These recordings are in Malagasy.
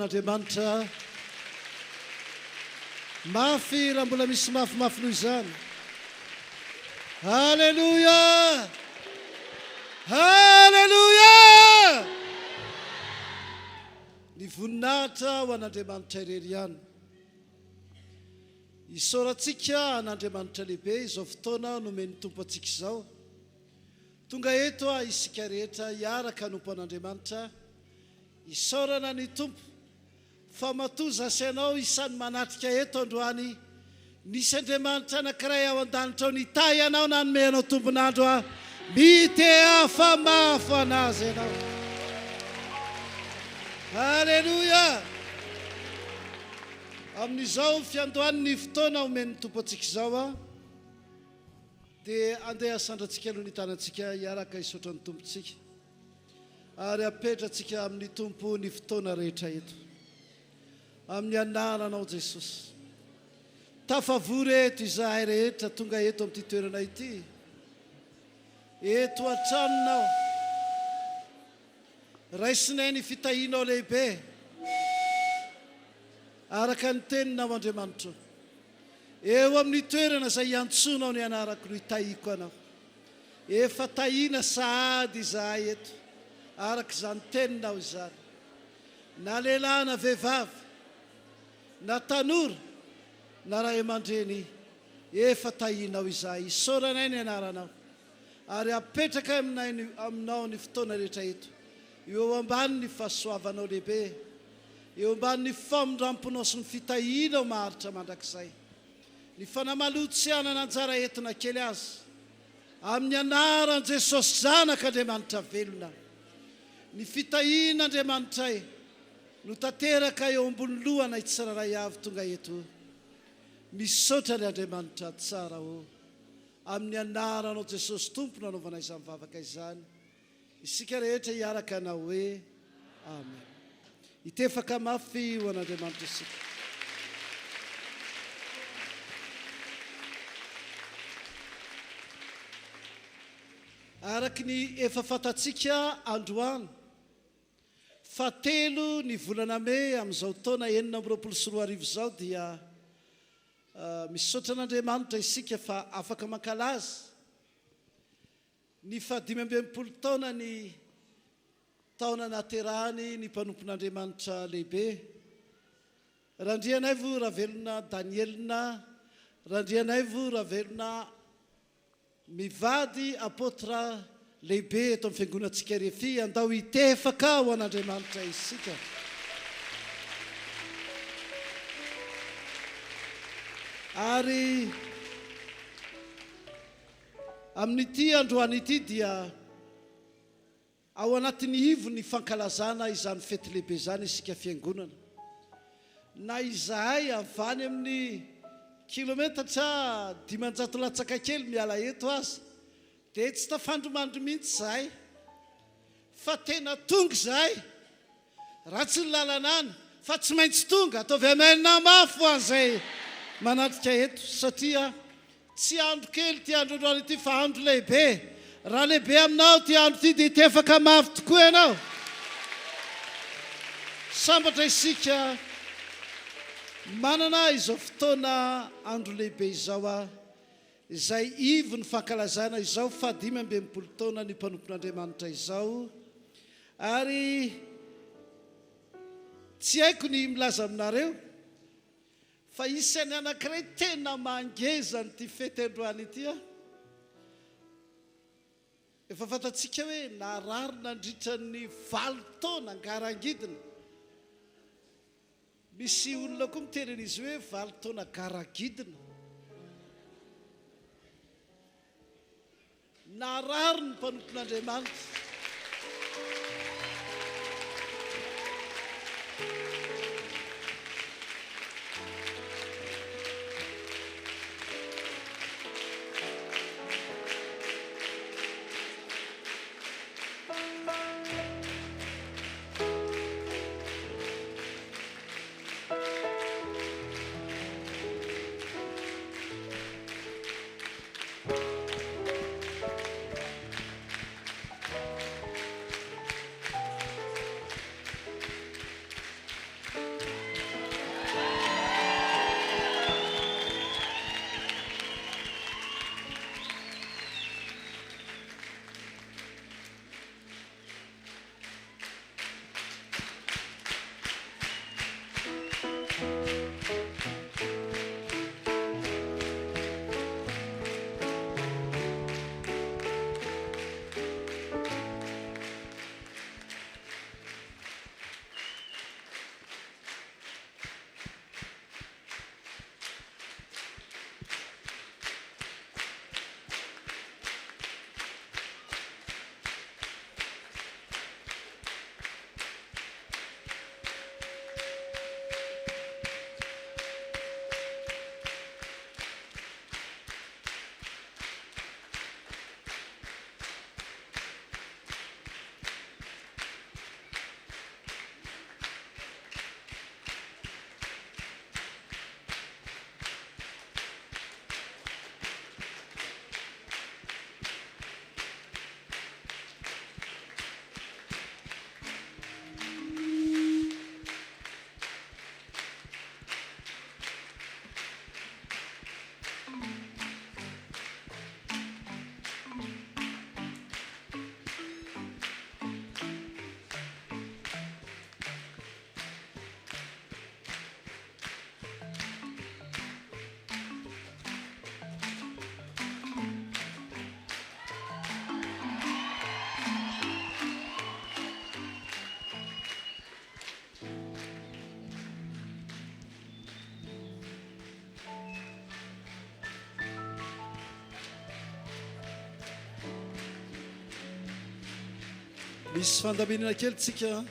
an'Andriamanitra mafy raha mbola misy mafimafy noho izany. Halleluja! Halleluja! Ny voninahitra ho an'Andriamanitra irery ihany. Isaorantsika an'Andriamanitra lehibe izao fotoana nomeny tompo antsika izao. Tonga eto isika rehetra hiaraka nompo an'Andriamanitra, isaorana ny tompo. Fa matoa zasanao isan'ny manatrika eto androany, nisy Andriamanitra anankiray ao an-danitra ao nitahy ianao nanome anao tombon'andro mite afamafo anazy ianao. Halleluja! Amin'izao fiandohany ny fotoana omeny tompo antsika izao dia andeha sandratsika aloha ny tanantsika hiaraka hisaotra ny tompontsika ary apetratsika amin'ny tompo ny fotoana rehetra eto. Amin'ny anaranao Jesosy, tafavory eto izahay rehetra tonga eto amin'ity toerana ity, eto an-tranonao, raisinay ny fitahianao lehibe araka ny teninao Andriamanitra. Eo amin'ny toerana izay iantsonao ny anarako no hitahiko anao. Efa tahina sahady izahay eto araka izany teninao izany. Na lehilahy na vehivavy, na tanora, na ray aman-dreny, efa tahinao izahay. Isaoranay ny anaranao ary apetraka aminao ny fotoana rehetra eto. Eo ambany ny fahasoavanao lehibe, eo ambany ny famondramponao sy ny fitahianao maharitra mandrakizay. Ny fanamalotsianana anjara entina kely azy amin'ny anaran Jesosy Zanak'Andriamanitra velona. Ny fitahian'Andriamanitray no tanteraka eo ambony lohana tsiraray avy tonga eto. Misaotra ny Andriamanitra tsara amin'ny anaranao Jesosy Tompo nanaovana izany vavaka izany. Isika rehetra hiaraka anao hoe amen. Hitefaka mafy ho an'Andriamanitra isika. Araky ny efa fantatsika androany, fatelo ny volana May amin'izao taona 2024 izao dia misaotra an'Andriamanitra isika fa afaka mankalaza ny 520 taona ny taona nahaterahany ny mpanompon'Andriamanitra lehibe. Randrianaivo ravelona Danielina, randrianaivo ravelona mivady apôtra lehibe eto amin'ny fiangonantsika RHEFI. Andao hitefaka ho an'Andriamanitra isika. Ary amin'ity androany ity dia ao anatin'ny ivo ny fankalazana izany fety lehibe izany isika fiangonana. Na izahay avany amin'ny kilometatra 500 latsaka kely miala eto azy, dia tsy tafandromandro mihitsy izahay, fa tena tonga izahay. Ratsy ny lalana any fa tsy maintsy tonga, ataovy amenina mafy ho an'izay manatrika eto, satria tsy andro kely ty andro androany ity fa andro lehibe. Raha lehibe aminao ty andro ty dia hitefaka mafy tokoa ianao. Sambatra isika manana izao fotoana andro lehibe izao izay ivo ny fankalazana izao 520 taona ny mpanompon'Andriamanitra izao. Ary tsy haiko ny milaza aminareo fa isany anankiray tena mangeza nyty fety androany ity efa fantatsika hoe narary nandritra ny 20 taona ngarangidina. Misy olona koa miterana izy hoe 20 taona garangidina. Narary ny mpanompon'Andriamanitra. misy fandaminana kely tsika.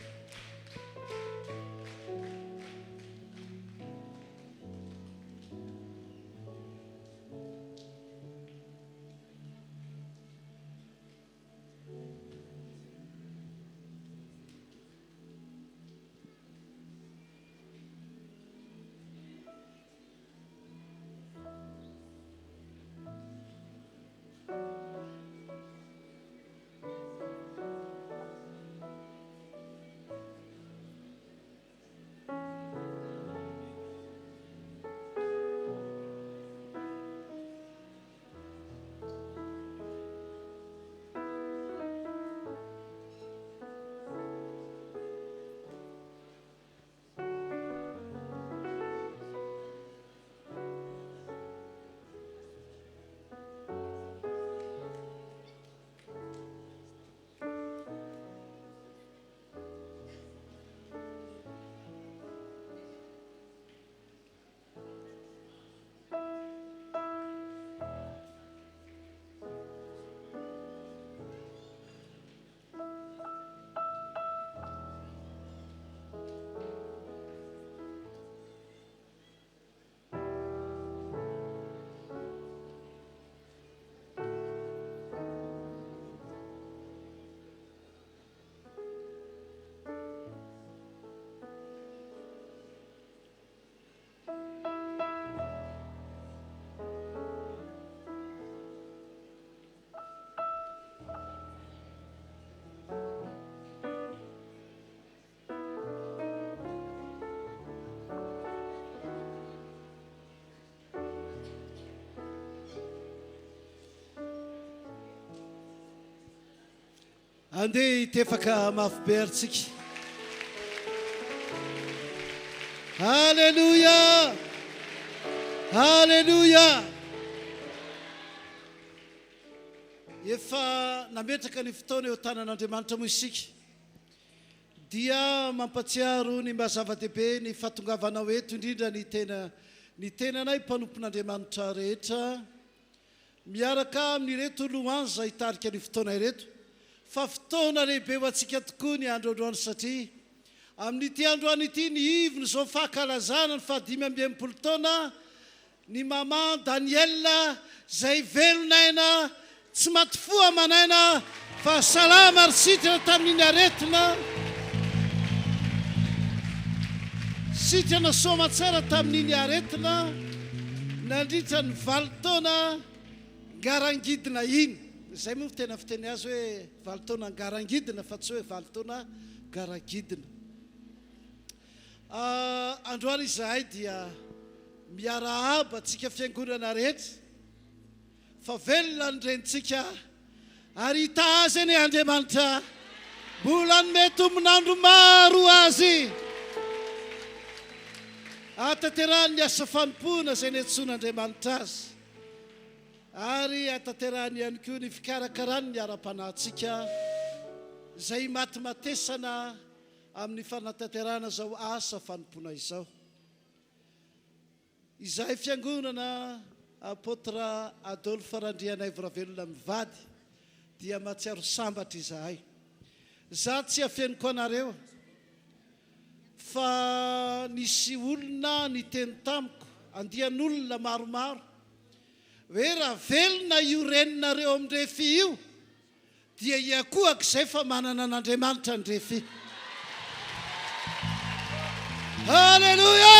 Andeha hitefaka mafy be aritsika. Halleluja! Halleluja! Efa nametraka ny fotoana eo tanan'Andriamanitra moa isika dia mampatsiaro ny mahazava-dehibe ny fahatongavanao eto, indrindra ny tenanay mpanompon'Andriamanitra rehetra, miaraka amin'ireto louange hitarika ny fotoana ireto. Fa fotoana lehibe ho antsika tokoa ny andro androany, satria amin'ity androany ity ny ivony izao Fankalazana ny 580 taona, ny mama Daniela izay velonaina tsy maty fo amanaina fa salama ary sitrana tamin'iny aretina, sitrana soamatsara tamin'iny aretina, nandritra ny 20 taona ngarangidina iny. Zay moa tena fiteny azy hoe 20 taona ngarangidina fa tsy hoe 20 taona garangidina. Androany izahay dia miarahaba antsika fiangonana rehetra, fa velona ny renitsika ary hita azy eny Andriamanitra mbola nomety ominandro maro azy, atanterahany asa fanompona izay niantson'Andriamanitra azy, ary atanterahany ihany koa ny fikarakarany ny ara-panahintsika izay matimatesana amin'ny fanatanterahana izao asa fanompona izao. Izahay fiangonana apôtra Adolphe Randrianay Voravelona mivady dia mahatsiaro sambatra izahay. Za tsy afeniko anareo fa nisy olona niteny tamiko, andian'olona maromaro hoe raha velona io reninareo amin'ny RHEFI io dia iakohaka izay fa manana n'Andriamanitra ny RHEFI. Halleluja!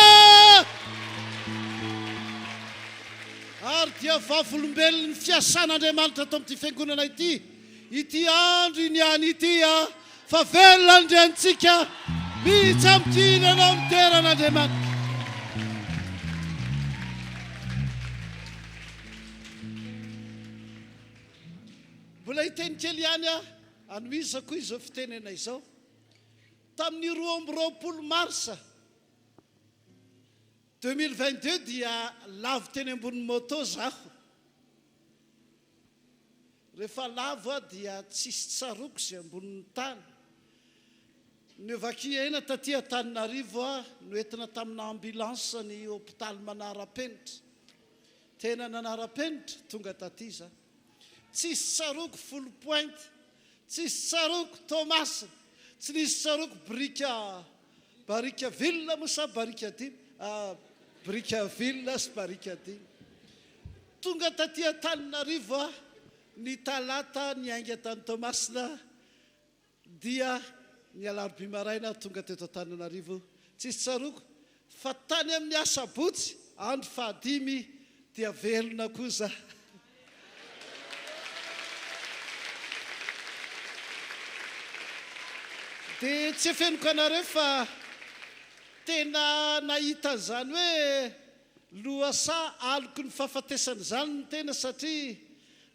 Ary dia vavolombelony ny fiasan'Andriamanitra atao amin'ity fiangonana ity andro iniany ity fa velona ny renitsika mitsampitinana amin'ny teran'Andriamanitra. Mbola hiteny kely ihany anoizako izao fitenena izao. Tamin'ny 20 marsa 2022 dia lavo teny ambony moto zaho. Rehefa lavo dia tsisy tsaroko izay ambonin'ny tany. Niovakiana taty Antananarivo noentina tamina ambulance ny hôpitaly manara-penitra. Tena nanara-penitra tonga taty za. Tsisy tsaroko full point, tsisy tsaroko Thomas, tsy nisy tsaroko barika vilna mosa barika dimy, barika vilna sy barika dimy. Tonga taty Antananarivo ny talata niainga tany Thomasina dia ny alarobia maraina tonga teto Antananarivo, tsisy tsaroko fa tany amin'ny asabotsy andro fahadimy dia velona koza. Dia tsy efeniko anareo fa tena nahita zany hoe loasa aloko ny fahafatesana zany ny tena, satria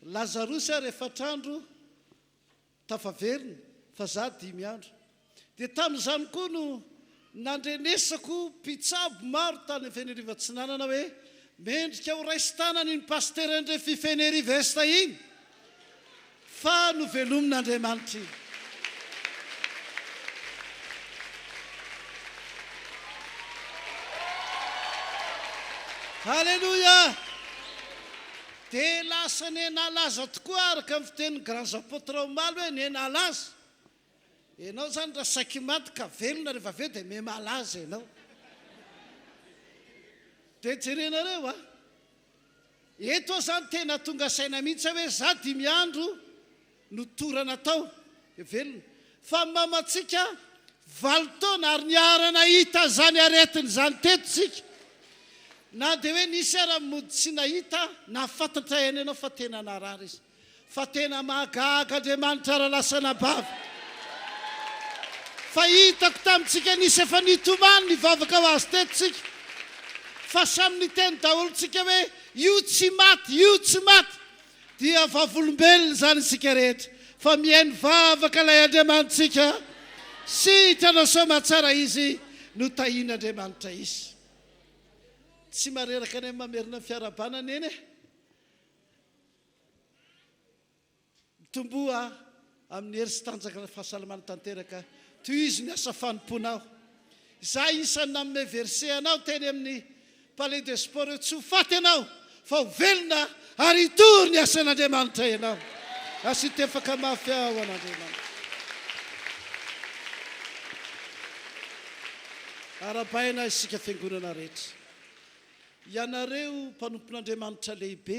Lazarosy rehefa trandro tafaverina fa za 5 andro. Dia tamin'izany koa no nandrenesako mpitsabo maro tany Feneritsinanana hoe mendrika ho raisy tanany ny pasteur RHEFI Feneritsinanana iny fa novelomin'Andriamanitra iny. Halleluja! Dia lasa ny nalaza tokoa araka amin'ny fitenin'ny grands apôtres omaly hoe ny nalaza. Ianao zany raha saiky maty ka velona rehefa aveo dia me malaza ianao. Dia jerenareo eto zany tena tonga saina mihitsy hoe za 5 andro no torana tao dia velona. Fa mamatsika 8 taona ary niarana hita zany aretiny zany tetitsika. Na dia hoe nisy ara-mody tsy nahita na fantatra eny ianao fa tena narary izy, fa tena mahagaga Andriamanitra raha lasa nabava. Fa hitako tamintsika nisy efa nitomany ny vavaka ho azy tetitsika, fa samy niteny daholotsika hoe io tsy maty, io tsy maty, dia vavolombelona zany isika rehetra, fa mihaino vavaka ilay Andriamanitsika sy hitanao soamantsara izy no tahian'Andriamanitra izy. Tsy mareraka any mamerina fiarabanana eny mitomboa amin'ny hery sy tanjaka fahasalamana tanteraka toy izy ny asa fanomponao. Za isan'ny nanome verset anao teny amin'ny palais de sport tsy ho faty anao fa ho velona ary hitory ny asan'Andriamanitra ianao. Asy tefaka mafy ao an'Andriamanitra. Arabaina isika fiangonana rehetra. Ianareo mpanompon'Andriamanitra lehibe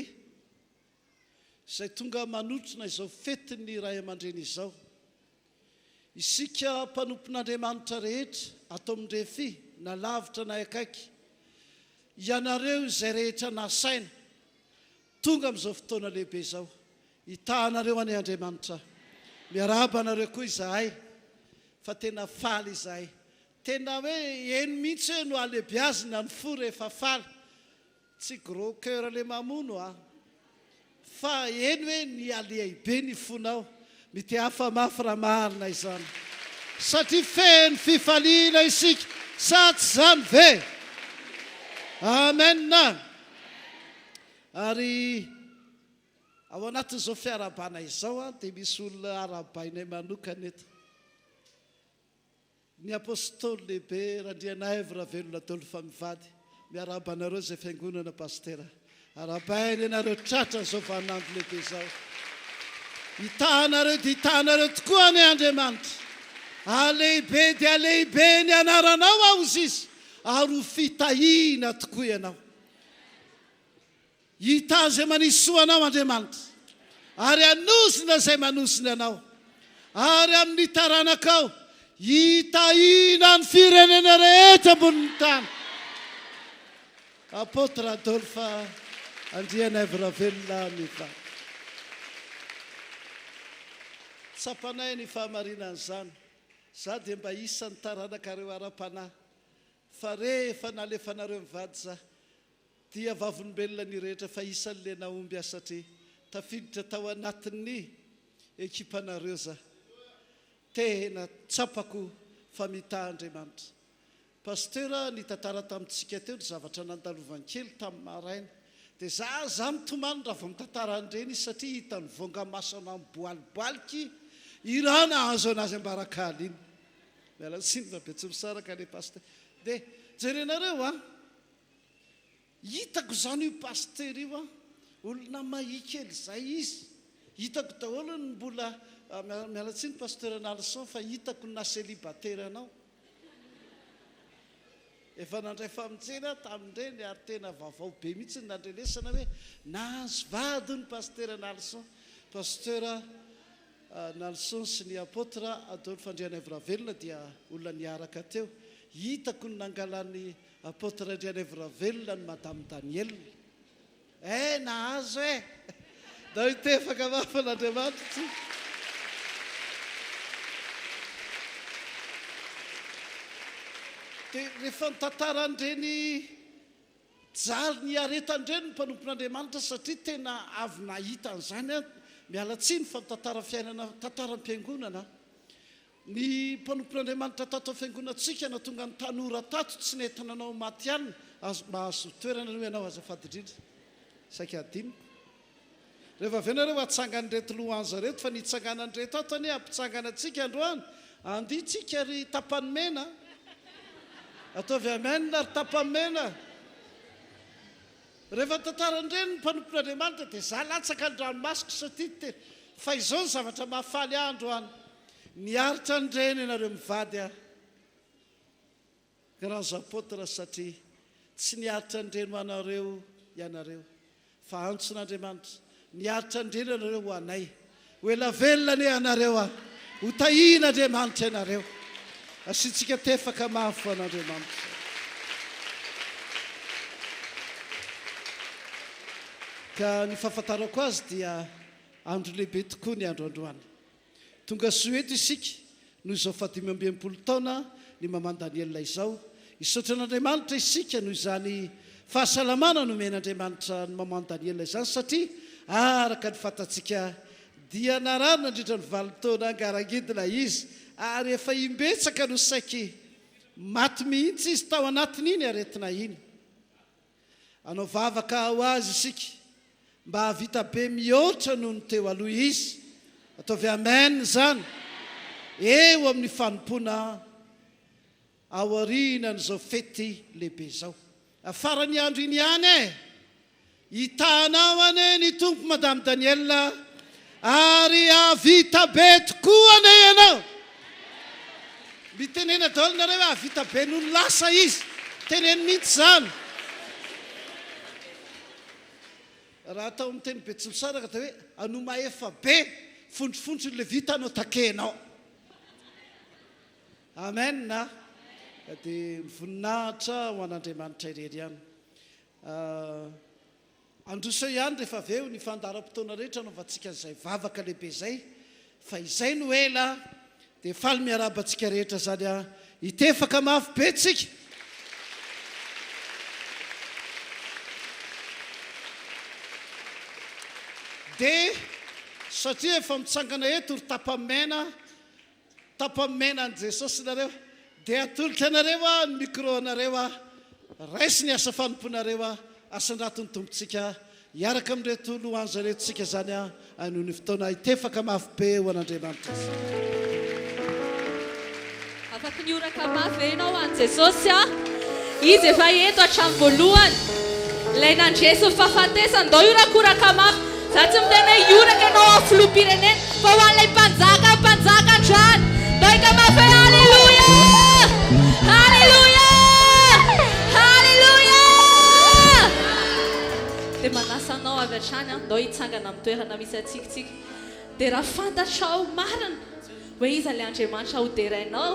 izay tonga manotrona izao fetiny ray aman-dreny izao. Isika mpanompon'Andriamanitra rehetra ato amin'ny RHEFI na lavitra na akaiky, ianareo izay rehetra nasaina tonga amin'izao fotoana lehibe izao, hitahanareo any Andriamanitra. Miaraba anareo koa izahay fa tena faly izahay, tena hoe eno mihitsy hoe no alebiazina ny fo rehefa faly. Tsy gros cœur le mamono fa eno hoe ny alehibe ny fonao, mity hafa mafy raha marina izany, satria feno fifaliana isika sa tsy zany ve? Amen. Ary ao anatin'izao fiarabana izao dia misy olona arabainay manokana eto. Ny apôstôly lehibe Randrianaivo Ravelona 𝑊�𝑹𝑚ivady miaraba anareo izay fiangonana pastera. Arabainy ianareo tratra izao vanandro lehibe izao. Hitahanareo dia hitahanareo tokoa ny Andriamanitra. Alehibe dia alehibe ny anaranao ao izy, ary ho fitahiana tokoa ianao. Hita izay manisy soa anao Andriamanitra, ary anosina izay manosina anao, ary amin'ny taranakao hitahiana ny firenena rehetra ambonin'ny tany. Apôtre Adolphe Andrianaivo Ravelona-mivady. Tsapanay ny fahamarinan'izany, za dia mba isan'ny taranaka reo ara-panahy, fa rehefa nalefanareo mivady za dia vavolombelona ny rehetra fa isan'le naomby satria tafiditra tao anatin'ny ekipanareo za. Tena tsapako fa mitaha-Andriamanitra. Pasteur ny tantara tamintsika teo ny zavatra nandalovankely tamin'ny maraina, dia za mitomany raha vao mitantara an'ireny satria hitany vonga masona miboaliboaliky irana azo anazy ambarak'ala iny. Miala tsiny fa be tsy misaraka le pasteur. Dia jerenareo hitako zany io pasteur io olona mahikely zay izy, hitako daholo ny mbola mialatsiny pasteur Nalson fa hitako na célibataire anao efa nandray famonjena tamindreny ary tena vaovao be mihitsy nandrelesana hoe nahazo vady ny pasteur Nalson Nalson sy ny apôtre Adolphe Fandrian'Ivravelona dia olona niaraka teo hitako ny nangalan'ny apôtre Andrian'Ivravelona ny madame Daniel nahazo da itefaka mafan'Andriamanitra dia rehefa nitantaran'ireny jalo ny aretandreny ny mpanompon'Andriamanitra satria tena avy nahita an'izany mialatsiny fa mitantara fiainana tantara am-piangonana ny mpanompon'Andriamanitra tato am-fiangonantsika na tonga ny tanora tato tsy nentananao maty alina mahazo toerana reo ianao azafady indrindra saika adiniko rehefa avenareo atsangan'ireto lohanza reto fa nitsanganan'ireto ato anie ampitsangana antsika androany anditsika ry tapany mena ataovy amenina ry tapany mena rehefa tantaran'ireny ny mpanompon'Andriamanitra dia za latsaka ny ranomasika satria fa izao ny zavatra mahafaly androany niaritra n'ireny ianareo mivady grands apôtres satria tsy niaritra n'ireny ho anareo ianareo fa antson'Andriamanitra niaritra n'ireny ianareo ho anay ho ela velona ne ianareo ho tahina Andriamanitra ianareo asitsika tefaka mafy an'Andriamanitra ka ny fahafantarako azy dia andro lehibe tokoa ny andro androany tonga soeto isika noho izao 520 taona ny maman Daniel izao isotra n'Andriamanitra isika noho izany fahasalamana nomen'Andriamanitra ny maman Daniel izany satria araka ny fantatsika dia narana indrindra ny 20 taona angarangidina izy ary efa imbetsaka no saiky maty mihitsy izy tao anatin'iny aretina iny anao vavaka ho azy isika mba havita be mihoatra noho ny teo aloha izy ataovy amen zany eo amin'ny fanompona aorianan'izao fety lehibe zao afarany andro iny ihany hitanao ane ny tompo madame Daniel ary avita be tokoa ane ianao mitenena daholo nareo avita be noho ny lasa izy teneny mihitsy zany raha atao amin'ny teny Betsimisaraka da hoe anoma efa be fondrofondro le vita anao takenao amen na dia voninahitra ho an'Andriamanitra irery ihany androso ihany rehefa avy eo ny fandaharam-potoana rehetra anaovantsika an'izay vavaka lehibe zay fa izay no ela dia faly miarabantsika rehetra zany hitefaka mafy be tsika dia satria efa mitsangana eto ry tapamena an' Jesosy nareo dia atolika anareo ny micro anareo raisy ny asa fanomponareo asandraton'ny tompontsika hiaraka amin'reto lohanza retontsika zany anoho ny fotoana hitefaka mafy be ho an'Andriamanitra afaka ny oraka mafy enao an' Jesosy izy efa eto hatramin'ny voalohany ilay nandresy ny fahafatesany dao iorakoraka mafy za tsy mitena ioraka ianao amin'ny filoham-pirenena fa ho an'ilay mpanjaka androany baika mafy halleluia halleluia halleluia dia manasa anao avy hatrany dao hitsangana amin'ny toerana misy atsikitsika dia raha fantatrao marina hoe iza ilay Andriamanitra hoderainao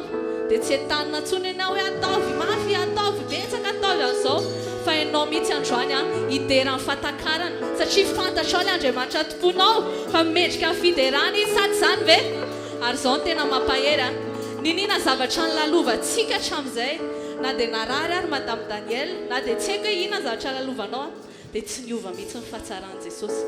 dia tsy entanina ntsony ianao hoe ataovy mafy ataovy betsaka ataovy an'izao fa ianao mihitsy androany hiderany fatakarana satria fantatrao ilay Andriamanitra tomponao fa mendrika fiderana izy sady zany ve ary izao no tena mampahery ninina zavatra nilalovantsika hatramin'izay na dia narary ary madame Daniel na dia tsy haiko hoe inona zavatra lalovanao dia tsy niova mihitsy ny fahatsarany Jesosy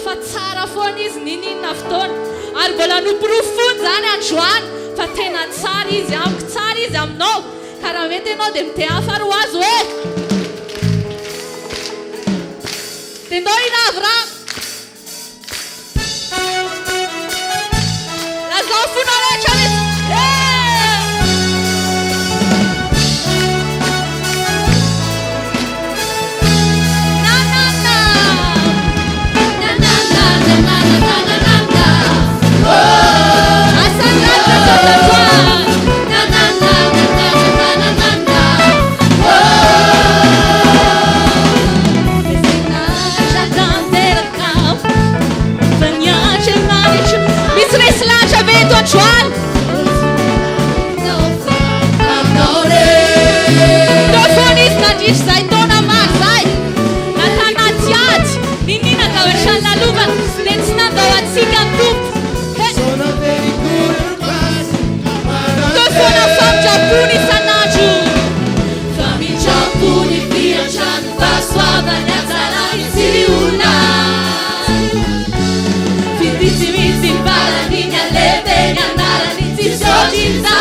fa tsara foana izy ninina fotoana ary mbola nomporofony zany androany fa tena tsara izy amiko tsara izy aminao ka raha mety ianao dia mite hafaro azy hoe dia ndao inavyra lazao fonao rehetra mety na na na na na na na na na na Joan Tofonis na dish zay taona maro zay natanaty ady ninina ka ohatrany lalovana dia tsy nandao atsika ny tompo tofona famijapony isan'andro famijapony fiantrano fahasoavany anjarany tsy olona fititsimizy varany ny aleveny anarany tsy sotrinza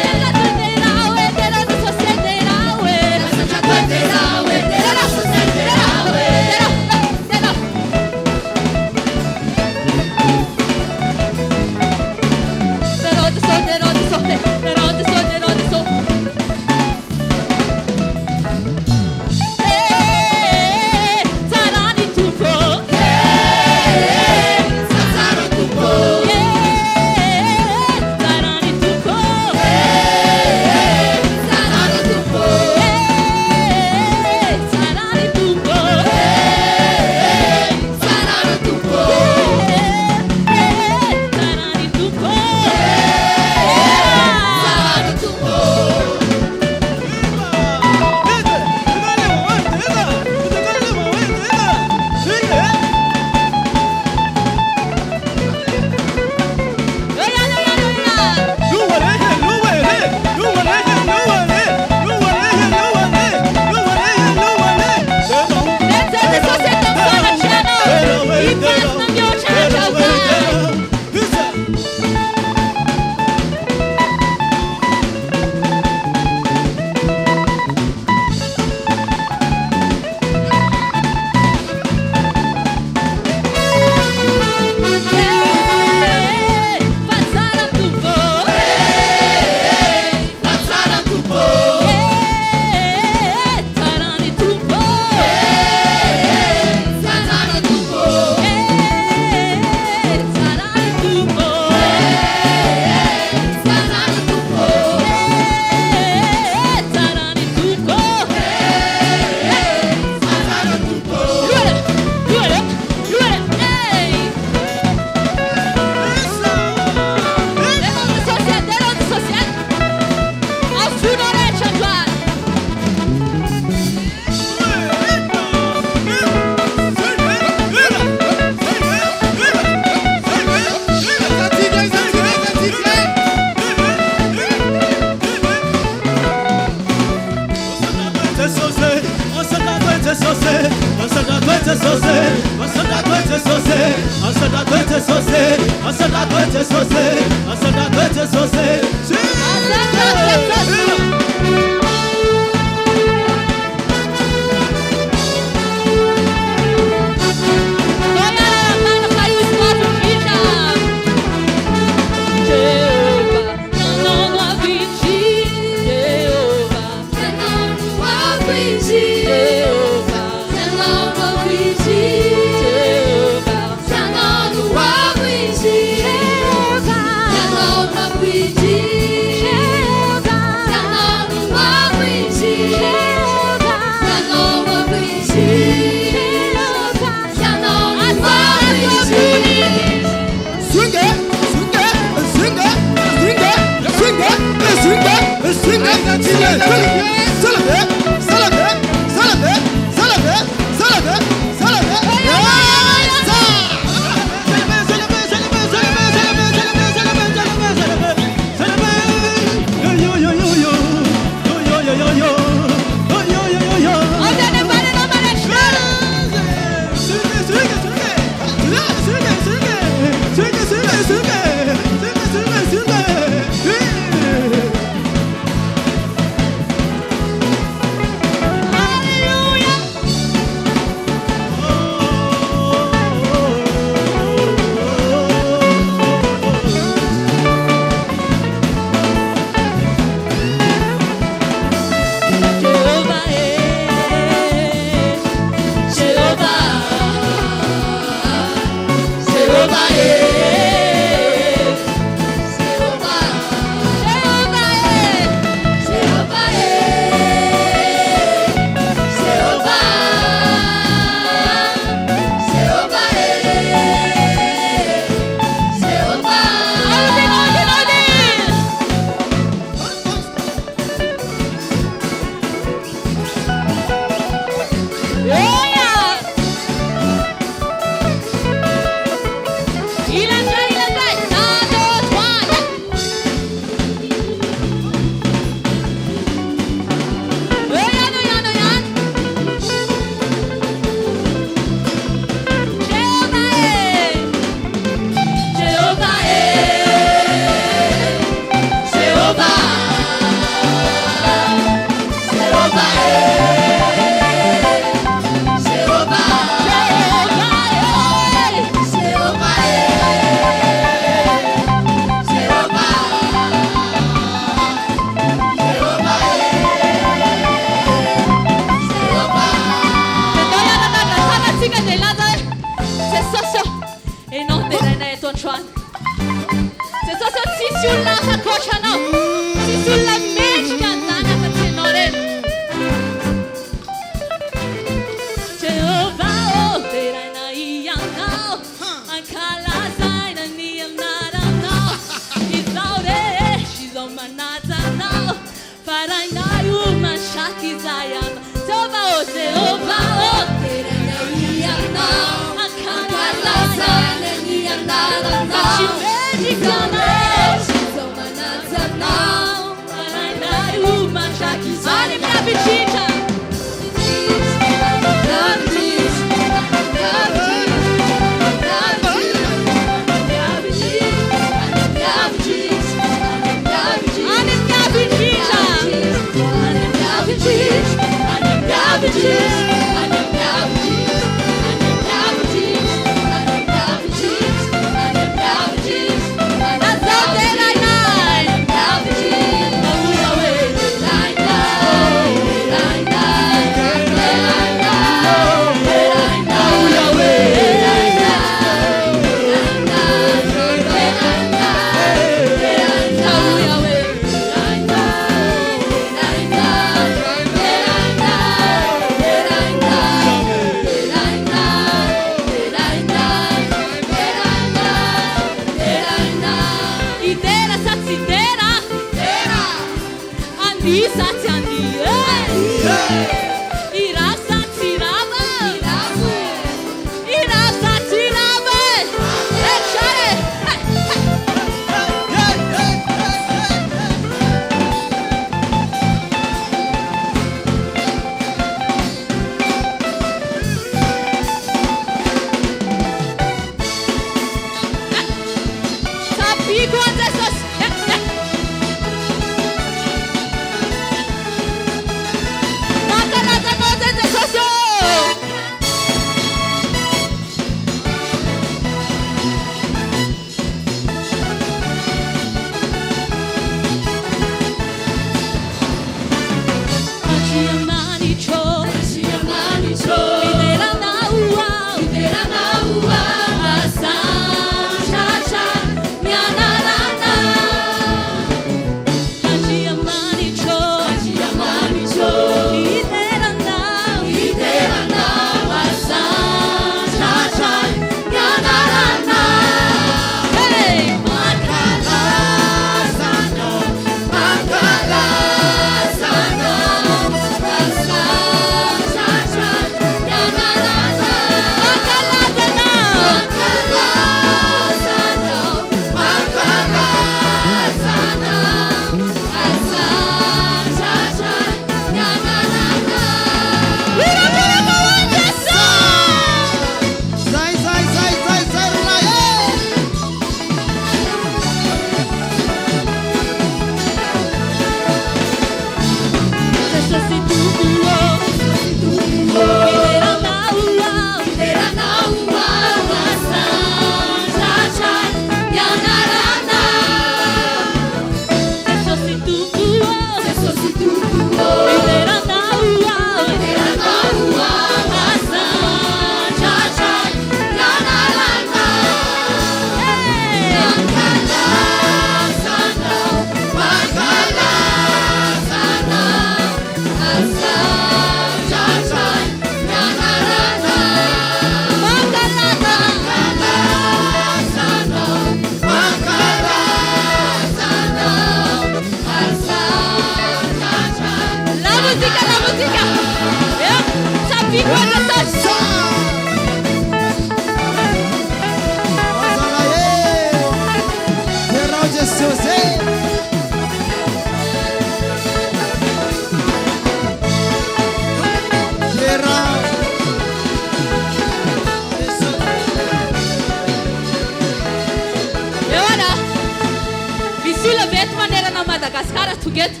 Madagaskara together.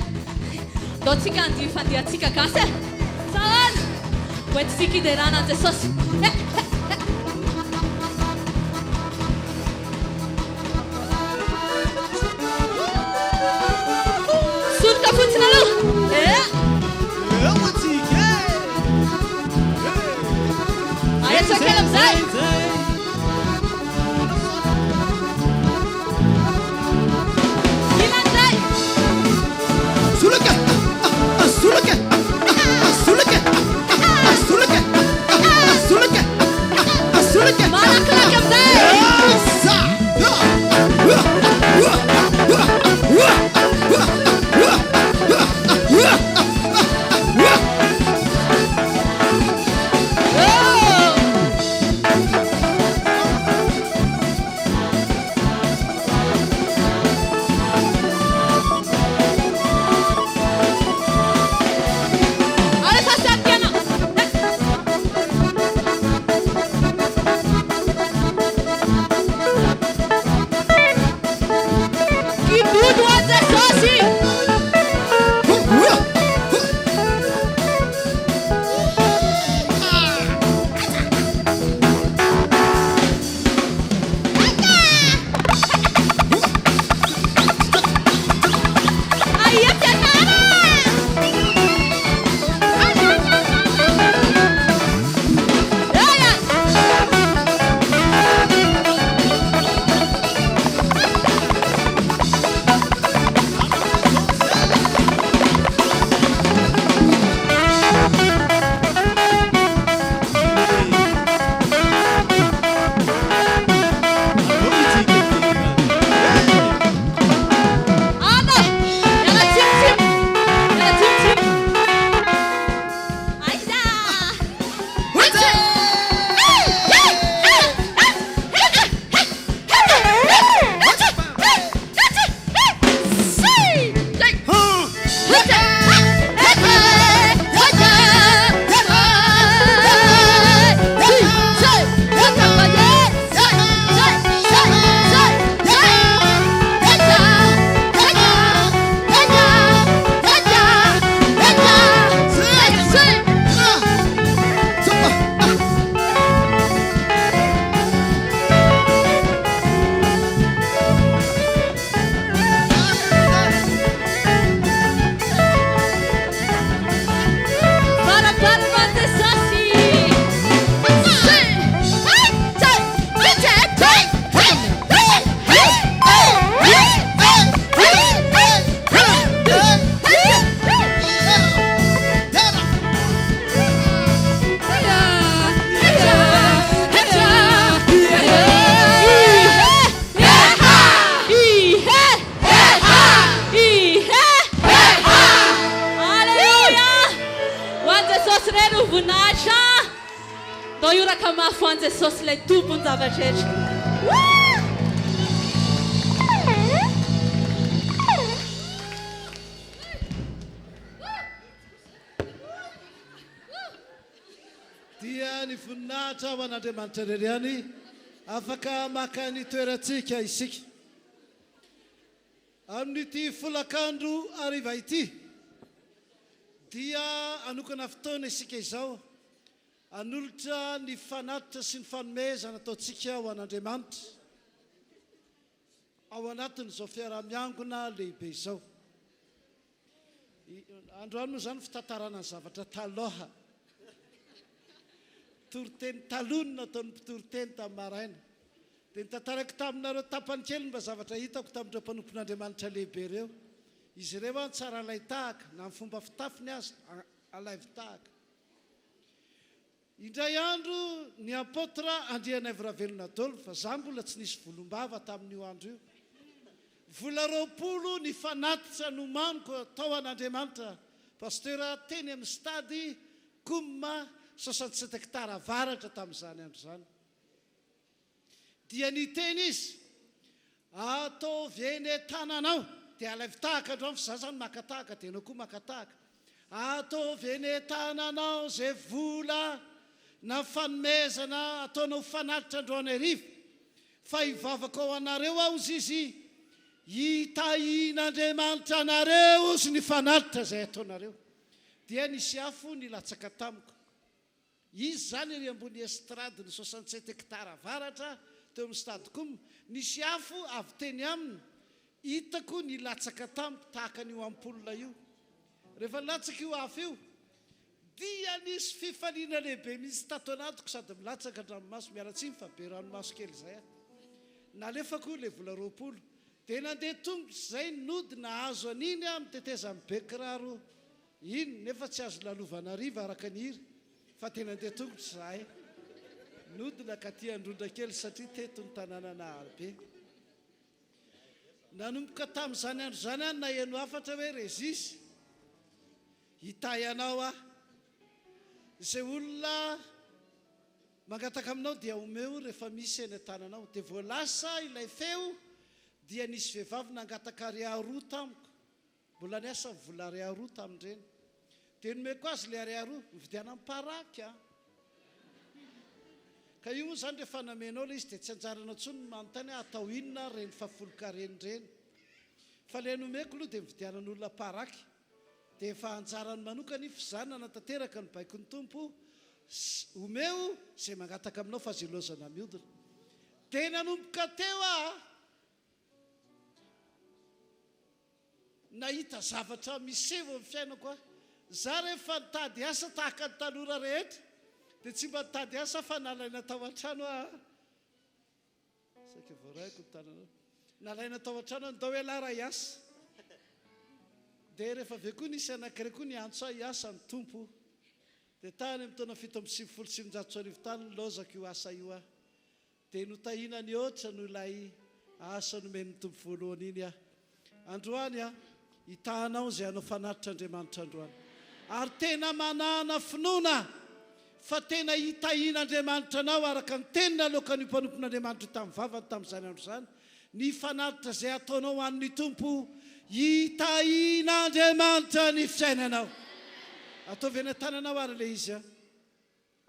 Dotsika and fifadian-tsika gasy. Sahana. Tsingeri-taona Jesosy. Soloka fotsiny aloha. Aetsaka kely amizay. Jesosy lay tompony zavatra. Dia ny voninahitra ao an'Andriamanitra reriany afaka maka ny toerantsika isika amin'ity folakandro hariva ity dia anokana fotoana isika izao anolotra ny fanatitra sy ny fanomezana ataontsika ho an'Andriamanitra ao anatin'izao fiaraha-miangona lehibe izao androany moa zany fitantarana ny zavatra taloha toriteny talonina ataon'ny mpitoroteny tamin'ny maraina dia nitantarako taminareo tapany kely mba zavatra hitako tamin'ireo mpanompon'Andriamanitra lehibe ireo izy ireo any tsara alay tahaka na amin'ny fomba fitafiny azy alayvy tahaka indray andro ny apôtra andriana ivravelona-dolo fa za mbola tsy nisy volom-bava tamin'io andro io vola 20 ny fanatitra nomaniko tao an'Andriamanitra pastera teny amin'ny stady Kouma 67 hectara avaratra tamin'izany andro zany dia niteny izy ataovy eny tananao dia alayvy tahaka androany fa za zany makatahaka dia anao koa makatahaka ataovy eny tananao zay vola na fanomezana ataonao fanatitra androany hariva fa hivavaka ao anareo aho izy hitahin'Andriamanitra anareo sy ny fanatitra zay ataonareo dia nisy afo nilatsaka tamiko izy zany ery ambony estrady ny 67 hectara avaratra teo amin'ny stady Kouma nisy afo avy teny aminy hitako nilatsaka tamiko tahaka n'io ampola io rehefa nilatsaka io afo io dia nisy fifaliana lehibe misy tato anatiko sady milatsaka andranomaso mialatsiny fa be ranomaso kely zay nalefako le vola 20 dia nandeha tongotra zay nody nahazo an'iny a miteteza mibekiraro iny nefa tsy azo lalovana hariva araka ny hiry fa tena nandeha tongotra zahay nody nakaty Androndrakely satria teto ny tanàna Naharybe nanomboka tamin'izany andro zany any na eno afatra hoe rezisy hitay anao a izay olona mangataka aminao dia omeo rehefa misy eny tananao dia voalasa ilay feo dia nisy vehivavy nangataka ariary tamiko mbola niasa vola ariary tamin'ireny dia nomeko azy le ariary mividiana miparaky a ka io moa zany rehefa namenao le izy dia tsy anjaranao intsony manontany atao inona reny fafolon-kareny reny fa le nomeko aloha dia mividianan'olona paraky dia efa anjarany manokana ify zany nanatanteraka ny baiko ny tompo omeo zay mangataka aminao fa zelozana miodina dia nanomboka teo nahita zavatra misevo amin'ny fiainako za rehefa nitady asa tahaka ny tanora rehetra dia tsy mba nitady asa fa nalaina tao an-trano saika voaraiko ny tananao nalaina tao an-trano ndao hoe lara hiasa dia rehefa avy koa nisy anankiray koa niantso hiasa ny tompo dia tany amin'ny taona 750 tany nilozako io asa io dia notahina ny ohatra no ilay asa nomeny tompo voalohany iny androany hitahanao zay anao fanatitra Andriamanitra androany ary tena manana finoana fa tena hitahin'Andriamanitra anao araka ny tenina aloka ny mpanompon'Andriamanitra tamin'ny vavany tamin'izany andro zany ny fanatitra zay ataonao an'ny tompo hitahin'Andriamanitra ny fiainanao ataovy eny tananao ary le izy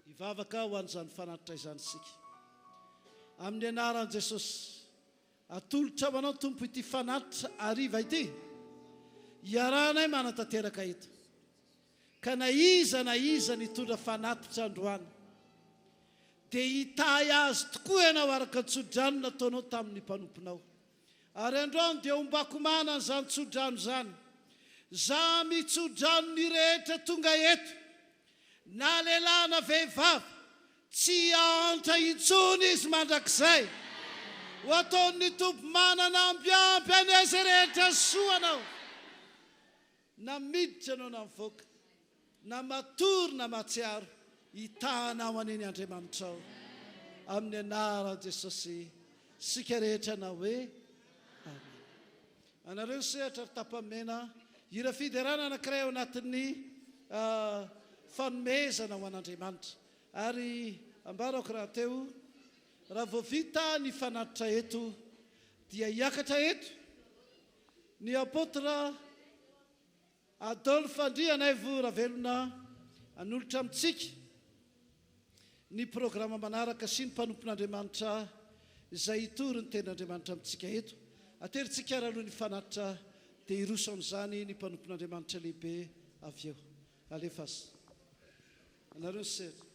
hivavaka ho an'izany fanatitra izany sika amin'ny anaran'i Jesosy atolotra ho anao tompo ity fanatitra hariva ity hiarahanay manatanteraka eto ka na iza nitondra fanatitra androany dia hitahy azy tokoa ianao araka tsodrano nataonao tamin'ny mpanomponao ary androany dia ombako manana zany tsodrano zany za mitsodrano ny rehetra tonga eto na lehilahy na vehivavy tsy antra intsony izy mandrakizay ho ataon'ny tompo manana ambiampy an'izay rehetra soanao na miditra anao na mivoaka na matory na matsiaro hitahanao an'iny Andriamanitra ao amin'ny anaran'i Jesosy sika rehetra na hoe amen anareo sehatra ry tapamena hira fiderana anankiray ao anatin'ny fanomezana ho an'Andriamanitra ary ambarako raha teo raha vao vita ny fanatitra eto dia hiakatra eto ny apôtra 𝑍𝑙𝑒𝑒𝑑𝑟𝑜𝑙𝑒𝑓 hanolotra amintsika ny programa manaraka sy ny mpanompon'Andriamanitra izay hitory ny ten'Andriamanitra amintsika eto ateritsika ary aloha ny fanatitra dia hiroso amin'izany ny mpanompon'Andriamanitra lehibe avy eo alefasy anareo sehatra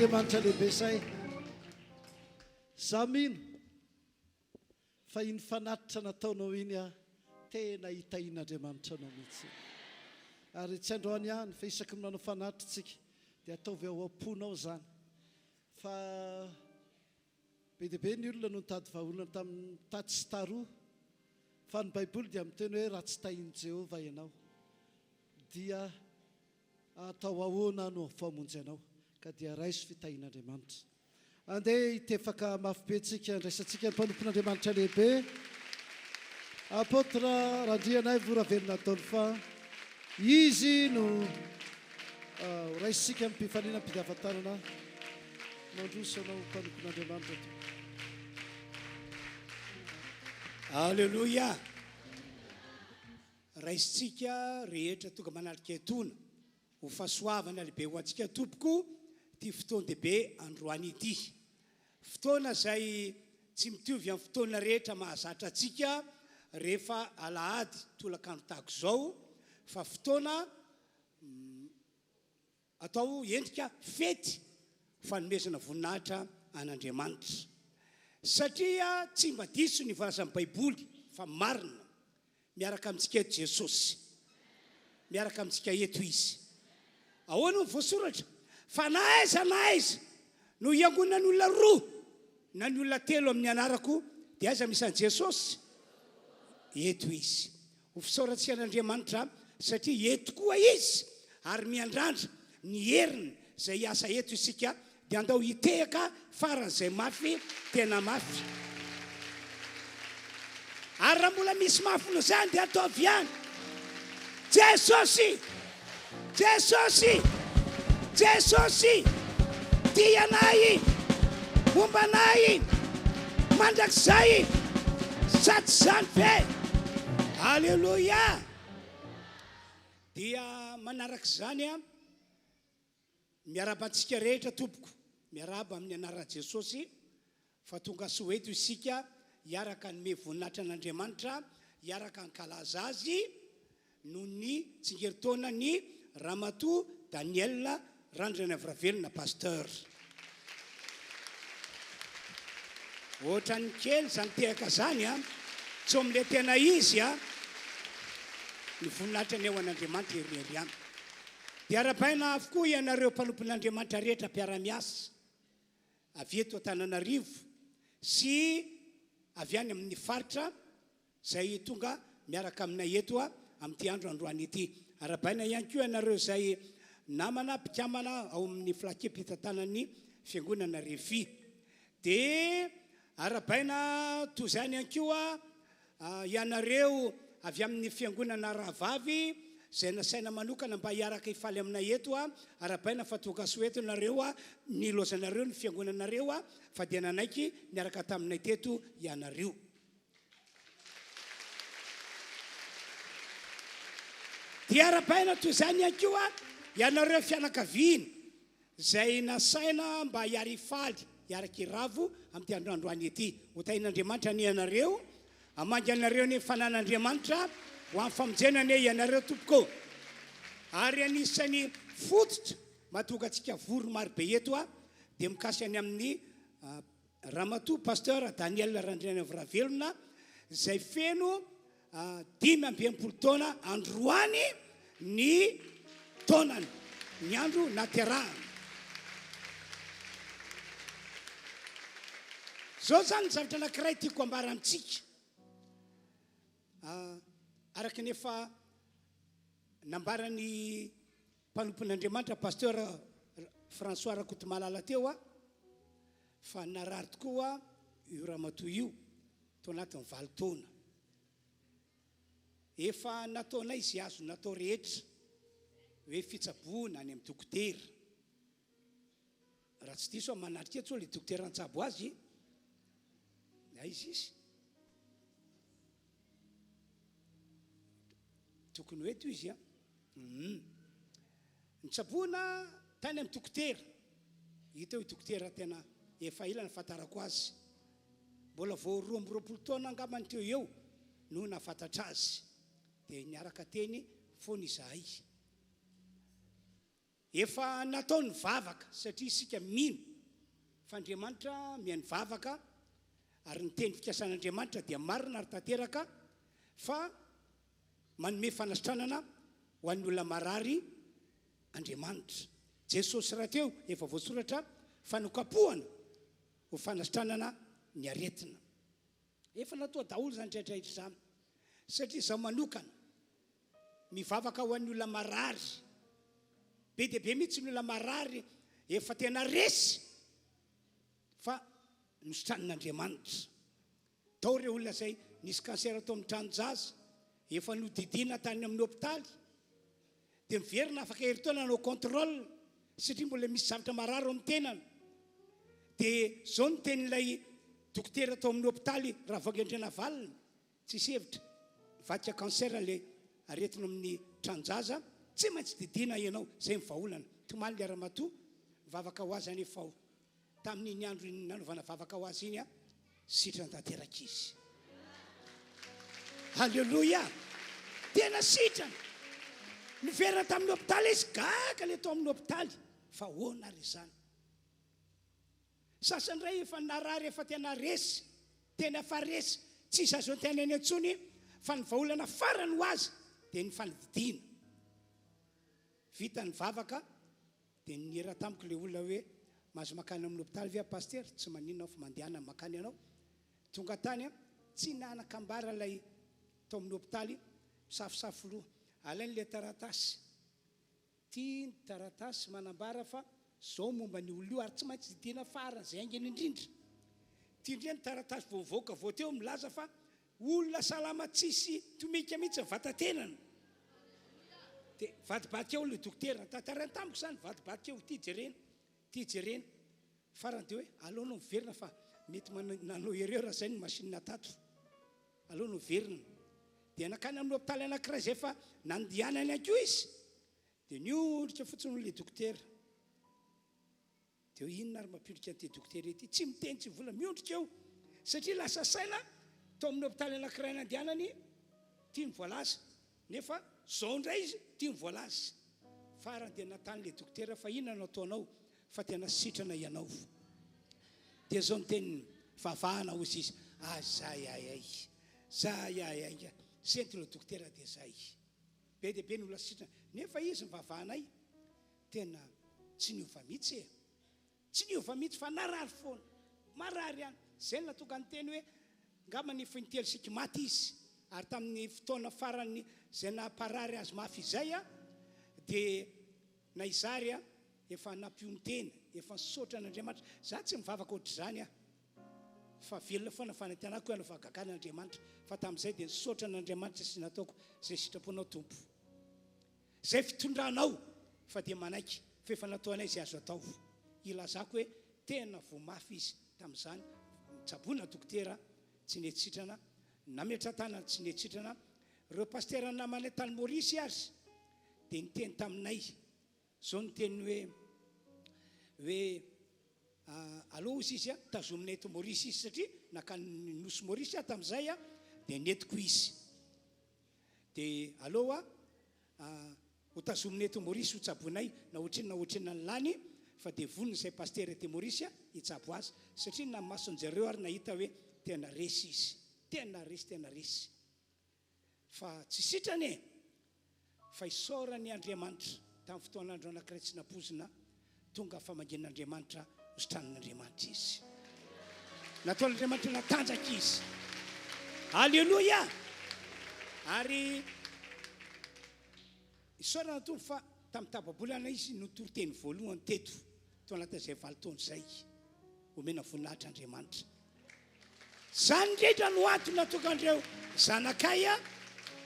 N'Andriamanitra lehibe say za mino fa iny fanatitra nataonao iny a tena hitahin'Andriamanitra anao mihitsy ary tsy androany ihany fa isaky manao fanatritsika dia ataovy ao am-ponao zany fa be dia be ny olona no nitady vahaolana tamin'ny tady sy taroa fa ny baiboly dia miteny hoe raha tsy tahian' Jehovah ianao dia atao ahoana no famonjy anao ka dia raiso fitahian'Andriamanitra. Andeha hitefaka mafy be tsika ndraisantsika ny mpanompon'Andriamanitra lehibe apôtra Randrianay Voravelona Adolphe fa izy no raisitsika amin'ny mpifanina mpidavan-tanana mandroso anao mpanompon'Andriamanitra. Alleluia. Raisitsika rehetra tonga manalika etona ho fahasoavana lehibe ho antsika tompoko ty fotoana dehibe androany ity. Fotoana izay tsy mitovy amin'ny fotoana rehetra mahazatra antsika rehefa alahady tolakandro tahaka izao fa fotoana atao endrika fety fanomezana voninahitra an'Andriamanitra. Satria tsy mba diso ny voalasan'ny baiboly fa marina miaraka amintsika eto Jesosy, miaraka amintsika eto izy. Ahoana ny voasoratra fa na aiza no iangonana olona roa na ny olona telo amin'ny anarako dia aiza misy an'i Jesosy eto izy. Ho fisaorantsika an'Andriamanitra satria eto koa izy ary miandrandra ny heriny izay hiasa eto isika dia andao hitehaka faran'izay mafy tena mafy. Ary raha mbola misy mafy no zany dia ataovy ihany. Jesosy, Jesosy, Jesosy, tia anay, momba anay, mandrakizay, sady zany be. Alleluia. Dia manaraka izany miaraba antsika rehetra tompoko, miaraba amin'ny anaran'i Jesosy fa tonga Soweto isika hiaraka nome voninahitra an'Andriamanitra, hiaraka nkalaza azy noho ny tsingeri-taona ny Ramatoa Daniel Randrana Vravelona pasteur. Ohatrany kely zany tehaka zany tsy omile tena izy ny voninahitra ny eo an'Andriamanitra iriary any. Dia arabaina avokoa ianareo mpanompon'Andriamanitra rehetra mpiara-miasa avy eto Antananarivo sy avy any amin'ny faritra izay tonga miaraka aminay eto amin'ity androany ity. Arabaina ihany koa ianareo izay namana mpikambana ao amin'ny filakepim-pitantanan'ny fiangonana RHEFI. Dia arabaina toy izany ihany koa ianareo avy amin'ny fiangonana Rahavavy izay nasaina manokana mba hiaraka hifaly aminay eto arabaina fa tonga Soweto nareo ny lozanareo ny fiangonanareo fa dia nanaiky niaraka taminay teto ianareo. Dia arabaina toy izany ihany koa ianareo fianakaviana izay nasaina mba hiary hifaly hiaraka hiravo amin'ity androany ity. Ho tahin'Andriamanitra ny ianareo, hamangy anareo ny fanan'Andriamanitra ho amin'ny famonjenany ianareo tompoko. Ary anisany fototra mahatonga antsika vory maro be eto dia mikasy any amin'ny Ramatoa pasteur Daniel Randrana Vravelona izay feno 5 taona androany ny taonany, ny andro nahaterahany. Zao zany ny zavatra anankiray tiako ambara amintsika. Araka nefa nambarany mpanompon'Andriamanitra pasteur François Rakotomalala teo fa narary tokoa io ramatoa io tao anatin'ny 20 taona. Efa nataonay izy azo natao rehetra hoe fitsaboana any amin'ny dokotera. Raha tsy diso manatrika eto le dokotera antsabo azy izy tokony hoe toy izy nitsaboana tany amin'ny dokotera. Hita hoe dokotera tena efa ilana fatarako azy, mbola vao 20 taona angambany teo eo no nafantatra azy dia niaraka teny foana izahay. Efa natao ny vavaka satria isika mino fa Andriamanitra mihainy vavaka ary ny teny fikasan'Andriamanitra dia marina ary tanteraka fa manome fanasitranana ho an'ny olona marary Andriamanitra. Jesosy raha teo efa voasoratra fanokapohana ho fanasitranana ny aretina. Efa natao daholo zany rehetrarehetra zany satria zaho manokana mivavaka ho an'ny olona marary be dia be mihitsy ny olona marary efa tena resy fa nositranan'Andriamanitra. Tao ireo olona zay nisy kansera tao amin'ny tranonjaza efa nodidina tany amin'ny hôpitaly dia miverina afaka heritaona nanao contrôle satria mbola misy zavatra marary ao amin'ny tenany. Dia zao ny tenin'ilay dokotera tao amin'ny hôpitaly raha voagendrena valina tsisy hevitra vadika kansera le aretina amin'ny tranonjaza tsy maintsy didina ianao zay mivaolana. Tomaly le ara-matoa vavaka ho azy any efa tamin'iny andro iny nanovana vavaka ho azy iny a sitrana tanteraka izy. Halleluja, tena sitrana niverina tamin'ny hôpitaly izy gaga le tao amin'ny hôpitaly fa hoana ary izany. Sasany ray efa narary efa tena resy tena efa resy tsisy azo tena eny antsony fa ny vaolana farany ho azy dia ny fanididina. Vita ny vavaka dia nira tamiko le olona hoe mahazo makany amin'ny hôpitaly ve paster, tsy maninona fa mandehana makany ianao. Tonga tany tsy nanakambara lay tao amin'ny hôpitaly misafosafo loha alainy le taratasy tia ny taratasy manambara fa zao momba ny olona io ary tsy maintsy didina farany zay angeny indrindra. Tia indrindra ny taratasy voavoaka vao teo milaza fa olona salama tsisy tomika mihitsy vatatenana. Dia vadibadika eo le dokotera tantarany tamiko zany vadibadika eo tia jerena farany dia hoe aleonao miverina fa mety nanao erreur raha zay ny machine tato aleonao verina. Dia nakany amin'ny hôpitaly anankiray zay fa nandihanany akio izy dia niondrika fotsiny le dokotera. Dia inona ary mampindrika an'ity dokotera ity tsy miteny tsy vola miondrika eo satria lasa saina tao amin'ny hôpitaly anankiray nandihanany tia mivoalaza nefa zao indray izy tia mivoalaza. Farany dia natany le dokotera fa inona no ataonao fa tena sitrana ianao. Dia zao ny teniny vavahana hozy izy zay sento le dokotera dia zay be dia be ny olona sitrana nefa izy mivavahanay tena tsy niova mihitsy tsy niova mihitsy fa narary foana marary ihany. Zay natonga ny teny hoe ngamba ny finitelo siky maty izy ary tamin'ny fotoana farany zay naparary azy mafy izay dia na izary efa nampiontena efa nisaotra an'Andriamanitra. Za tsy mivavaka ohatr'izany fa velona foana fanantenako hoe vagagana Andriamanitra fa tamin'izay dia nisaotra an'Andriamanitra sy nataoko zay sitraponao tompo zay fitondranao fa dia manaiky fa efa nataonay zay azo atao. Ilazako hoe tena voamafy izy tamin'izany nitsaboana dokotera tsy netsitrana nametra tanana tsy netsitrana. Reo pastera namanay tany Maorisy azy dia niteny taminay zao ny teny hoe allo izy izy tazominay eto Maorisy izy satria nakany nosy Maorisy tamin'izay dia netiko izy dia allo ho tazominay eto Maorisy ho tsabonay na ohatrinina ny lany fa dia vonona izay pastera eto Maorisy hitsabo azy satria na masonjareo ary nahita hoe tena resy izy tena resy fa tsy sitrany fa isaorany Andriamanitra tamin'ny fotoan'andro anankiray tsy napozina tonga famangin'Andriamanitra hositranan'Andriamanitra izy nataon'Andriamanitra natanjaka izy. Halleluja. Ary isaorana tompo fa tamin'ny tababolana izy notory teny voalohany teto tonatazay 7 taona zay omena voninahitra Andriamanitra. Zany rehetra no antony natonga andreo zanakay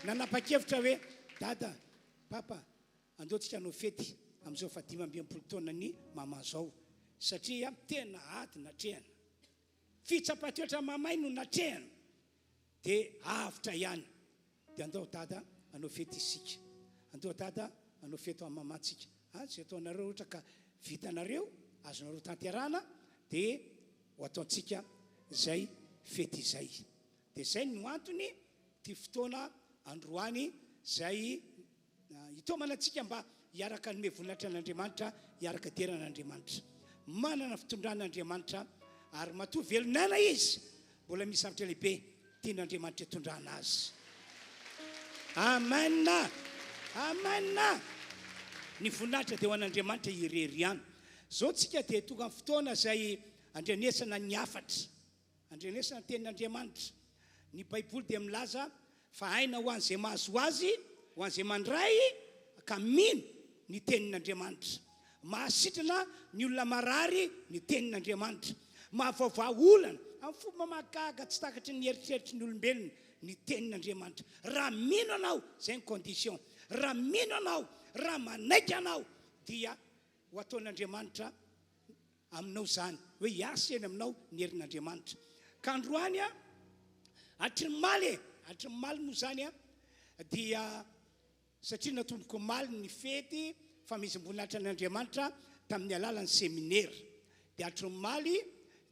nanapa-kevitra hoe dada papa andeotsika hanao fety amin'izao fa 15 taona ny mama zao satria tena ady natrehana fitsapatoetra mamay no natrehana dia avitra ihany. Dia andao dada hanao fety isika andao dada hanao fety amin'ny mamantsika zay ataonareo ohatra ka vitanareo azonareo tanterana dia ho ataontsika zay fety izay. Dia zay no antony ty fotoana androany zay hitomanantsika mba hiaraka nome voninahitra an'Andriamanitra hiaraka deran'Andriamanitra manana fitondran'Andriamanitra ary matoa velonana izy mbola misy zavatra lehibe tian'Andriamanitra hitondrana azy. Amen. ny voninahitra dia ho an'Andriamanitra irery ihany. Zao tsika dia tonga amin'ny fotoana izay andrenesana ny afatra, andrenesana ny tenin'Andriamanitra. Ny Baiboly dia milaza fa aina ho an'izay mahazo azy, ho an'izay mandray ka mino ny tenin'Andriamanitra. Mahasitrana ny olona marary ny tenin'Andriamanitra. Mahavaovao olana amin'ny fomba mahagaga tsy takatry ny eritreritry ny olombelona ny tenin'Andriamanitra. Raha mino anao, zay ny condition. Raha mino anao, raha manaika anao, dia ho ataon'Andriamanitra aminao zany, hoe hiasa eny aminao ny herin'Andriamanitra. Ka androany atrimimaly moa zany dia satria natomboko maly ny fety famizim-boninahitra an'Andriamanitra tamin'ny alalan'ny seminaire. Dia atrimimaly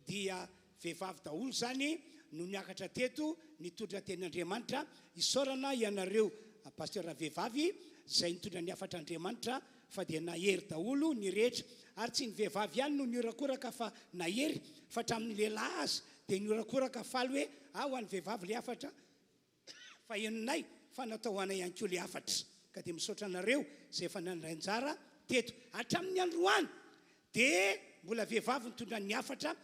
dia vehivavy daholo zany no niakatra teto nitondra tenin'Andriamanitra. Isaorana ianareo pasteur vehivavy zay nitondra ny afatr'Andriamanitra fa dia nahery daholo ny rehetra. Ary tsy ny vehivavy ihany no niorakoraka fa nahery, fa hatramin'ny lehilahy azy dia niorakoraka faly hoe ho an'ny vehivavy le afatra fa enonay fa natao anay ihany koa le afatra. Ka dia misaotra anareo zay efa nandray anjara teto. Hatramin'ny androany dia mbola vehivavy nitondra ny afatra,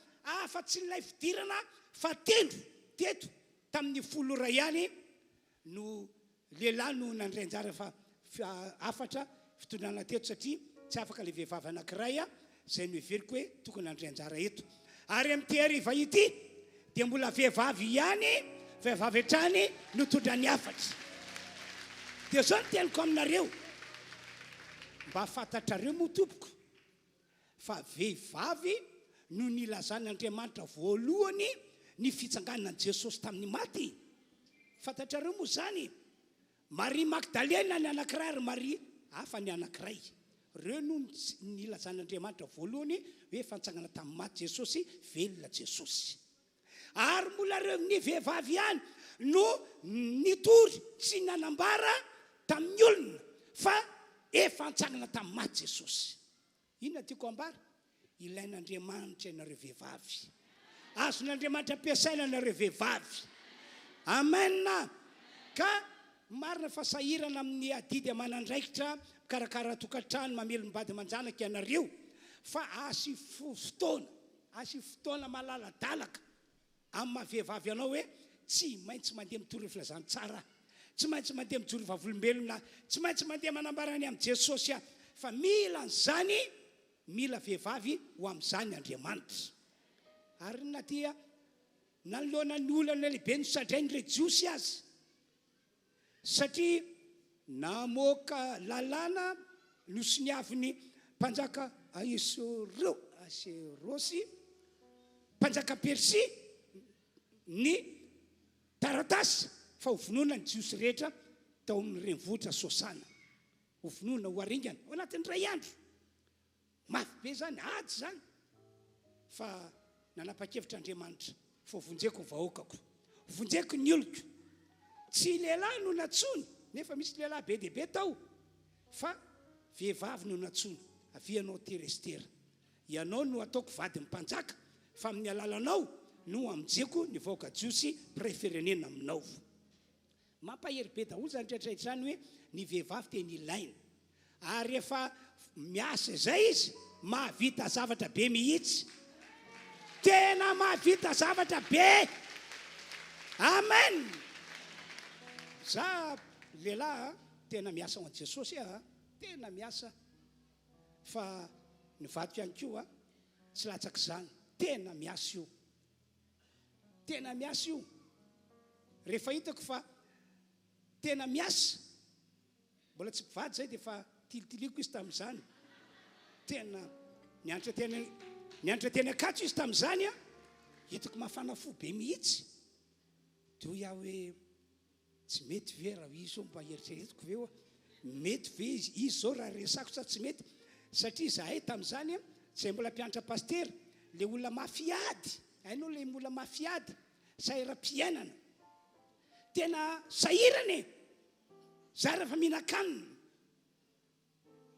fa tsy nilay fidirana fa teto tamin'ny 10 ora ihany no lehilahy no nandray anjara fa afatra fitondrana teto, satria tsy afaka le vehivavy anankiray zay no heveriko hoe tokony nandray anjara eto. Ary amin'ity hariva ity dia mbola vehivavy ihany, vehivavy hatrany no tondra ny afatra. Dia zao no teniko aminareo, mba fantatrareo moa tompoko fa vehivavy no nilazan'Andriamanitra voalohany ny fitsanganana Jesosy tamin'ny maty. Fantatrareo moa zany, Maria Magdalena ny anankiray ary Maria hafa ny anankiray. Reo no nilazan'Andriamanitra voalohany hoe fantsangana tamin'ny maty Jesosy, velona Jesosy. Ary mbola reo ny vehivavy ihany no nitory sy nanambara tamin'ny olona fa efa antsangana tamin'ny maty Jesosy. Inona tiako ambara? Ilain'Andriamanitra ianareo vehivavy. Azon'Andriamanitra ampiasaina ianareo vehivavy. Amen. Ka marina fa sahirana amin'ny adidy aman'andraikitra, karakara tokantrano, mamelombady manjanaka ianareo, fa asy fotoana malaladalaka amin'ny mahavehivavy anao hoe tsy maintsy mandeha mitory filazana tsara, tsy maintsy mandeha mijory vavolombelona, tsy maintsy mandeha manambarany amin'ny Jesosy, fa mila an'izany, mila vehivavy ho amin'izany Andriamanitra. Ary natia nanoloana ny olana lehibe nosadray ny jiosy azy, satria namoaka lalàna nosoniavin'ny mpanjaka Ahasverosy, mpanjaka Persia, ny taratasy fa hovonoana ny jiosy rehetra tao amin'ny renivohitra Sosana. Hovonoana ho aringana ao anatin'ny ray andro. Mafy be zany, ady zany. Fa nanapa-kevitr'Andriamanitra fa vonjeko vahoakako, vonjeko ny oloko. Tsy lehilahy no natsony, nefa misy lehilahy be dia be tao, fa vehivavy no natsony. Avianao terestera, ianao no ataoko vady mpanjaka, fa amin'ny alalanao no amjeko ny vahoaka jiosy mpiray-firenena aminao. Mampahery be daholo zany rehetrarehetrany hoe ny vehivavy tena ilaina. Ary rehefa miasa izay izy, mahavita zavatra be mihitsy. Tena mahavita zavatra be. Amen. Za lehilahy tena miasa ho an'i Jesosy, tena miasa, fa ny vadiko ihany koa tsy latsaka izany, tena miasa io, tena miasa io. Rehefa hitako fa tena miasa, mbola tsy mpivady zay dia fa tilitiliko izy tamin'izany, tena nianatra teny akato izy tamin'izany, hitako mafana fo be mihitsy. Dia iaho hoe tsy mety ve raha izy zao, mba eritreretiko ve hoe mety ve izy zao raha resako sa tsy mety, satria zahay tamin'izany zay mbola mpianatra paster, le olona mafiady, hainao le olona mafiady, sahiram-piainana, tena sahirana, zara fa mihinan-kanina.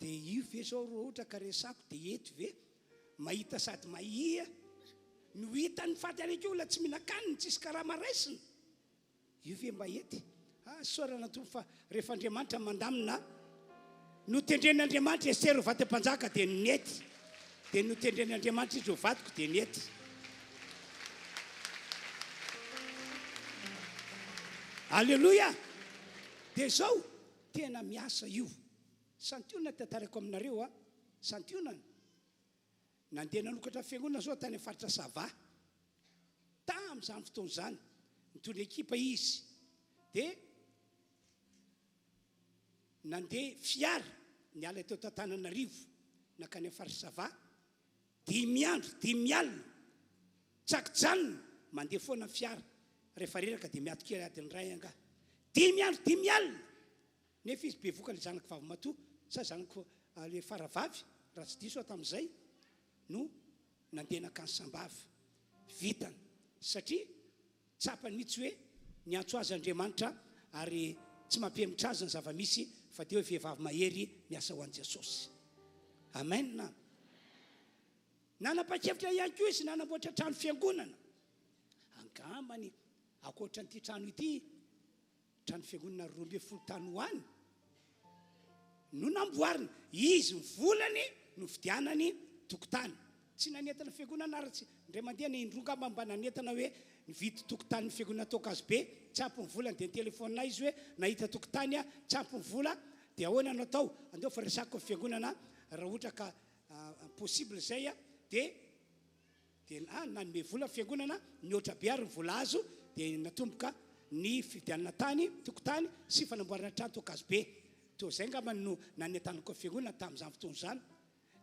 Dia io ve zao ro ohatra ka resako, dia eto ve mahita sady mahia no hita ny faty araiky olona tsy mihinan-kanina, tsisy karaha maraisina, io ve mba ety? Sorana tompo fa rehefa Andriamanitra mandamina no tendren'Andriamanitra Ester ho vaty mpanjaka dia nety. Dia no tendren'Andriamanitra izy ho vatiko dia nety. Alleluia. Dia zao tena miasa io. Santionana tantarako aminareo santionana. Nandeha nanokatra fiangonana zao tany faritra Sava. Tamin'izany fotoana izany nitondra ekipa izy. Dia nandeha fiara niala teo Tananarivo nakany amin'ny faritra Sava. 5 andro 5 alina tsakjanona mandeha foana fiara. Rehefa reraka dia miato kely adiny ray anga. 5 andro 5 alina. Nefa izy be voka le zanako vavy matoa sa zanako le faravavy raha tsy diso tamin'izay no nandeha nakany sambava. Vitany satria tsapany mihitsy hoe niantso azy Andriamanitra ary tsy mampiemitra azy ny zava-misy fa dia hoe vehivavy mahery miasa ho an'i Jesosy. Amen na. Nanapa-kevitra ihany koa izy nanamboatra trano fiangonana. Angambany akoatra an'ity trano ity trano fiangonana 12 tany ho any no namboarina. Izy ny volany no fidianany tokotany. Tsy nanentana fiangonana aratsy ndray mandeha ny indrongamba mba nanentana hoe nividy tokotany fiangonana 𝘂𝙭𝑍𝑊𝑚𝑆 tsapo ny vola dia telefonina izy hoe nahita tokotany tsapo ny vola dia ahoana no atao andeo fa resako fiangonana raha ohatra ka possible zay dia nanome vola fiangonana niotra be ary ny vola azo dia natomboka ny fividianana tany tokotany sy fanamboarana trano 𝘂𝙭𝑍𝑊𝑚𝑆 to zay ngamba no nanentanako fiangonana tamin'izany fotoana izany.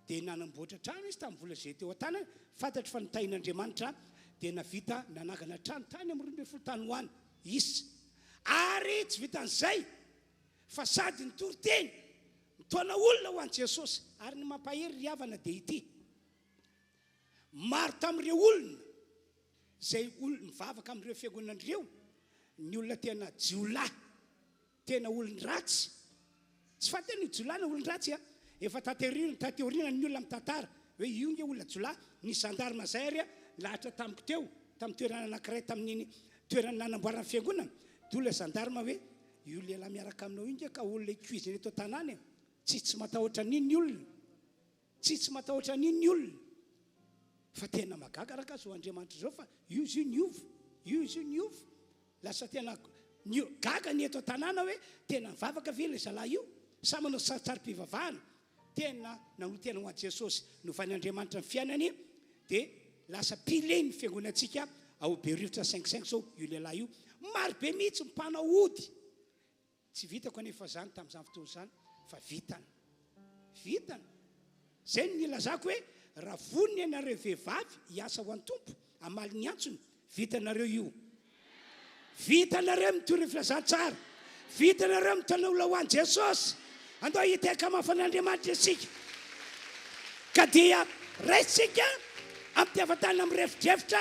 Dia nanamboatra trano izy tamin'ny vola zay teo an-tanany fantatry fa nitahin'Andriamanitra dia navita nanagana trano tany amin'ny 12 tany ho any isy. Ary tsy vitan'izay fa sady nitory-teny nitaona olona ho an'i Jesosy ary ny mampahery riavana dia ity. Maro tamin'ireo olona zay olona mivavaka amin'ireo fiangonan'ireo ny olona tena jiolahy tena olona ratsy. Tsy fa tena jiolahy na olona ratsy efa tateoriana ny olona mitantara hoe io nge olona jiolahy. Ny gendarme zay ary lahatra tamiko teo tamin'ny toerana anankiray tamin'iny toerana nanamboarana fiangonana dia olona gendarme hoe io lehilahy miaraka aminao io nge ka olona cuisine eto tanàna tsy matahotra an'iny olona tsy matahotra an'iny olona fa tena magaga raka zo Andriamanitra zao fa io izy io niova lasa tena gaga ny eto tanàna hoe tena mivavaka ve le zalahy io sa manao tsary-pivavahana tena nano tena ho an'i Jesosy no van'Andriamanitra ny fiainany dia lasa pileny fiangonantsika ao be rivotra 5 zao io lehilahy io. Maro be mihitsy mpanao ody tsy vitako anefa zany tamin'izany fotoana izany fa vitana zay ny ilazako hoe raha voniny ianareo vehivavy hiasa ho an'ny tompo amaly ny antsony vitanareo io. Vitanareo mitory filazantsara. Vitanareo mitana olona ho an'i Jesosy. Andao hiteka mafan'Andriamanitra isika ka dia raisika ampiavatana amin'ny refi-drefitra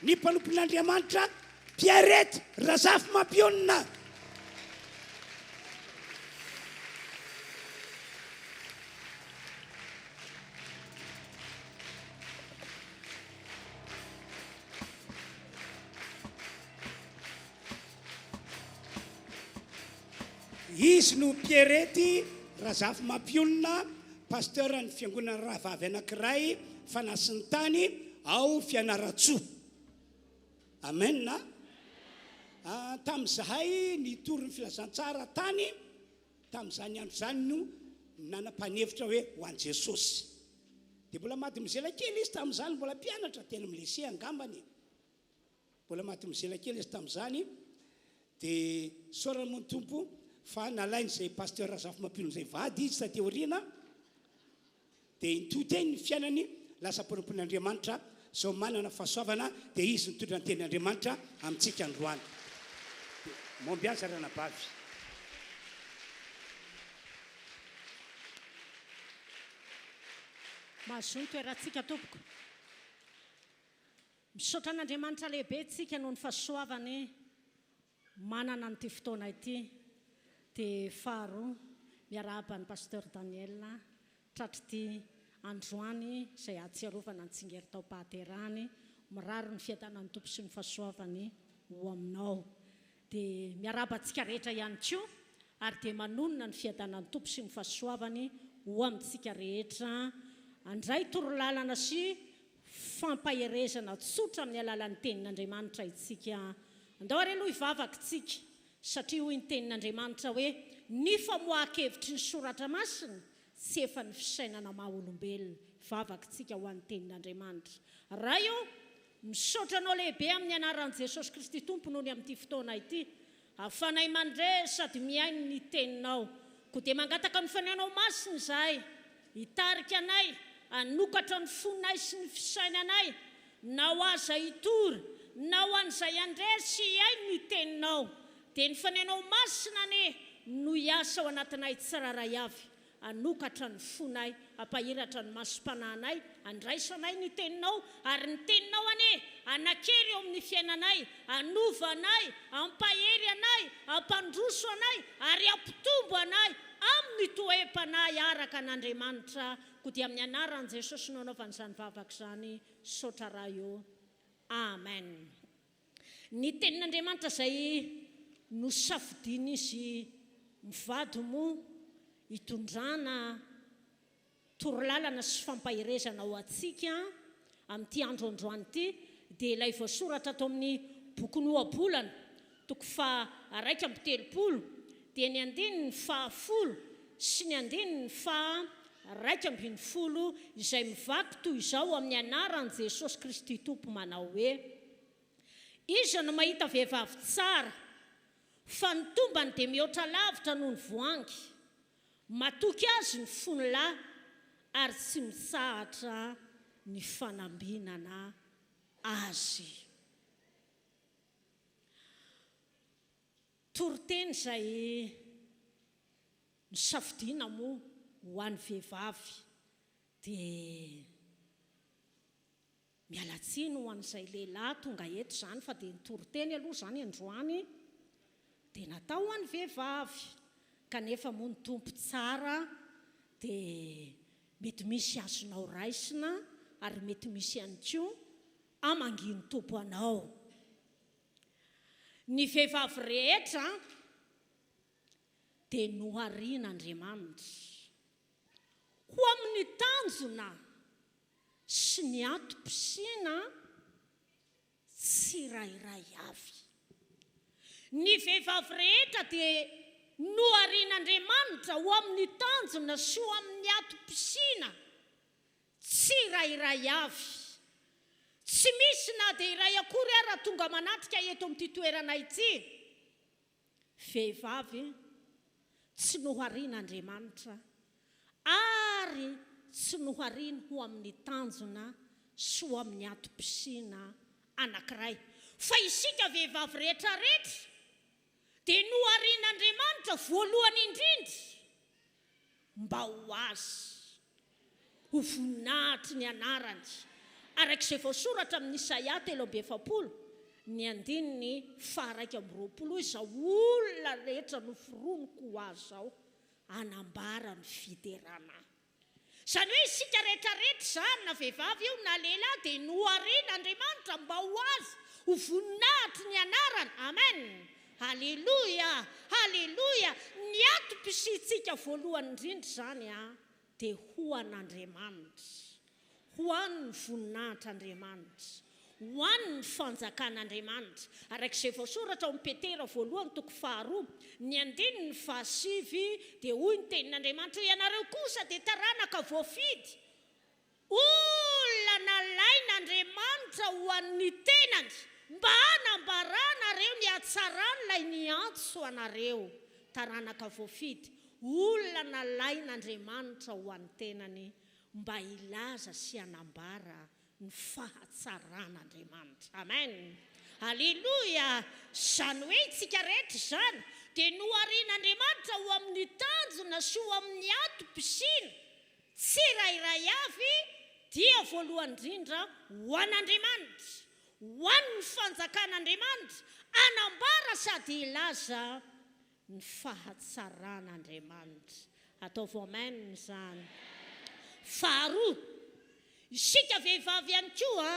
ny mpanompon'Andriamanitra Pierrette RHEFI. Izy no Pierrette RHEFI, pasteur ny fiangonana rahavavy anankiray fanasiny tany ao Fianaratsoa. Amen na. Tamin'izahay nitory ny filazantsara tany tamin'izany andro zany no nanampanevitra hoe ho an'i Jesosy. Dia mbola maty mizela kely izy tamin'izany mbola mpianatra tena amin'ny lycée angambany. Mbola maty mizela kely izy tamin'izany dia saorana moa ny tompo fa nalainy izay pasteur RHEFI zay vady izy taty aoriana dia nitoteny ny fiainany lasa mpanompon'Andriamanitra zao manana fahasoavana dia izy nitondra ny tenin'Andriamanitra amintsika androany. Momby azy ranabavy. Mahazo ny toerantsika tompoko. Misaotra an'Andriamanitra lehibe tsika noho ny fahasoavany manana n'ity fotoana ity. Dia faharoa miarahaba ny pasteur Daniel tratry ity androany izay ahatsiarovana ny tsingeri-taona mirary ny fiadanany tompo sy ny fahasoavany ho aminao. Dia miarahaba antsika rehetra ihany koa ary dia manonona ny fiadanan'ny tompo sy ny fahasoavany ho amintsika rehetra andray torolalana sy fampaherezana tsotra amin'ny alalan'ny tenin'Andriamanitra itsika andao ary aloha hivavakantsika satria hoy ny tenin'Andriamanitra hoe ny famoahakevitry ny soratra masina sy efa ny fisainana maha olombelona vavakantsika ho an'ny tenin'Andriamanitra raha io misaotra anao lehibe amin'ny anaran'i Jesosy Kristy tompo noho ny amin'ity fotoana ity afanay mandre sady miaino ny teninao koa dia mangataka ny fanenao masina izahay hitarika anay anokatra ny fonay sy ny fisainanay na ho aza hitory na ho an'izay andresy iaino ny teninao dia ny fanenao masina ane no hiasa ao anatinay tsiraray avy anokatra ny fonay ampahiratra ny masom-panahinay andraisanay ny teninao ary ny teninao ane anakery eo amin'ny fiainanay anova anay ampahery anay ampandroso anay ary ampitombo anay amin'ny toepanay araka an'Andriamanitra koa dia amin'ny anaran'i Jesosy no anaovany izany vavaka izany saotra raha io amen ny tenin'Andriamanitra izay no safidiny izy mivady moa hitondrana torolalana sy fampaherezana ho antsika amin'ity andro androany ity dia ilay voasoratra atao amin'ny boky ny ohabolana toko 1:3 dia ny 10 sy ny 11 izay mivaky toy izao amin'ny anaran'i Jesosy Kristy tompo manao hoe iza no mahita vehivavy tsara fa ny tombany dia mihoatra lavitra noho ny voangy matoky azy ny fony lahy ary tsy misahatra ny fanambinana azy toriteny izay nisafidina moa ho an'ny vehivavy dia mialatsiny ho an'izay lehilahy tonga eto izany fa dia nytoriteny aloha izany androany dia natao ho an'ny vehivavy kanefa moa ny tompo tsara dia mety misy azonao raisina ary mety misy ihany koa amanginy tompo anao ny vehivavy rehetra dia noharian'Andriamanitra ho amin'ny tanjona sy ny atom-pisiana tsirairay avy ny vehivavy rehetra dia noharian'Andriamanitra ho amin'ny tanjona sy ho amin'ny atom-pisiana tsirairay avy tsy misy na dia iray akory raha tonga manatrika eto amin'ity toerana ity vehivavy tsy noharian'Andriamanitra ary tsy nohariana ho amin'ny tanjona sy ho amin'ny atom-pisiana anankiray fa isika vehivavy rehetrarehetra dia noharian'Andriamanitra voalohany indrindra mba ho azy ho voninahitry ny anarany arak'izay voasoratra amin'ny Isaia 3:7 ny 1:20 izao olona rehetra noforoniko ho azy zao anambara ny fiderana izany hoe isika rehetrarehetra izany na vehivavy io na lehilahy dia noharian'Andriamanitra mba ho azy ho voninahitry ny anarany amen halleluia halleluia ny atom-pisitsika voalohany indrindra izany dia ho an'Andriamanitra ho an'ny voninahitr'Andriamanitra ho an'ny fanjakan'Andriamanitra arak'izay voasoratra ao amin'ny Petera 1:2 ny 7 dia hoy ny tenin'Andriamanitra ianareo kosa dia taranaka voafidy olona nalain'Andriamanitra ho an'ny tenany mba hanambaranareo ny hatsaran'ilay niantso anareo taranaka voafidy olona nalain'Andriamanitra ho an'ny tenany mba ilaza sy hanambara ny fahatsaran'Andriamanitra amen halleluia izany hoe itsika rehetra izany dia noharian'Andriamanitra ho amin'ny tanjona sy ho amin'ny atom-pisiana tsirairay avy dia voalohany indrindra ho an'Andriamanitra ho an'ny fanjakan'Andriamanitra anambara sady ilaza ny fahatsaran'Andriamanitra ataovy amen izany faharoa isika vehivavy ihany koa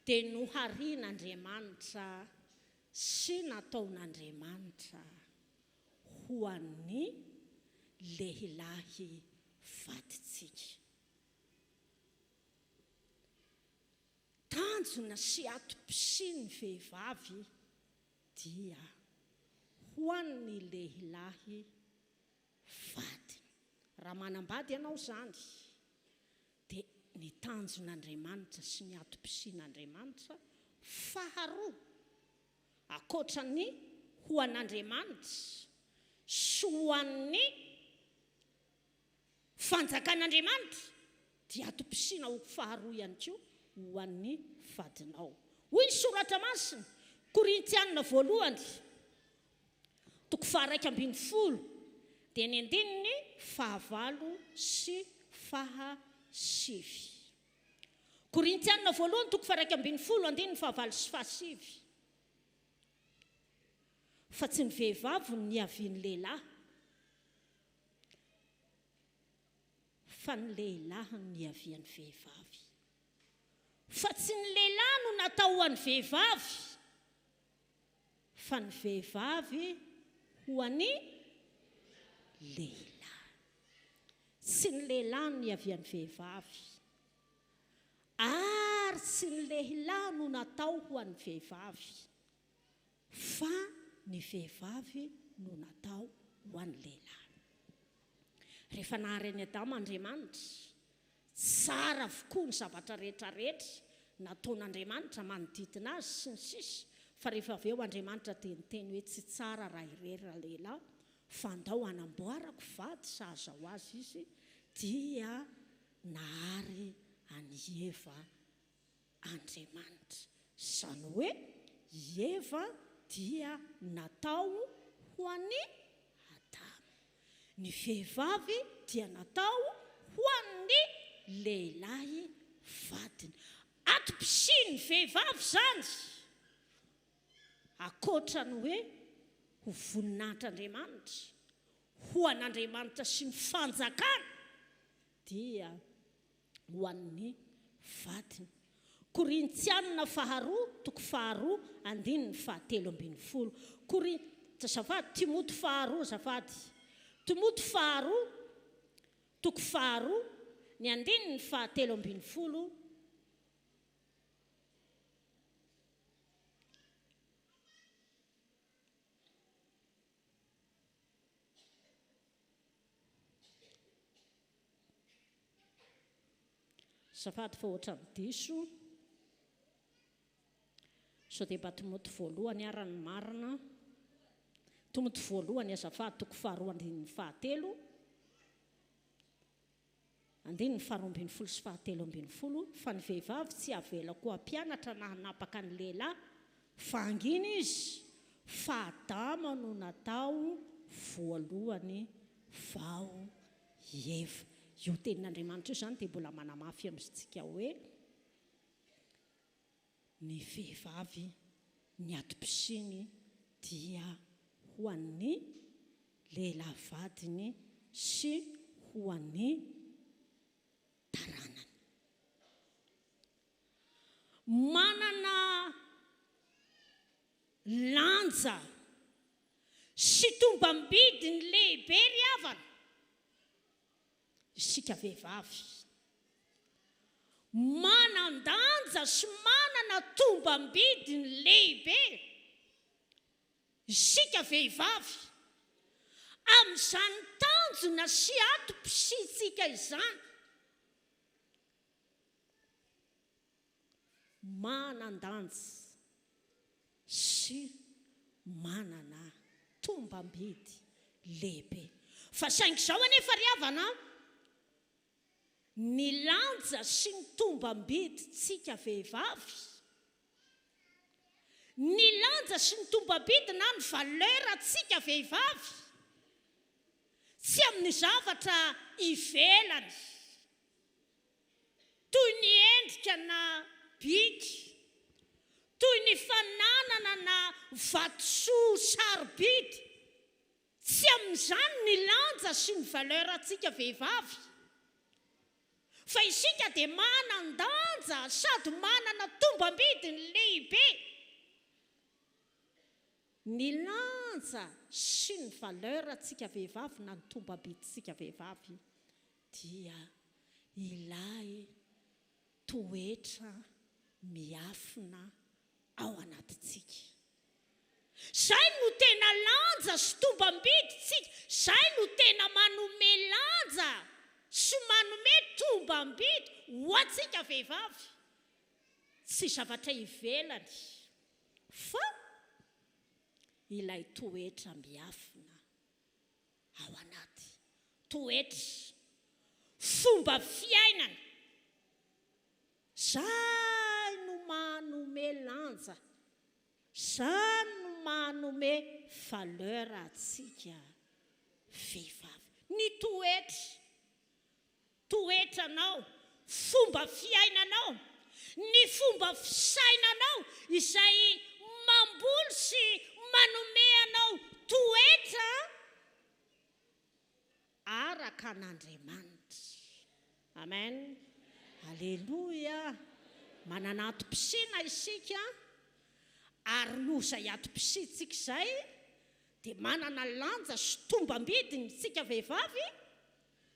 dia noharian'Andriamanitra sy nataon'Andriamanitra ho ho an'ny lehilahy vaditsika. Tanjona sy atom-pisiny vehivavy dia ho an'ny lehilahy vadiny. Raha manambady ianao zany dia ny tanjon'Andriamanitra sy ny atom-pisin'Andriamanitra faharoa akoatra ny ho an'Andriamanitra sy ho an'ny fanjakan'Andriamanitra dia atom-pisina ho faharoa ihany koa ho an'ny vadinao. Hoy ny soratra masina Korintianina 1:9 dia ny 9 sy 7. Korintianina 1:9 sy 7. Fa tsy ny vehivavy ny avian'ny lehilahy, fa ny lehilahy ny avian'ny vehivavy. Fa tsy ny lehilahy no natao ho an'ny vehivavy, fa ny vehivavy ho an'ny lehilahy. Tsy ny lehilahy ny avian'ny vehivavy, ary tsy ny lehilahy no natao ho an'ny vehivavy, fa ny vehivavy no natao ho an'ny lehilahy. Rehefa nahary any Adama Andriamanitra, tsara avokoa ny zavatra rehetrarehetra nataon'Andriamanitra manodidina azy sy ny sisa. Fa rehefa avy eo Andriamanitra dia niteny hoe tsy tsara raha irery lehilahy, fa andao hanamboarako vady sahaza ho azy izy, dia nahary any Eva Andriamanitra. Izany hoe Eva dia natao ho an'ny Adama. Ny vehivavy dia natao ho an'ny lehilahy vadiny. Atom-pisiny vehivavy zany akoatra ny hoe ho voninahitr'Andriamanitra, ho an'Andriamanitra sy ny fanjakana, dia ho an'ny vadiny. Korintianina 2:2-7. Timoty 2:2, Timoty 2:7. Safady fa ohatra ny diso. So dia Timoty 1 arany marina. Timoty 1 azafady 2:2-7. 2:12 sy 7. Fa ny vehivavy tsy avela koa hampianatra na hanapaka ny lehilahy, fa angina izy fa Adama no natao voalohany vao Eva. Io tenin'Andriamanitra io zany dia mbola manamafy amintsika hoe ny vehivavy ny atom-pisiny dia ho an'ny lehilahy vadiny sy ho an'ny taranany. Manana lanja sy tombam-bidiny lehibe ry havana isika vehivavy. Manan-danja sy manana tombam-bidiny lehibe isika vehivavy amin'izany tanjona sy atom-pisitsika izany. Manan-danja sy manana tombam-bidy lehibe. Fa saingy izao anefa ry havana, ny lanja sy ny tombam-bidy tsika vehivavy, ny lanja sy ny tombam-bidy na ny valeur tsika vehivavy, tsy amin'ny zavatra ivelany toy ny endrika na biky, toy ny fananana na vatosoa sarobidy, tsy amin'izany ny lanja sy ny valeur tsika vehivavy. Fa isika dia manan-danja sady manana tombam-bidiny lehibe. ny lanja sy ny valeur antsika vehivavy na ny tombam-bidintsika vehivavy dia ilay toetra miafina ao anatintsika. Zay no tena lanja sy tombam-bidintsika, zay no tena manome lanja sy manome tombam-bidy ho antsika vehivavy. Tsy zavatra ivelany fa ilay toetra miafina ao anaty, toetra fomba fiainana. Zay no manome lanja, zay no manome valeur atsika vehivavy. Ny toetranao, fomba fiainanao, ny fomba fisainanao izay mamboly sy manome anao toetra araka an'Andriamanitra. Amen. Alleluia. Manana atom-pisina isika, ary noho izay atom-pisintsika izay dia manana lanja sy tombam-bidiny isika vehivavy,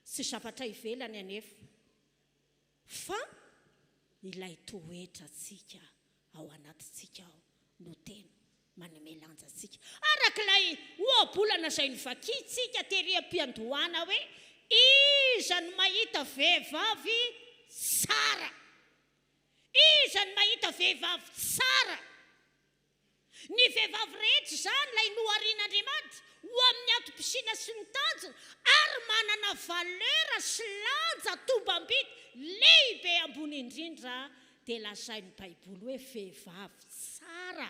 sy zavatra ivelany anefa fa ilay toetra tsika ao anatintsika ao no tena manome lanja antsika. Arak'ilay ohabolana izay nivakiantsika terim-piandohana hoe iza no mahita vehivavy tsara, iza no mahita vehivavy tsara. Ny vehivavy rehetra izany ilay noharian'Andriamanitra ho amin'ny atom-pisina sy ny tanjona, ary manana valeur sy lanja tombam-bidy lehibe ambony indrindra, dia lazain'ny Baiboly hoe vehivavy tsara.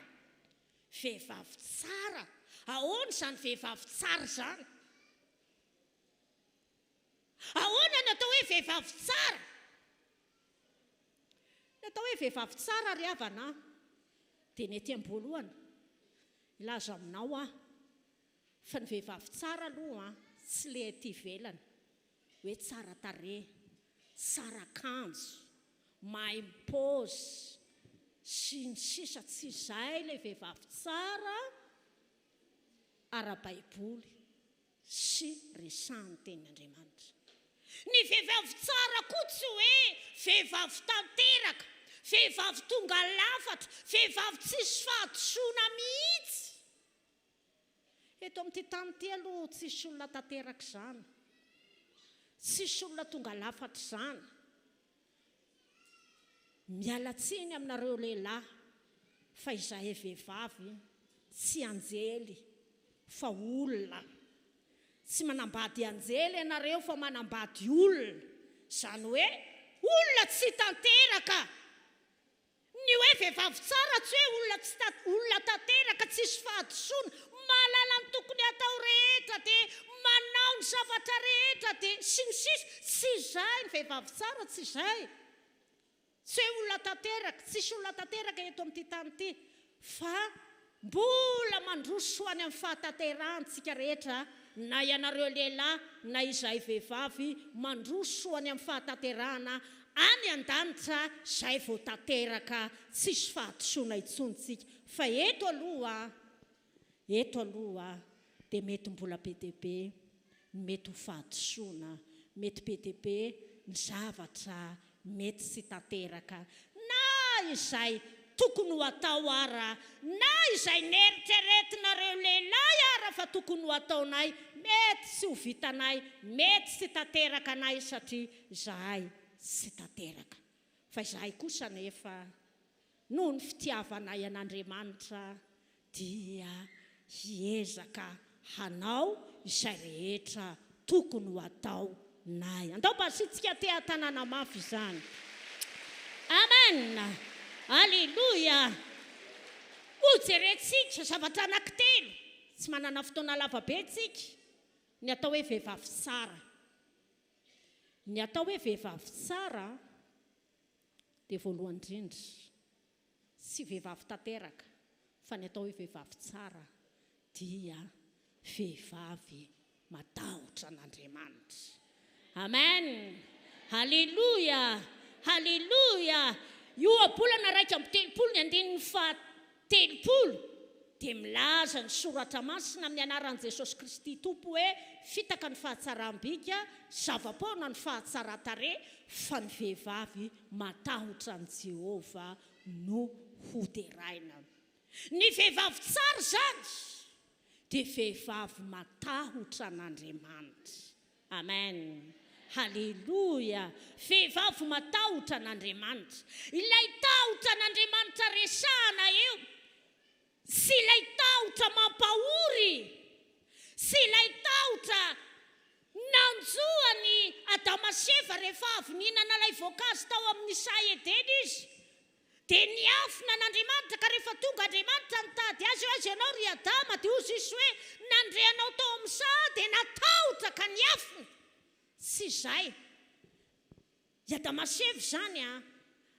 Vehivavy tsara. Ahoana izany vehivavy tsara izany? Ahoana no atao hoe vehivavy tsara? Natao hoe vehivavy tsara ry havana, dia ny ety am-boalohany ilaza aminao fa ny vehivavy tsara aloha tsy le ety ivelany hoe tsara tarehy, tsara kanjo, mahay paozy sy ny sisa. Tsy izay ilay vehivavy tsara ara-Baiboly sy resahan'ny tenin'Andriamanitra. Ny vehivavy tsara koa tsy hoe vehivavy tanteraka, vehivavy tonga lafatra, vehivavy tsisy fahadisoana mihitsy. Eto amin'ity tany ity aloha tsisy olona tanteraka izany, tsisy olona tonga lafatra izany. Miala tsiny aminareo lehilahy fa izahay vehivavy tsy anjely fa olona. Tsy manambady anjely ianareo fa manambady olona. Izany hoe olona tsy tanteraka. Ny hoe vehivavy tsara tsy hoe olona tanteraka tsisy fahadisoana, mahalala ny tokony atao rehetra dia manao ny zavatra rehetra dia sy ny sisa. Tsy izay ny vehivavy tsara, tsy izay. Tsy hoe olona tanteraka, tsisy olona tanteraka eto amin'ity tany ity, fa mbola mandroso ho any amin'ny fahatanterantsika rehetra, na ianareo lehilahy na izahay vehivavy, mandroso ho any amin'ny fahatanterana any an-danitra izay vao tanteraka, tsisy fahadisoana intsontsika. Fa eto aloha dia mety mbola be dia be, mety ho fahadisoana, mety be dia be ny zavatra mety sy tanteraka, na izay tokony ho atao ara, na izay neritreretinareo lehilahy ara fa tokony ho ataonay, mety sy ho vitanay, mety sy tanteraka anay satria izahay sy tanteraka. Fa izahay kosa nefa noho ny fitiavanay an'Andriamanitra dia hiezaka hanao izay rehetra tokony ho atao nay. Andao basitsika te tanàna mafy izany. Amen. Alleluia. Hojerentsika zavatra anankitelo, tsy manana fotoana lava be tsika. Ny atao hoe vehivavy tsara. Ny atao hoe vehivavy tsara dia voalohany indrindra tsy vehivavy tanteraka, fa ny atao hoe vehivavy tsara dia vehivavy matahotra an'Andriamanitra. Amen. Halleluia. Halleluia. Io abolana 2:30 ny 10 ny 10, dia milaza ny soratra masina amin'ny anaran'i Jesosy Kristy tompo hoe fitaka ny fahatsaram-bika, zava-poana ny fahatsara-tare, fa ny vehivavy matahotra ny Jehova no hoteraina. Ny vehivavy tsara zany dia vehivavy matahotra n'Andriamanitra. Amen. Haleluia. Vehivavy matahotra n'Andriamanitra. Ilay tahotra n'Andriamanitra resahana eo, sy ilay tahotra mampahory, sy ilay tahotra nanjoany Adama sy Eva rehefa avy nihinana ilay voankazo tao amin'ny sahy Edena izy, dia niafina n'Andriamanitra ka rehefa tonga Andriamanitra nitady azy ho azy ianao ry Adama, dia hozy izy hoe nandreanao tao amin'ny saha dia natahotra ka niafina. Sy izay. I Adama sy Eva zany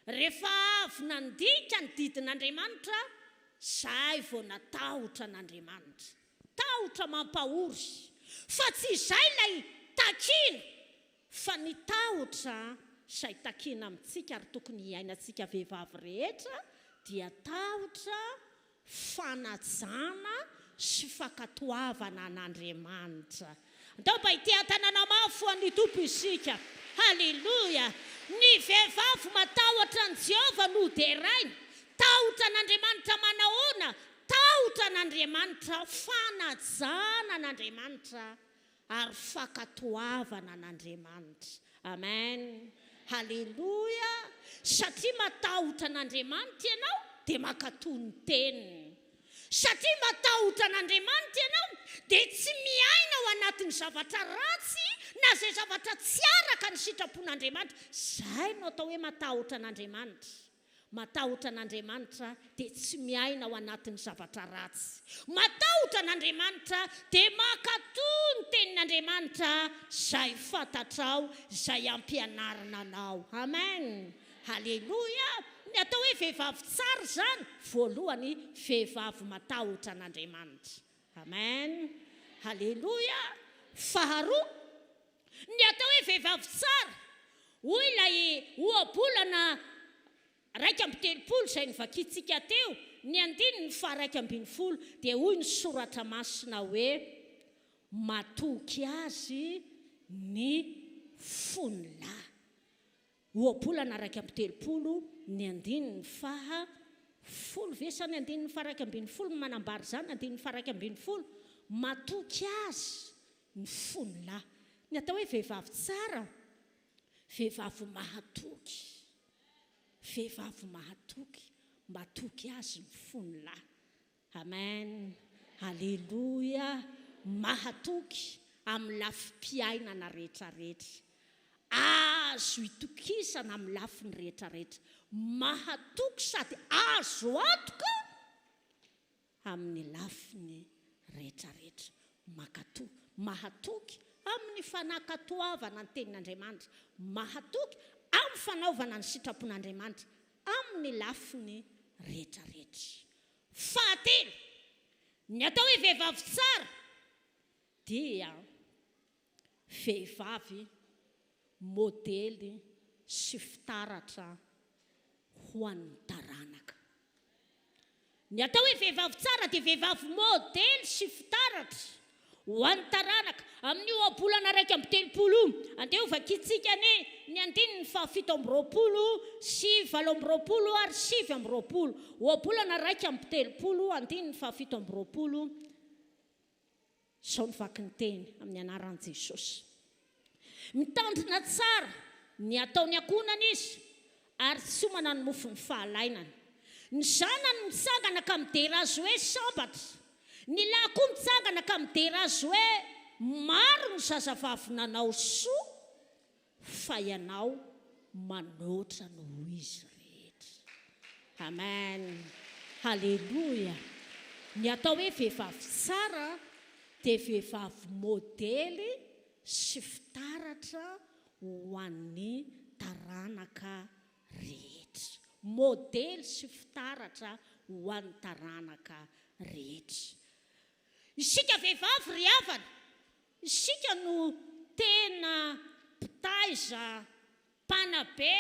rehefa avy nandika ny didin'Andriamanitra, zay vao natahotra n'Andriamanitra. Tahotra mampahory. Fa tsy izay ilay takina, fa ny tahotra izay takina amintsika ary tokony hiainantsika vehivavy rehetra dia tahotra fanajana sy fankatoavana n'Andriamanitra. Andao mba ity tanàna mafy ho an'ny tompo isika. Haleluia. Ny vehivavy matahotra ny Jehova no hoteraina. Tahotra n'Andriamanitra manahoana? Tahotra n'Andriamanitra, fanajana n'Andriamanitra ary fankatoavana n'Andriamanitra. Amen. Haleluia. Satria matahotra n'Andriamanitra ianao dia mankatoy ny teniny. Satria matahotra n'Andriamanitra ianao dia tsy miaina ao anatin'ny zavatra ratsy na izay zavatra tsy araka ny sitrapon'Andriamanitra. Izay no atao hoe matahotra n'Andriamanitra. Matahotra n'Andriamanitra dia tsy miaina ao anatin'ny zavatra ratsy. Matahotra n'Andriamanitra dia mankatoy ny tenin'Andriamanitra izay fantatrao, izay ampianarana anao. Amen. Haleluia. Ny atao hoe vehivavy tsara zany, voalohany vehivavy matahotra n'Andriamanitra. Amen. Haleluia. Faharoa, ny atao hoe vehivavy tsara, hoy ilay ohabolana 2:3 izay nivakiantsika teo, ny 2:1 dia hoy ny soratra masina hoe matoky azy ny fonolahy. Ohabolana 2:3 ny 2:1 vesa ny 2:1 manambary zany 2:1 matoky azy ny fonolahy. Ny atao hoe vehivavy tsara, vehivavy mahatoky. Vehivavy mahatoky, matoky azy ny fonolahy. Amen. Haleluia. Mahatoky amin'ny lafim-piainana rehetrarehetra. Azo itokisana amin'ny lafiny rehetrarehetra. Mahatoky sady azo atoka amin'ny lafiny rehetrarehetra. Mahatoky amin'ny fanakatoavana ny tenin'Andriamanitra. Mahatoky amin'ny fanaovana ny sitrapon'Andriamanitra amin'ny lafiny rehetrarehetra. Fahatelo, ny atao hoe vehivavy tsara dia vehivavy modely sy fitaratra ho an'ny taranaka. Ny atao hoe vehivavy tsara dia vehivavy modely sy fitaratra ho an'ny taranaka. Amin'ny ohabolana 2:3 andeha vakiantsika ny 7:20 sy 8:20 ary 9:20. Ohabolana 2:3 7:20 izao ny vaky ny teny amin'ny anaran'i Jesosy. Mitandrina tsara ny ataony ankonana izy ary tsy homana ny mofo ny fahalainany. Ny zanany mitsangana ka midera azy hoe sambatra, ny lahy koa mitsangana ka midera azy hoe maro ny zazavavy nanao soa, fa ianao manoatra noho izy rehetra. Amen. Haleluia. Ny atao hoe vehivavy tsara dia vehivavy modely sy fitaratra ho an'ny taranaka rehetra. Modely sy fitaratra ho an'ny taranaka rehetra. Isika vehivavy ry havana, isika no tena mpitaiza, mpanabe,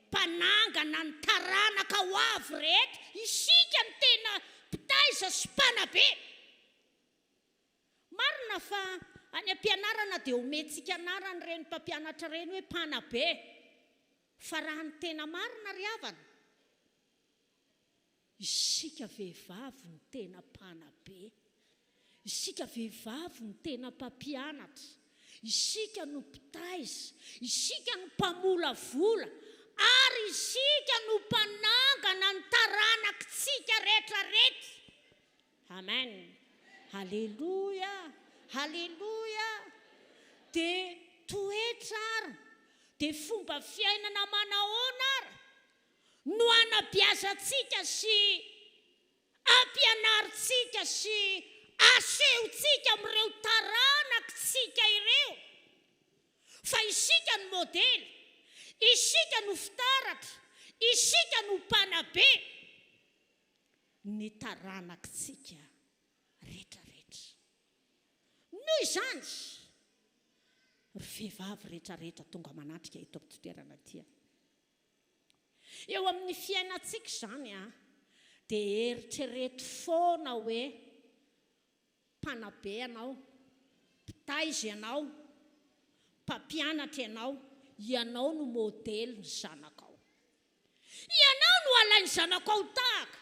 mpanangana ny taranaka ho avy rehetra. Isika no tena mpitaiza mpitaiza sy mpanabe. Marina fa any am-pianarana dia omentsika anarany reny mpampianatra reny hoe mpanabe. Fa raha ny tena marina ry havana, isika vehivavy ny tena mpanabe, isika vehivavy ny tena mpampianatra, isika no mpitaiza, isika no mpamolavola, ary isika no mpanangana ny taranakitsika rehetrarehetra. Amen. Halleluja, halleluja. Dia toetra ary, dia fomba fiainana manahoana ary no anabeazantsika sy ampianaritsika sy asehontsika amin'ireo taranakitsika ireo. Fa isika no modely, isika no fitaratra, isika no mpanabe ny taranakitsika rehetrarehetra. Noho izany ry vehivavy rehetrarehetra tonga manatrika eto am-toerana ity. Eo amin'ny fiainantsika izany dia eritrereto foana hoe mpanabe ianao, mpitaiza ianao, mpampianatra ianao, ianao no modely ny zanakao. Ianao no alainy zanakao tahaka.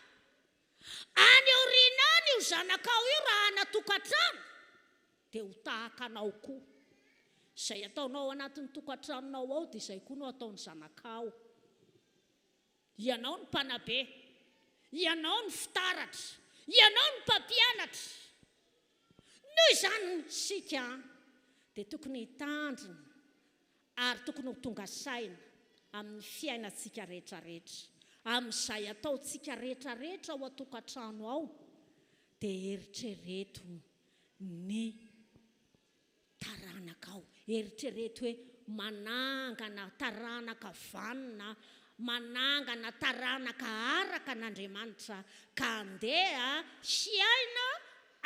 Any aoriana any io zanakao io raha anatokantrano dia ho tahaka anao koa. Izay ataonao anatin'ny tokantranonao ao dia izay koa no ataony zanakao. Ianao ny mpanabe, ianao ny fitaratra, ianao ny mpampianatra. Noho izany sika dia tokony hitandrina ary tokony ho tonga saina amin'ny fiainantsika rehetrarehetra. Amin'izay ataontsika rehetrarehetra ao an-tokantrano ao dia eritrereto ny taranaka ao. Eritrereto hoe manangana taranaka vanina, manangana taranaka araka n'Andriamanitra, ka andeha hiaina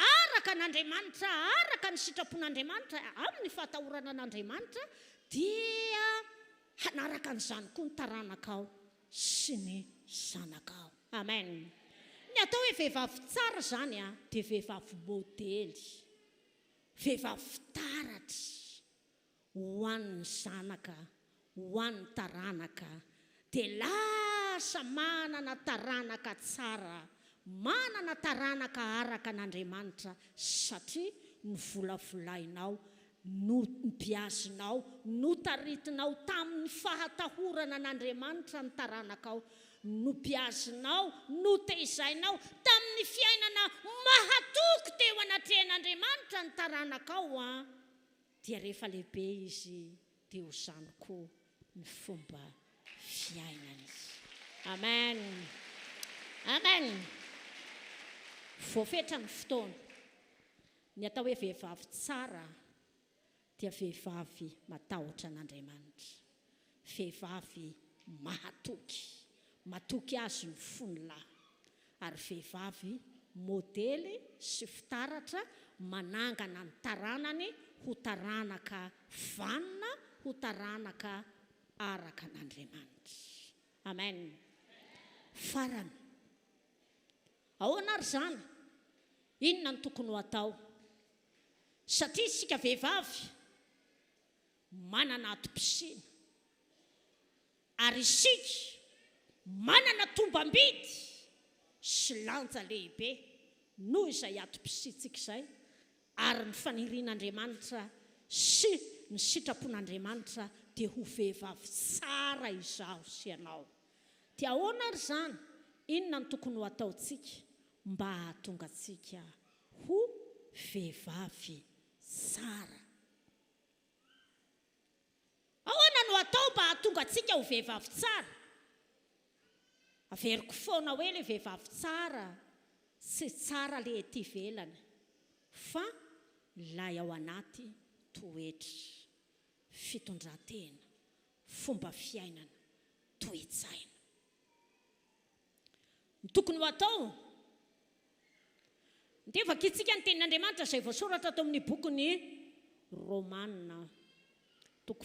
araka n'Andriamanitra, araka ny sitrapon'Andriamanitra amin'ny fahatahorana n'Andriamanitra, dia hanaraka an'izany koa ny taranakao sy ny zanakao. Amen. Ny atao hoe vehivavy tsara zany dia vehivavy modely, vehivavy fitaratra ho an'ny zanaka, ho an'ny taranaka, dia lasa manana taranaka tsara, manana taranaka araka n'Andriamanitra, satria novolavolainao, nompiazinao, notaritinao tamin'ny fahatahorana n'Andriamanitra ny taranakao, nompiazinao, noteizainao tamin'ny fiainana mahatoky teo anatrehan'Andriamanitra ny taranakao dia rehefa lehibe izy dia ho zany koa ny fomba fiainany. Amen. Amen. Voafetra ny fotoana. Ny atao hoe vehivavy tsara dia vehivavy matahotra n'Andriamanitra, vehivavy mahatoky, matoky azy ny fonolahy, ary vehivavy modely sy fitaratra, manangana ny taranany ho taranaka vanina, ho taranaka araka n'Andriamanitra. Amen. Farany. Ahoana ary zany? Inona ny tokony ho atao? Satria isika vehivavy manana atom-pisiana, ary isika manana tombam-bidy sy lanja lehibe noho izay atom-pisitsika izay, ary ny fanirian'Andriamanitra sy ny sitrapon'Andriamanitra dia ho vehivavy tsara izaho sy ianao. Dia ahoana ary zany? Inona ny tokony ho ataontsika mba hahatonga antsika ho vehivavy tsara? Ahoana no atao mba hahatonga antsika ho vehivavy tsara? Averiko foana hoe ilay vehivavy tsara tsy tsara ilay ety ivelany, fa ilay ao anaty toetra, fitondran-tena, fomba fiainana, toe-tsaina. Ny tokony ho atao dia vakintsika ny tenin'Andriamanitra izay voasoratra tao amin'ny bokyny Romanina 8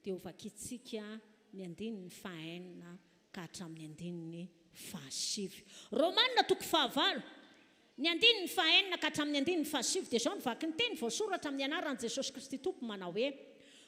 dia ho vakintsika ny 9 ny 9 ka hatramin'ny andininy fahasivy. Romanina toko 9 ny andininy fahaenina ka hatramin'ny andininy fahasivy dia zao ny vaky ny teny voasoratra amin'ny anaran'i Jesosy Kristy Tompo manao hoe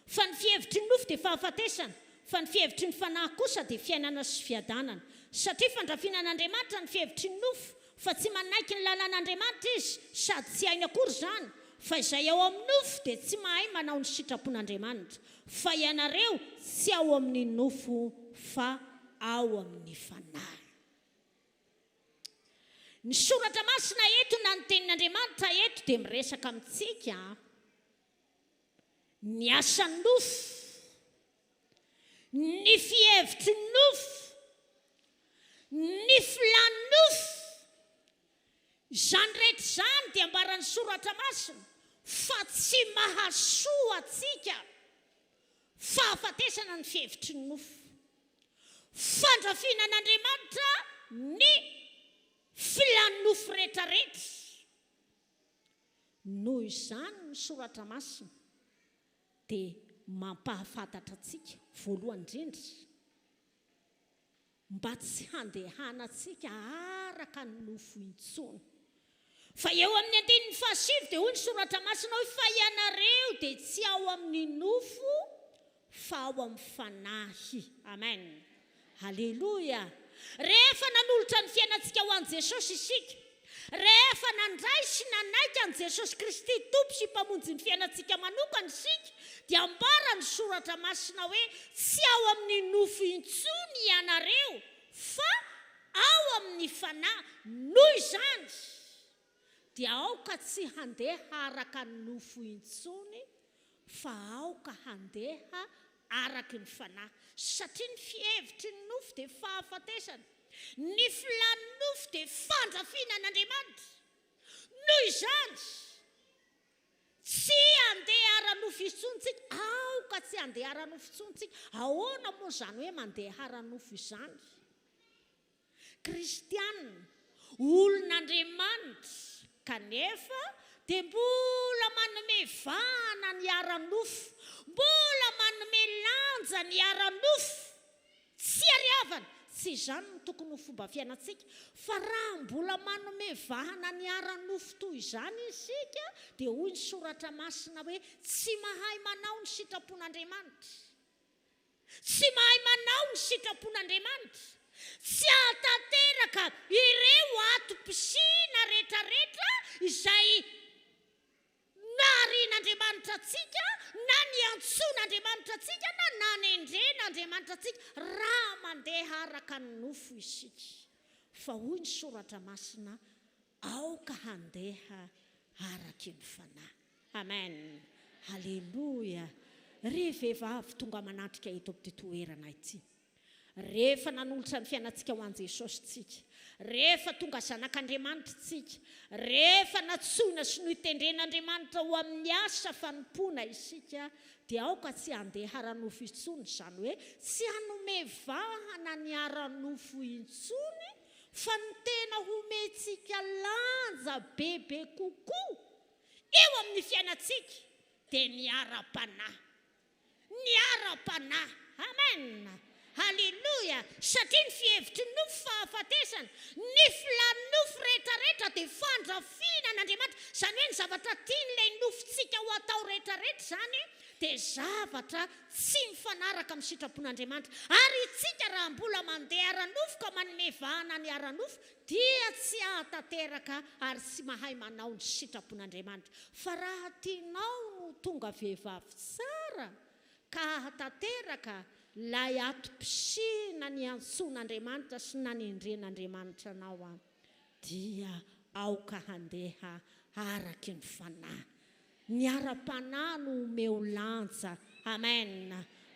fa ny fihevitry ny nofo dia fahafatesana fa ny fihevitry ny fanahy kosa dia fiainana sy fiadanana satria fandrafinan'Andriamanitra ny fihevitry ny nofo fa tsy manaiky ny lalàn'Andriamanitra izy sady tsy hainy akory zany fa izay ao amin'ny nofo dia tsy mahay manao ny sitrapon'Andriamanitra fa ianareo tsy ao amin'ny nofo fa ao amin'ny fanahy. Ny soratra masina eto na ny tenin'Andriamanitra eto dia miresaka amintsika ny asan'ny nofo, ny fihevitry ny nofo, ny filan'ny nofo. Izany rehetra izany dia ambaran'ny soratra masina fa tsy mahasoa atsika fahafatesana ny fihevitry ny nofo. Fandrafinan'Andriamanitra ny filan'ny nofo rehetrarehetra. Noho izany ny soratra masina dia mampahafantatra atsika voalohany indrindra mba tsy handehana atsika araka ny nofo intsony. Fa eo amin'ny andininy fahasivy dia hoy ny soratra masina hoe fa ianareo dia tsy ao amin'ny nofo fa ao amin'ny fanahy. Amen. Halleluja. Rehefa nanolotra ny fiainantsika ho an'i Jesosy isika, rehefa nandray sy nanaiky an'i Jesosy Kristy Tompo sy mpamonjy ny fiainantsika manokana isika, dia ambara ny soratra masina hoe tsy ao amin'ny nofo intsony ianareo fa ao amin'ny fanahy. Noho izany dia aoka tsy handeha araka ny nofo intsony fa aoka handeha araka ny fanahy satria ny fihevitry ny nofo dia fahafatesana, ny filan'ny nofo dia fandrafinan'Andriamanitra. Noho izany tsy handeha ara-nofo intsontsika, aoka tsy handeha ara-nofo intsontsika. Ahoana moa izany hoe mandeha ara-nofo izany? Kristianina, olon'Andriamanitra kanefa dia mbola manome vahana ny ara-nofo, mbola manome lanja ny ara-nofo. Tsy ariavana, tsy izany no tokony ho fomba fiainantsika. Fa raha mbola manome vahana ny ara-nofo toy izany isika dia hoy ny soratra masina hoe tsy mahay manao ny sitrapon'Andriamanitra. Tsy mahay manao ny sitrapon'Andriamanitra. Tsy ahatanteraka ireo atom-pisina rehetrarehetra izay narian'Andriamanitra atsika, na niantson'Andriamanitra atsika, na nendren'Andriamanitra atsika raha mandeha araka ny nofo isika. Fa hoy ny soratra masina aoka handeha araka ny fanahy. Amen. Halleluja. Ry vehivavy tonga manatrika eto amin'ity toerana ity, rehefa nanolotra ny fiainantsika ho an'i Jesosy tsika, rehefa tonga zanak'Andriamanitra tsika, rehefa natsoina sy notendren'Andriamanitra ho amin'ny asa fanompoana isika, dia aoka tsy handeha ara-nofo intsony. Izany hoe tsy hanome vahana ny ara-nofo intsony fa ny tena homentsika lanja bebe kokoa eo amin'ny fiainantsika dia ny ara-panahy. Ny ara-panahy. Amen. Halleluja. Satria ny fihevitry ny nofo fahafatesana, ny filan'ny nofo rehetrarehetra dia fandrafinan'Andriamanitra. Izany hoe ny zavatra tian'ilay nofontsika ho atao rehetrarehetra izany dia zavatra tsy mifanaraka amin'ny sitrapon'Andriamanitra. Ary isika raha mbola mandeha ara-nofo ka manome vahana ny ara-nofo dia tsy ahatanteraka ary tsy mahay manao ny sitrapon'Andriamanitra. Fa raha tianao no tonga vehivavy tsara ka ahatanteraka lay atom-pisina ny antson'Andriamanitra sy nanendren'Andriamanitra anao dia aoka handeha araka ny fanahy. Ny ara-panahy no omeo lanja. Amen.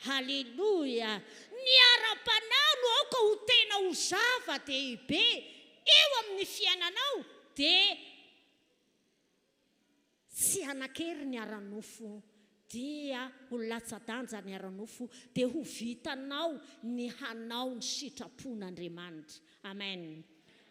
Halleluja. Ny ara-panahy no aoka ho tena ho zava-dehibe eo amin'ny fiainanao dia tsy hanan-kery ny ara-nofo, dia ho latsa-danja ny ara-nofo, dia ho vitanao ny hanao ny sitrapon'Andriamanitra. Amen.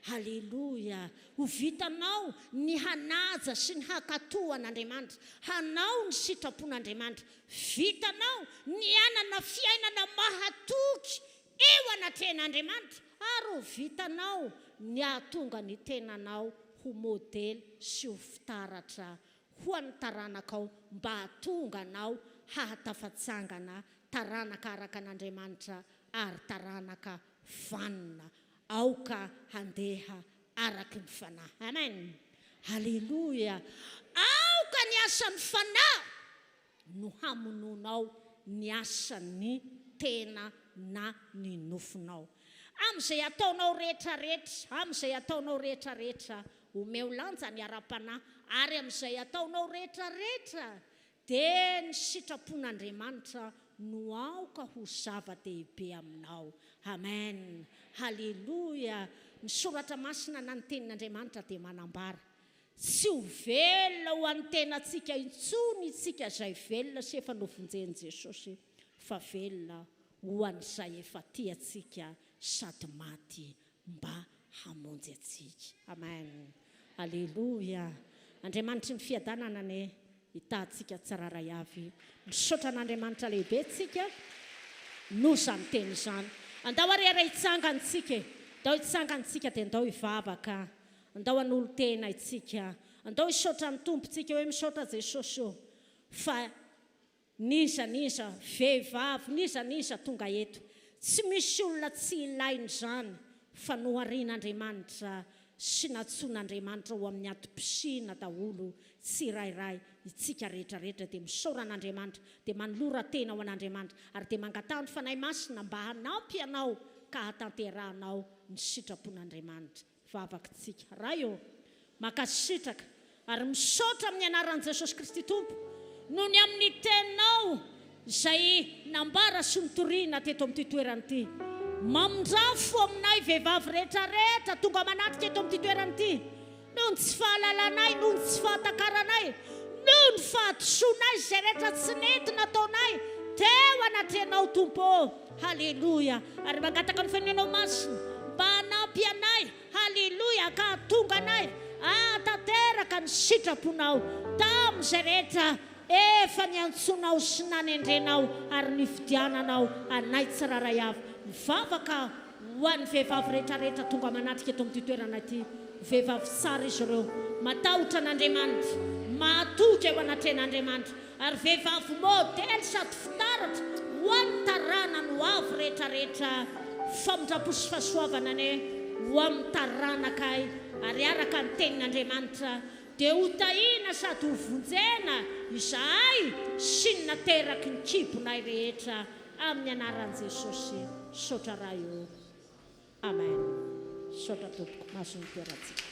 Halleluja. Ho vitanao ny hanaja sy ny hakatohan'Andriamanitra, hanao ny sitrapon'Andriamanitra. Vitanao ny anana fiainana mahatoky eo anaten'Andriamanitra ary ho vitanao ny ahatonga ny tenanao ho modely sy ho fitaratra ho an'ny taranakao mba hahatonga anao hahatafatsangana taranaka araka an'Andriamanitra ary taranaka vanina aoka handeha araky ny fanahy. Amen. Halleluja. Aoka ny asan'ny fanahy no hamononao ny asan'ny tena na ny nofinao. Amin'izay ataonao rehetrarehetra omeo lanja ny ara-panahy ary amin'izay ataonao rehetrarehetra dia ny sitrapon'Andriamanitra no aoka ho zava-dehibe aminao. Amen. Halleluja. Ny soratra masina na ny tenin'Andriamanitra dia manambara tsy ho velona ho an'ny tenantsika intsony itsika izay velona sy efa nofonjen'i Jesosy, fa velona ho an'izay efa tiatsika sady maty mba hamonjy atsika. Amen. Halleluja. Andriamanitry ny fiadanana ne hitantsika tsiraray avy. Misaotra an'Andriamanitra lehibe tsika no izany teny izany. Andao ariara hitsangantsika, andao hitsangantsika dia andao hivavaka, andao hanolo tena itsika, andao hisaotra ny tompontsika hoe misaotra Jesosy fa niza vehivavy niza tonga eto. Tsy misy olona tsy ilainy izany fa noharian'Andriamanitra sy natsoan'Andriamanitra ho amin'ny atom-pisina daholo tsirairay itsika rehetrarehetra dia misaoran'Andriamanitra dia manolora tena ho an'Andriamanitra ary dia mangatahany fanahy masina mba hanampy anao ka hatanterahanao ny sitrapon'Andriamanitra. Vavakantsika raio makasitraka ary misaotra amin'ny anaran'i Jesosy Kristy Tompo noho ny amin'ny teninao izay nambara sy nitoriana teto amin'ity toerana ity. Mamondrafo aminay vehivavy rehetrarehetra tonga manatrika eto amin'ity toerana ity noho ny tsy fahalalanay, noho ny tsy fahatakaranay, noho ny fahatosoanay izay rehetra tsy nety nataonay teo anatrenao Tompo. Halleluja. Ary mangataka ny fanenao masina mba hanampy anay. Halleluja. Ka hatonga anay tanteraka ny sitraponao tamin'izay rehetra efa niantsonao sy nanendrenao ary nifidiananao anay tsiraray avy. Mivavaka ho an'ny vehivavy rehetrarehetra tonga manatrika eto amin'ity toerana ity. Vehivavy tsara izy ireo, matahotra an'Andriamanitra, mahatoky eo anatren'Andriamanitra ary vehivavy modely sady fitaratra ho an'ny taranany ho avy rehetrarehetra famondrapo sy fahasoavana ne ho amin'ny taranakay ary araka ny tenin'Andriamanitra dia ho tahina sady ho vonjena izahay sy ny nateraky ny kibonay rehetra amin'ny anaran'i Jesosy. Saotra raha io. Amen. Saotra tompoko maso ny toerantsika.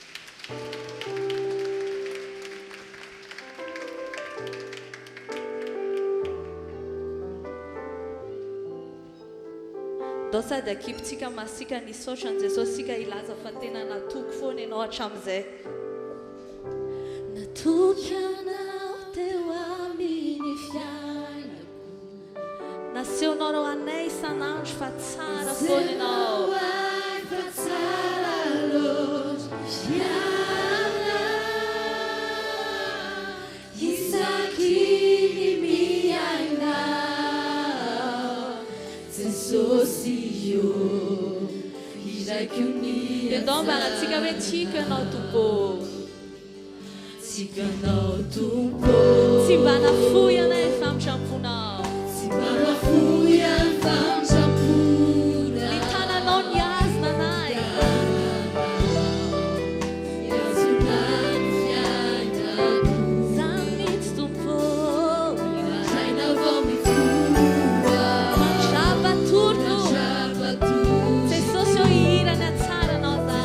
Dao sady akipitsika masika ny saotra ny Jesosy sika ilaza fa tena natoky foana ianao hatramin'izay. Natoky anao teo amin'ny fiainako, nasehonao rao anay isan'andro fa tsara foana ianao. Fa tsara loatra fiaina, isaky ny miainao Jesosy io iraiky ny andao mbaratsika hoe tsika ianao Tompo. Siganao Tompo, tsy mba nafoy anay ny famitramponao, tsy mba nafoy ny famitramponao, ny tananao ny azona anay, azonay ny fiainako, zany mihitsy Tompo, saina vao mifoa, mandrapatorno, Jesosy io ihirany atsaranao zay.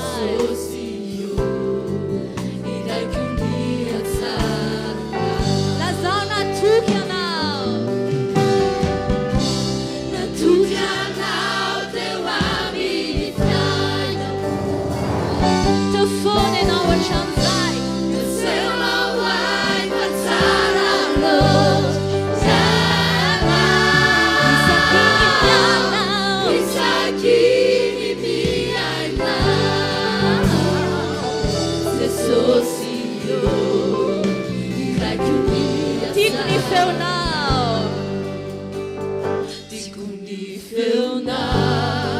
Dico ni feu now.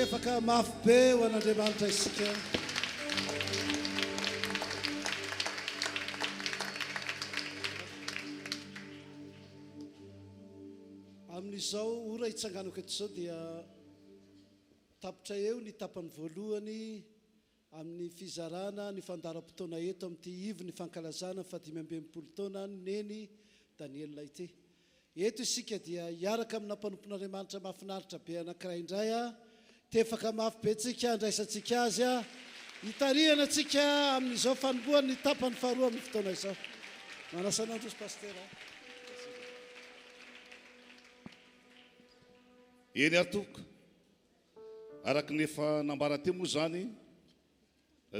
Tefaka mafy be ho an'Andriamanitra isika. Amin'izao ora hitsanganako eto izao dia tapitra eo ny tapany voalohany amin'ny fizarana ny fandaharam-potoana eto amin'ity ivy ny fankalazana 520 taona neny Daniel ity. Eto isika dia hiaraka amina mpanompon'Andriamanitra mahafinaritra be anankiray indray tefaka mafy be tsika andraisantsika azy hitarihana antsika amin'izao fanombohany ny tapany faharoa amin'ny fotoana izao. Manasa an'androzy pasteur. Eny artoka araky ny efa nambarate moa zany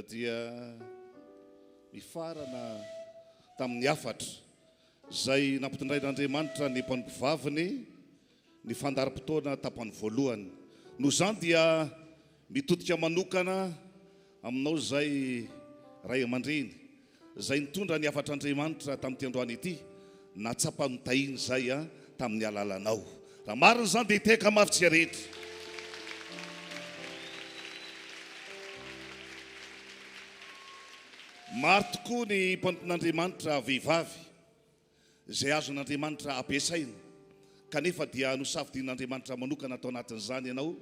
dia mifarana tamin'ny afatra zay nampitondrain'Andriamanitra ny mpanompovaviny ny fandaharam-potoana tapany voalohany. No zany dia mitodika manokana aminao zay ray aman-dreny zay nitondra ny afatr'Andriamanitra tamin'ity androany ity natsapa-notahiny zay tamin'ny alalanao. Raha marina zany dia hiteka mafy tsy rehetra. Maro tokoa ny mpanompon'Andriamanitra vehivavy zay azon'Andriamanitra ampiasaina kanefa dia nosafidian'Andriamanitra manokana atao anatin'izany ianao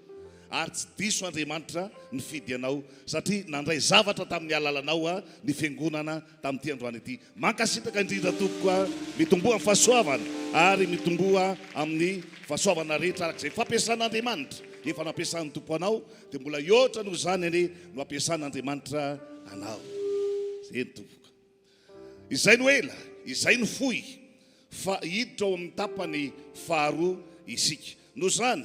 ary tsy diso Andriamanitra nifidy anao satria nandray zavatra tamin'ny alalanao ny fiangonana tamin'ity androany ity. Mankasitraka indrindra tokoa mitomboa amin'ny fahasoavana ary mitomboa amin'ny fahasoavana rehetra arak'izay fampiasan'Andriamanitra efa nampiasan'ny tompo anao dia mbola iotra noho zany any no ampiasan'Andriamanitra anao. Zay ny tompoka. Izay no ela, izay no fohy fa hiditra ao amin'ny tapany faharoa isika. No zany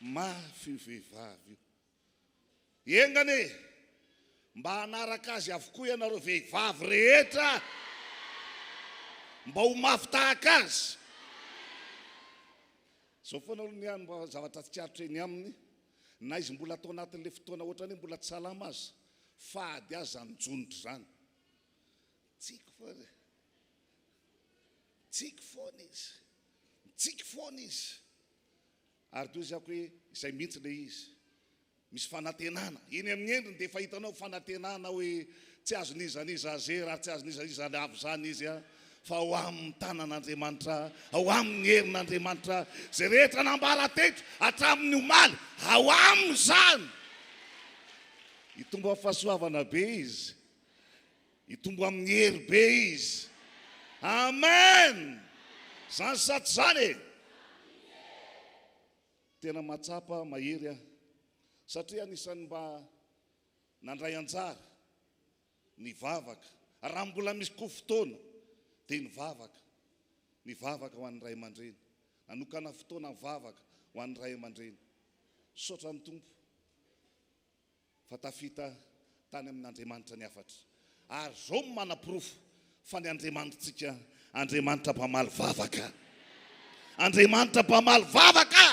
mafy vehivavy io engane mba hanaraka azy avokoa ianareo vehivavy rehetra mba ho mafy tahaka azy zao foana aloha ny any mba zavatra tsiaritra eny aminy na izy mbola atao anatin'le fotoana ohatrany mbola tsy salama azy fady azy zany jonitra zany tsiky foana izy ary toy izy ako hoe izay mihitsy le izy misy fanantenana eny amin'ny endriny dia fahitanao fanantenana hoe tsy azo nizanizaze raha tsy azo nizanizany avy zany izy a fa ao amin'ny tanan'Andriamanitra ao amin'ny herin'Andriamanitra zay rehetra nambara teto hatramin'ny omaly ao aminy zany hitombo amin'ny fahasoavana be izy hitombo amin'ny hery be izy amen zany saty zany tena matsapa mahery aho satria anisany mba nandray anjara ny vavaka raha mbola misy koa fotoana dia ny vavaka ho an'ny ray aman-dreny nanokana fotoana vavaka ho an'ny ray aman-dreny saotra ny tompo fa tafita tany amin'Andriamanitra ny afatra ary zao manam-pirofo fa ny Andriamanitritsika Andriamanitra mpamaly vavaka Andriamanitra mpamaly vavaka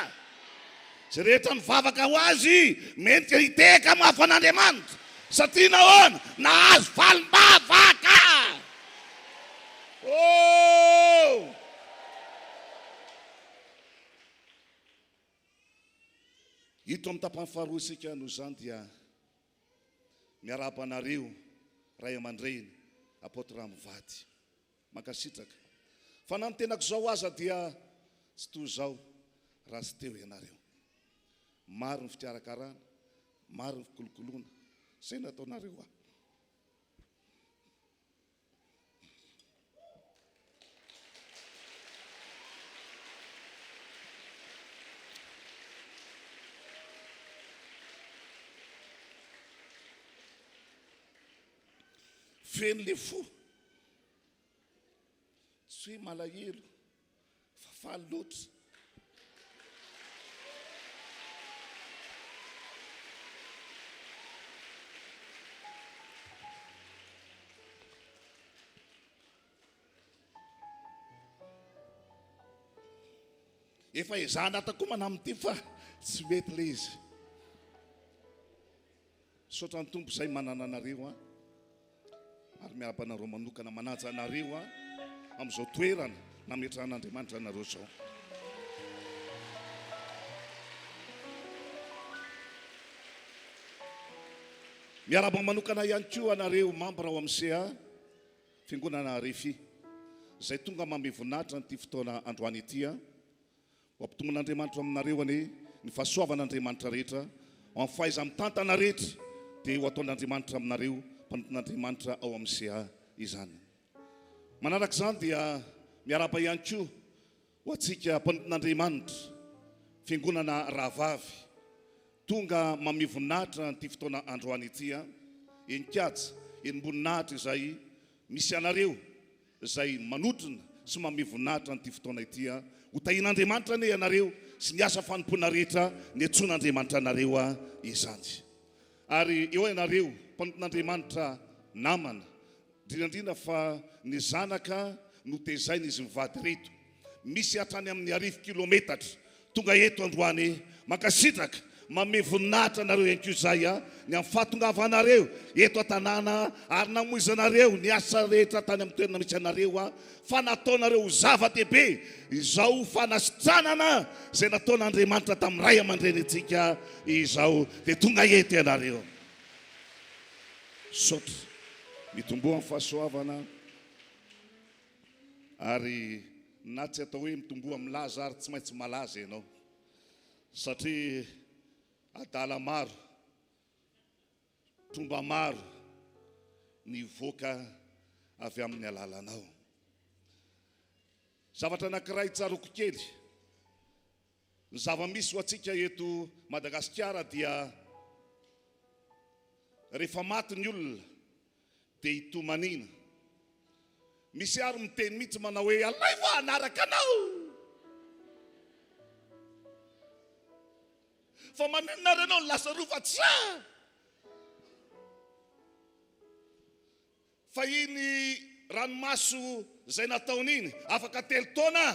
zay rehetra mivavaka ho azy mendrika hiteka mafy an'Andriamanitra satria nahoana nahazo valim-bavaka hito amin'ny tapany faharoa isika noho izany dia miarabanareo ray aman-dreny apôtra mivady makasitraka fa na ny tenako zao aza dia tsy toy zao raha tsy teo ianareo maro ny fitiarakarana maro ny fikolokoloana zay nataonareo aho feno le fo tsy hoe malahelo fa faly loatra efa izana atako manamity fa tsy mety le izy saotra ny tompo izay manana anareo ary miarabanareo manokana manaja anareo amin'izao toerana nametrahan'Andriamanitra anareo zao miaraba manokana ihany koa anareo membre ao amin'ny CA fiangonana RHEFI izay tonga mamevonatra nyity fotoana androany ity ampitongon'Andriamanitra aminareo ny fahasoavan'Andriamanitra rehetra amin'ny fahaiza-mitantana rehetra dia ho ataon'Andriamanitra aminareo mpanoton'Andriamanitra ao amin'ny CA izany manaraka izany dia miaraba ihany koa ho antsika mpanoton'Andriamanitra fiangonana rahavavy tonga mamevonatra nyity fotoana androany ity enikatsa enim-boninahitra izay misy anareo izay manotrona sy mamevonatra nyity fotoana ity ho tahin'Andriamanitra ne ianareo sy ny asa fanompoana rehetra ny antson'Andriamanitra anareo izany ary eo ianareo mpanoton'Andriamanitra namana indrindrandrindra fa ny zanaka no tezaina izy mivady reto misy hatrany amin'ny 10 kilometatra tonga eto androany makasitraka mamevonatra anareo ihany koa izay ny amin'ny fahatongavanareo eto an-tanàna ary namoizanareo ny asa rehetra tany amin'ny toerana misy anareo fa nataonareo ho zava-dehibe izao fanasitranana izay nataon'Andriamanitra tamin'ny ray aman-dreny antsika izao dia tonga eto ianareo saotra mitomboa amin'ny fahasoavana ary na tsy atao hoe mitomboa milaza ary tsy maintsy malaza ianao satria adala maro tomba maro ny voaka avy amin'ny alalanao zavatra anankiray tsaroko kely ny zava-misy ho antsika eto Madagasikara dia rehefa maty ny olona dia hitomanina misy ary miteny mihitsy manao hoe alay va anaraka anao fa maninona renao ny lasa roa fa tsa fa iny ranomaso zay nataony iny afaka 3 taona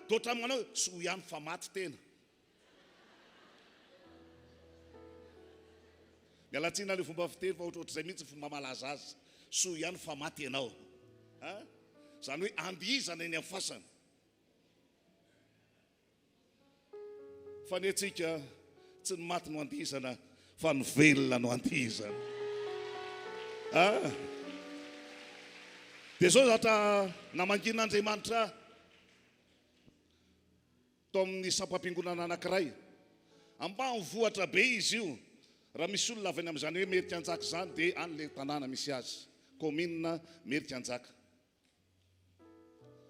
totra amin'anao so ihany fa maty tena mialatsina le fomba fiteny fa ohatrohatrizay mihitsy fomba malaza azy so ihany fa maty ianao zany hoe andihizana eny amin'ny fasana fa ny atsika tsy ny maty no andihizana fa ny velona no andihizana dia zao zatra namangin'Andriamanitra tao amin'ny sampam-piangonana anankiray ambany vohatra be izy io raha misy olona avy any amin'izany hoe Merikanjaka zany dia an'le tanàna misy azy commune Merikanjaka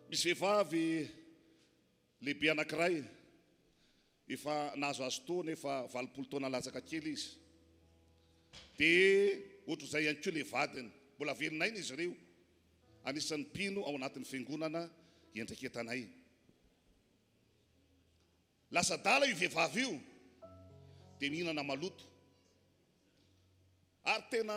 misy vehivavy lehibe anankiray efa nahazoazo taona efa 20 taona latsaka kely izy dia ohatr'izay ihany koa le vadiny mbola velon'aina izy ireo anisan'ny mpino ao anatin'ny fiangonana Androndrakely lasa dala io vehivavy io dia mihinana maloto ary tena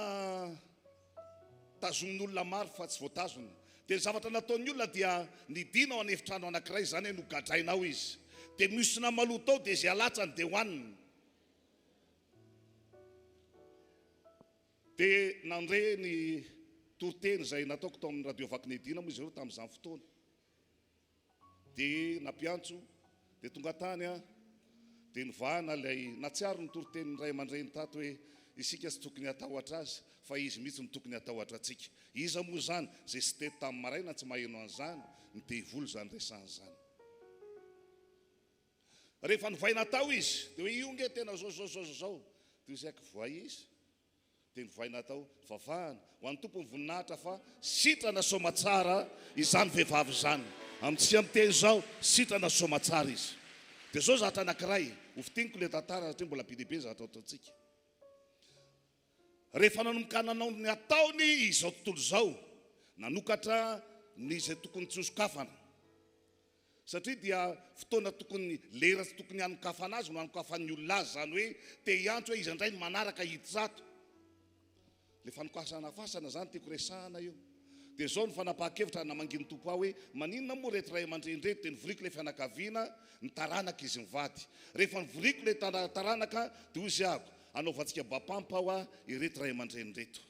tazomin'olona maro fa tsy voatazona dia ny zavatra nataon'ny olona dia nidina ao an'efitrano anankiray zany hoe nogadrainao izy dia misina maloto ao dia zay alatsany dia hoaniny dia nandre ny toroteny zay nataoko tao amin'ny radio vakinedina moa izy ireo tamin'izany fotoana dia nampiantso dia tonga tany dia nivahana ilay natsiaro ny toroteny ray aman-dreny tato hoe isika tsy tokony atahotra azy fa izy mihitsy ny tokony atahotra atsika iza moa zany zay sy tety tamin'ny maraina tsy maheno an'izany ny devoly zany resan'izany rehefa nivaina tao izy dia hoe io nge tena zao dia izaky voay izy dia nivaina tao vavahana ho an'ny tompony voninahitra fa sitrana somatsara izany vehivavy zany amintsika miteny zao sitrana somatsara izy dia zao zatra anankiray hofitiniko le tantara satria mbola be dehibe zatra ataotsika rehefa nanomboka nanao ny ataony izao tontolo zao nanokatra ny izay tokony tsosokafana satria dia fotoana tokony lera tsy tokony hanokafana azy no hanokafan'ny olona azy zany hoe te hiantso hoe izy indray ny manaraka hiditsato le fanokasana fasana zany tiako resahana io dia zao ny fanapahakevitra namanginy tompo aho hoe maninona moa reto ray aman-dreny dia nivoriko le fianakaviana ny taranaka izy mivady rehefa nivoriko le taranaka dia izy ako anaovantsika bapampa aho ireto ray aman-dreny reto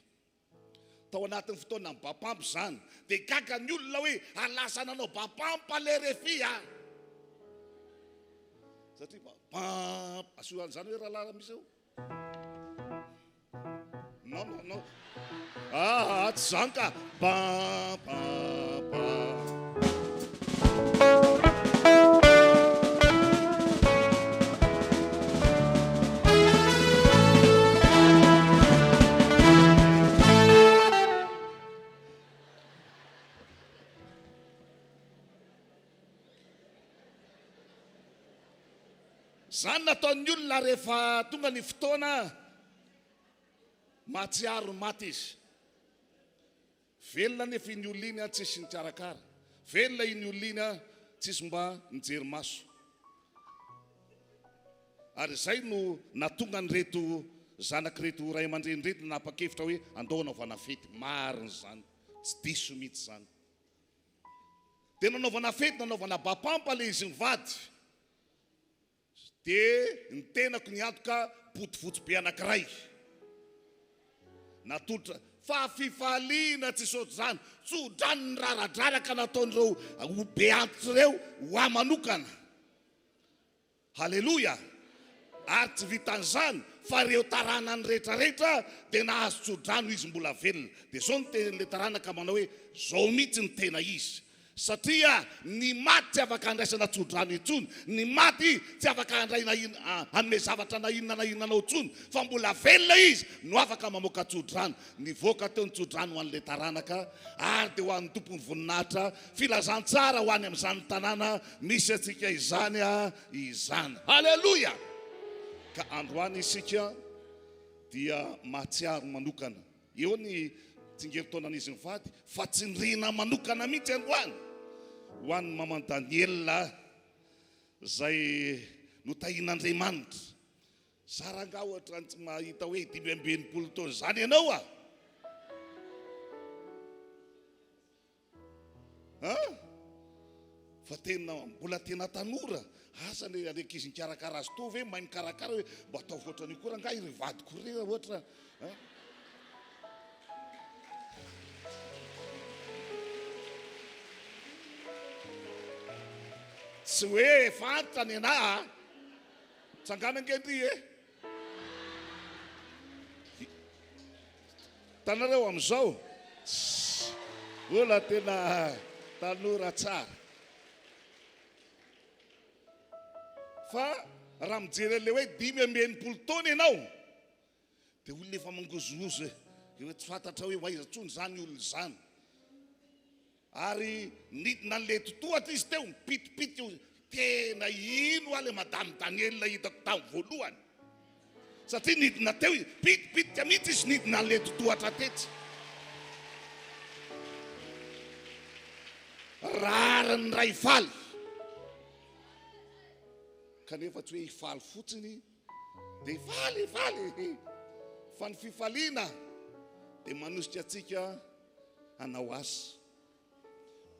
tao anatin'ny fotoana ny bapampa zany dia gaga ny olona hoe alasa nanao bapampa le RHEFI satria bapampa asoan'izany hoe raha lara misy eo non tsy zany ka bapampa zany nataon'ny olona rehefa tonga ny fotoana mahatsiaro maty izy velona nefa iny olona tsisy ny tiarakara velona iny olona tsisy mba nijery maso ary zay no natonga ny reto zanaky reto ray aman-dreny reto nanapa-kevitra hoe andao anaovana fety mariny zany tsy diso mihitsy zany dia nanaovana fety nanaovana bapampa le izy mivady dia ny tenako ny antoka potifotsy be anankiray natolotra fa fifaliana tsy saotra zany tsodrany ny raradraraka nataon'ireo be antitra ireo ho amanokana halleloia ary tsy vitan'izany fa reo taranany rehetrarehetra dia nahazo tsodrano izy mbola velona dia zao ny ten'le taranaka manao hoe zao mihitsy ny tena izy satria ny maty tsy afaka andraisana tsodrano intsony ny maty tsy afaka hanome zavatra na inonanao intsony fa mbola velona izy no afaka mamoaka tsodrano nivoaka teo ny tsodrano ho an'le taranaka ary dia ho an'ny tompony voninahitra filazantsara ho any amin'izany tanàna misy atsika izany izany halleloia ka androany isika dia mahatsiaro manokana eo ny tsingeri-taonan'izy mivady fa tsy nirina manokana mihitsy androany ho an'ny maman Daniel zay notahin'Andriamanitra saranga ohatra tsy mahita hoe 5 taona zany ianao a. Fa tena mbola tena tanora asany ankizy nikarakara azy to hoe mahay mikarakara hoe mba ataovy ohatrany koa raha ry vadiko ry ohatra. Tsy hoe fantatra ny ana tsangana angendry tanareo am'izao ola tena tanora tsara. Fa raha mijery le hoe 5 taona ianao dia olona efa mangozogozo hoe tsy fantatra hoe maiza tsony zany olona zany. Ary nidina an'le totohatra izy teo mipitipity tena ino ale madame Daniel hitako tamin'ny voalohany satria nidina teo pitipitika mihitsy izy nidina an'le totohatra tetsy. Rariny ray faly kanefa tsy hoe hifaly fotsiny dia faly fa ny fifaliana dia manositra atsika hanao asa.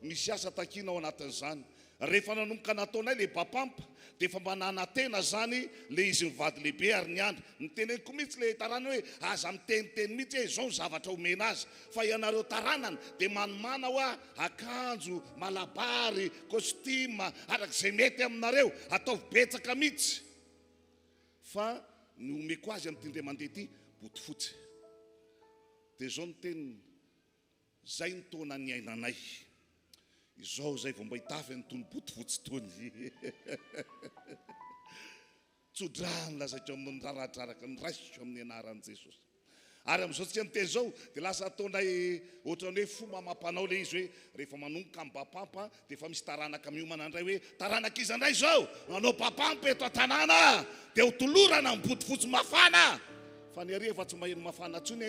Misy asa takina ao anatin'izany. Rehefa nanomboka nataonay le bapampa dia efa manana tena zany le izy mivady lehibe ary niandry niteneniko mihitsy le tarana hoe aza miteniteny mihitsy hoe izao ny zavatra omena azy fa ianareo taranany dia manomana hoa akanjo malabary kostima arak'izay mety aminareo ataovy betsaka mihitsy. Fa ny omeko azy amin'ity ndray mandeha ity botifotsy dia izao ny teniny zay ny taona ny ainanay. Izao zay vao mba hitafy ny tony botifotsy tony tsodrany lazaitra amin'ny raradraraka ny raisitro amin'ny anaran'i Jesosy. Ary amin'izao tsika niteny izao dia lasa ataonay ohatrany hoe fomba mampanao le izy hoe rehefa manomboka amin'ny bapampa dia efa misy taranaka miomana andray hoe taranaka izy andray izao manao bapampa eto an-tanàna dia ho tolorana amin'ny botifotsy mafana. Fa ny ary efa tsy maheno mafana tsony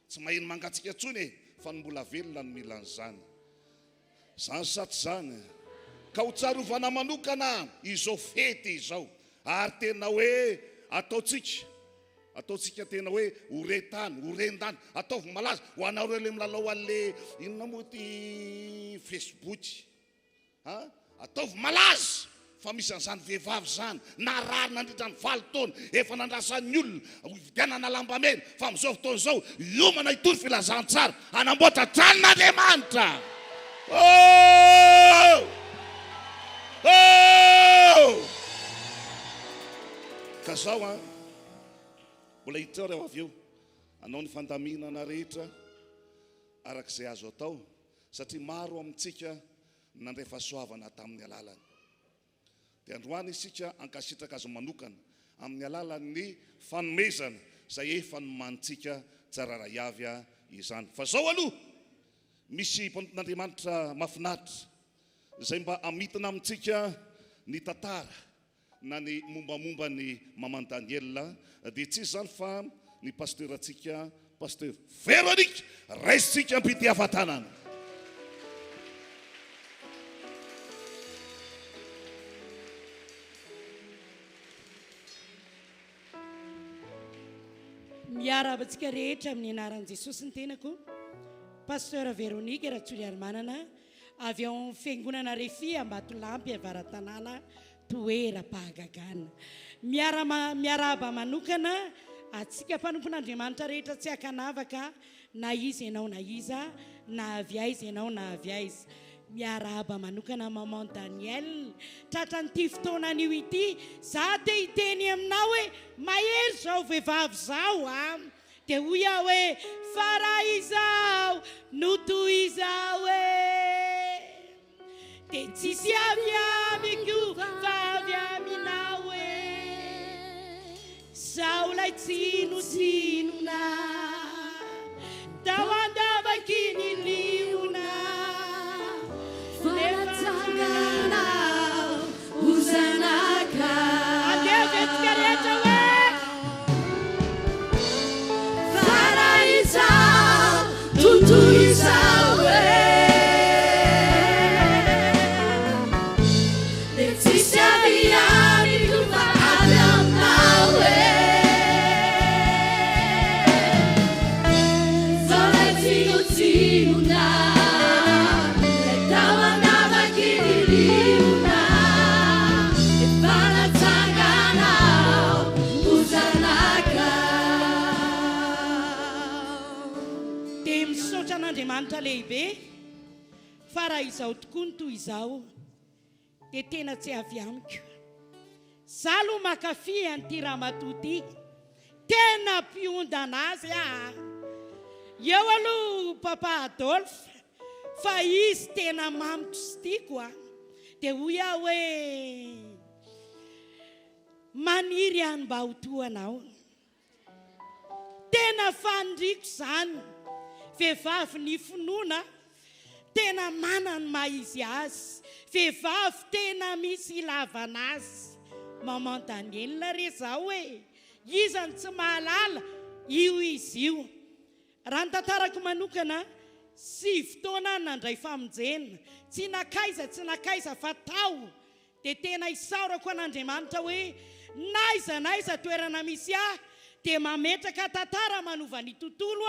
tsy maheno mangatsika tsony fa ny mbola velona ny milan'izany. Zany saty zany ka ho tsarovana manokana izao fety izao ary tena hoe ataotsika tena hoe horetany horendany ataovy malaza ho anareo le milalao an'le inona moa ty Facebook ataovy malaza fa misy an'izany vehivavy zany narary nandritra ny 7 taona efa nandrasan'ny olona vidianana lamba mena fa amin'izao fotoana izao iomana hitony filazantsara anamboatra tranon'Andriamanitra. Ka zao mbola hiditra reo avy eo anao ny fandaminana rehetra arak'izay azo atao satria maro amintsika nandray fahasoavana tamin'ny alalany. Dia androany isika ankasitraka azo manokana amin'ny alalan'ny fanomezana izay efa nomanitsika tsara rahavy izany. Fa zao aloha misy mpanoton'Andriamanitra mahafinaritra izay mba amitina amintsika ny tantara na ny mombamomba ny maman Daniel dia tsy zany fa ny pasteur atsika pasteur Véronique raisitsika ampity hafatanana. Miarabantsika rehetra amin'ny anaran'i Jesosy ny tenako. Pasteur Véronique Ratsolyarmanana avy ao amin'ny fiangonana RHEFI Ambatolampy Avaratanana toera-pahagagana. Miaraba manokana atsika mpanompon'Andriamanitra rehetra tsy akanavaka na izy ianao na iza na avy aiza ianao na avy aiza. Miaraba manokana maman Daniel tratran'ity fotoana an'io ity za te hiteny aminao hoe mahery zao vehivavy zao dia hoy aho hoe fara izao no toy izao dia tsisy avy amiko fa avy aminao zao lay tsinosinona tao andavaky ny liona fanatsanganao hozanaka adevetika rehetra totoy izao dia tsisy avy amiko fa avy aminao an'Andriamanitra lehibe fa raha izao tokoa ny toy izao dia tena tsy avy amiko. Za aloha makafy an'ity ramatoa ity, tena mpiondana azy eo aloha Papa Adolphe fa izy tena mamotro sy tiako dia hoy aho hoe maniry any mba ho toanao. Tena fandriako izany, vehivavy ny finoana tena manana maizy azy, vehivavy tena misy ilavana azy. Maman Daniel re zao hoe izany tsy mahalala io izy io. Raha ny tantarako manokana 7 taona nandray famonjena, tsy nakaiza fa tao dia tena isaorako an'Andriamanitra hoe naiza toerana misy dia mametraka tantara manova ny tontolo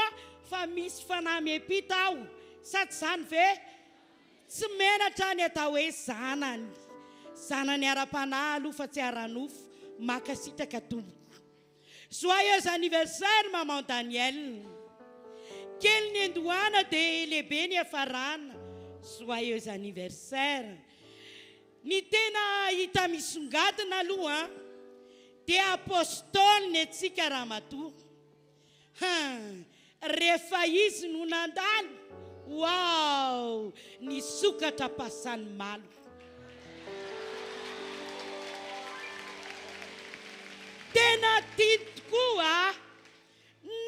fa misy fanahy miampita aho. Sady izany ve tsy menatra ny atao hoe zanany ara-panahy aloha fa tsy ara-nofo, makasitraka tomboko. Joyeux anniversaire Maman Daniel. Kely ny andohana dia lehibe ny hafarana. Joyeux anniversaire. Ny tena hita misongadina aloha dia apôstôly ny antsika ramatoa. Rehefa izy no nandalo, wow, ny sokatra pasany malo. Tena tia tokoa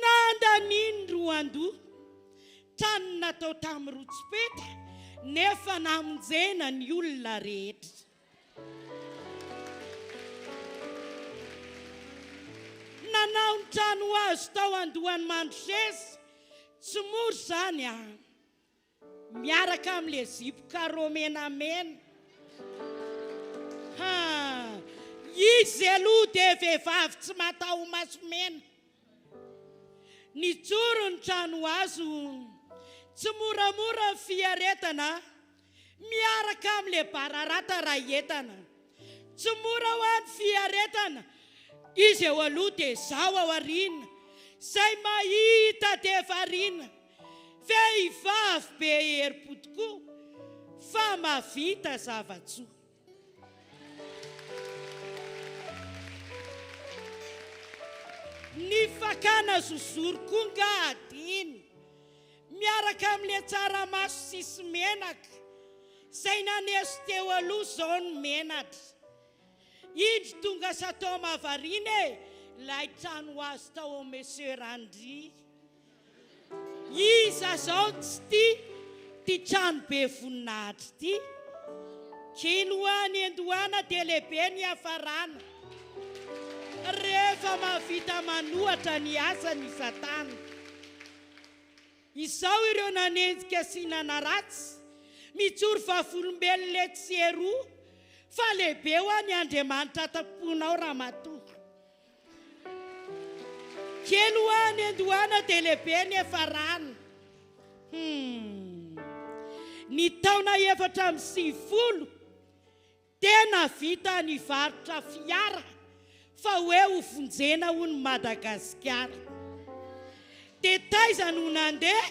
nandaniny roandoha, trano natao tamin'ny rotsopeta nefa namonjena ny olona rehetra. Nanao ny trano azo tao andohan'ny Mandroseza, tsy moro izany miaraka amin'ilay zipoka romenamena. Izy aloha dia vehivavy tsy matao masomena. Nijoro ny trano azo, tsy moramora ny fiaretana, miaraka amin'ilay bararata rahetana. Tsy mora ho an'ny fiaretana, izy eo aloha dia izao ao aoriana, izay mahita dia variana. Vehivavy be herim-po tokoa fa mahavita zava-tsoa. Ny fakana zozoro koa nga adiny, miaraka amin'ilay tsaramaso sy sy menaka, izay naneso teo aloha izao ny menatra. Indro tonga satao mavarina lay trano azo tao ao Monsieur Randry. Iza zao tsy ty trano be voninahitra ty. Kely ho any andohana dia lehibe ny hafarana. Rehefa mahavita manohatra ny asa ny Satana. Izao ireo nanenjika sy nanaratsy, mijoro vavolombelona tsy heroa, fa lehibe ho any Andriamanitra taponao ramatoa. Kely ho any andohana dia lehibe ny hafarana. Ny taona 750 tena vita ny varotra fiara fa hoe ho vonjena ho ny Madagasikara. Dia taiza no nandeha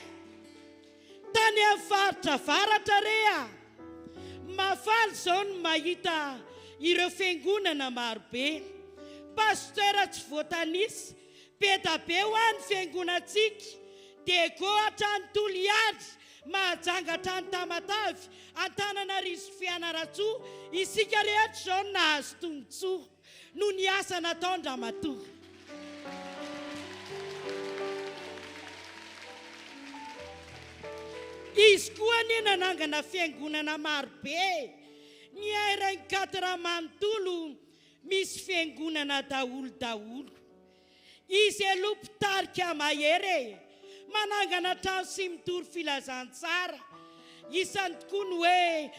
tany amin'ny faritra varatra rea. Mafaly izao no mahita ireo fiangonana marobe. Pasteur tsy voatanisy, be da be ho any fiangonantsika, dia gohatra ny Toliady, mahajangatra ny Tamatavy, Antananarivo Fianaratsoa, isika rehetra izao nahazo tombotsoa no ny asa nataony ramatoa. Izy koa ny nanangana fiangonana marobe, ny RHEFI manontolo misy fiangonana daholo. Izy aloha mpitarika mahery, manangana trano sy mitory filazantsara. Isany tokoa ny hoe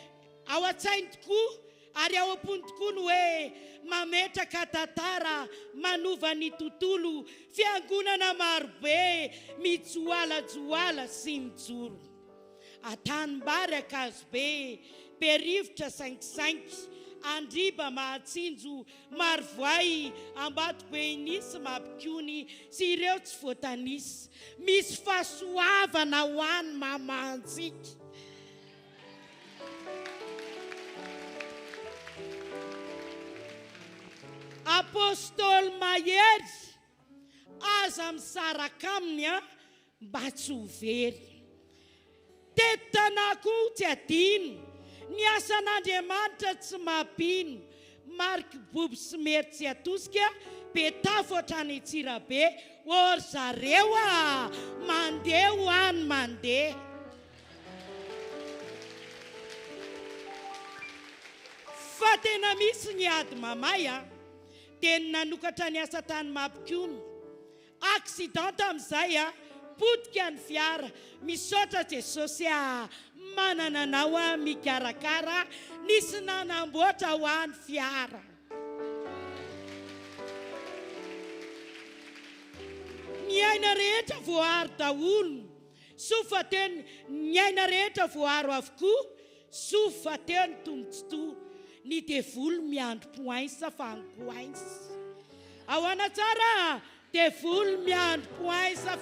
ao an-tsainy tokoa ary ao am-pony tokoa ny hoe mametraka tantara manova ny tontolo. Fiangonana marobe mijoalajoala sy mijoro. Atanimbary Akazobe, Berivotra 5 : andriba mahatsinjo marovoay ambatobe nisy mampikony sy ireo tsy voatanisy misy fahasoavana ho any mamantsika apôstôly mahery aza misaraka aminy a mba tsy ho very tetanako tsy adino ny asan'Andriamanitra tsy mampino mariky boby sy mery tsy atosika be tafo ohatrany tsirabe ory zareo a mandeha ho any mandeha fa tena misy ny ady mamay a dia nanokatra ny asa tany mampikony accident amin'izay a potika ny fiara misaotra Jesosy a manana anao a mikarakara nisy nanamboatra ho any fiara ny aina rehetra voaro daholo sofateny ny aina rehetra voaro avokoa sofateny tombontsotoa ny devolo miandro poinsa fankoains ao ana tsara devolo miandro poinsa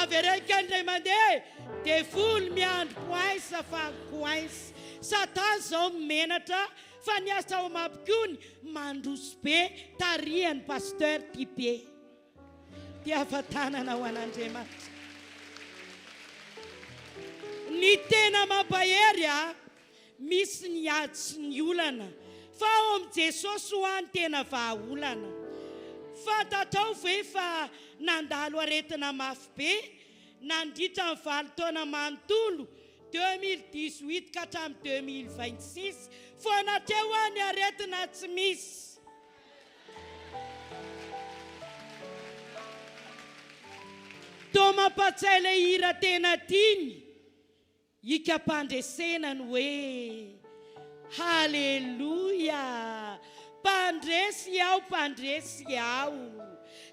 averenka indray mandeha devolo miandro poinsa fankoains Satan zao menatra fa ny asa ao mampikony mandroso be tarihany pasteur Tibe dia afatanana ho an'Andriamanitra ny tena mampahery a misy ny ady sy ny olana fa ao am Jesosy ho any tena vahaolana fantatrao ve fa nandalo aretina mafy be nandritra ny 20 taona manontolo 2018 ka hatramin'ny 2026 foana teo any aretina tsy misy to mampatsay le hira tena tiny 𝑋𝒂𝙨𝒐𝒚 hoe haleluya pandresy ao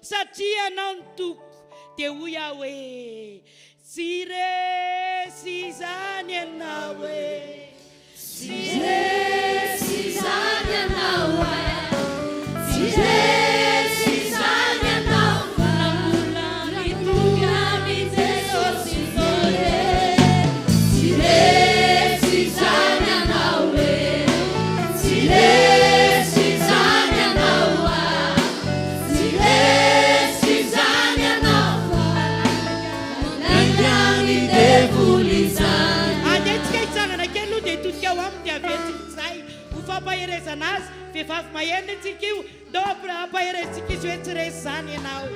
satria anao ny toko dia hoy aho hoe tsy resy izany ianao hoe tsy resy izany ianao tsy resy izany ianao namolany toga ny Jesosy voe tsy resy izany ianao hoe tsy resy izany ianao tsy resy izany ianao nandiany devolo izany andetsika hitsangana kely aloha dia totika ho aminy dia avetsiny izay ho fampaherezana azy vehivavy mahena antsika io ndao ampaherezitsika izy hoe tsy resy izany ianao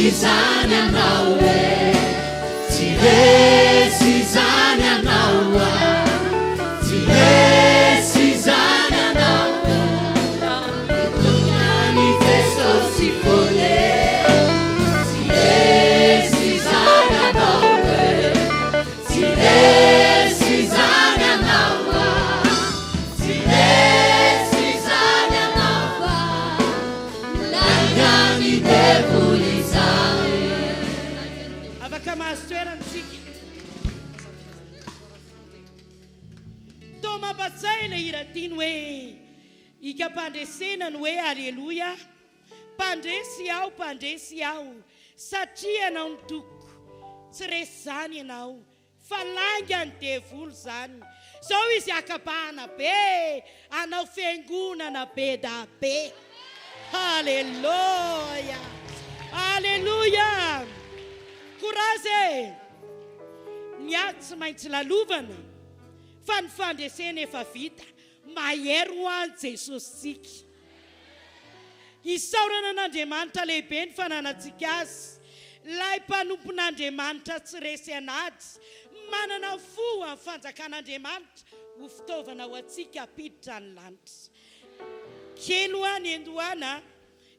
izany ianao hoe tsy resy izany ianao tsy resy izany ianao tokany Jesosy voe tsy resy izany ianao hoe tsy resy izany ianao tsy resy izany ianao nangany devolo mampatsay le hira tiny hoe 𝑋𝒂𝙨𝒐𝒚 hoe aleluya pandresy ao satria anao ny toko tsy resy izany ianao fa langa ny devolo izany zao izy akapahana be anao fiangonana be da be haleluya aleluya korazy ny ady tsy maintsy lalovana fa ny fandresena efa vita mahery ho any Jesositsika isaorana an'Andriamanitra lehibe ny fananantsika azy lay mpanompon'Andriamanitra tsy resy anady manana fo amin'ny fanjakan'Andriamanitra ho fitaovana ho antsika apiditra ny lanitra kely ho any endohana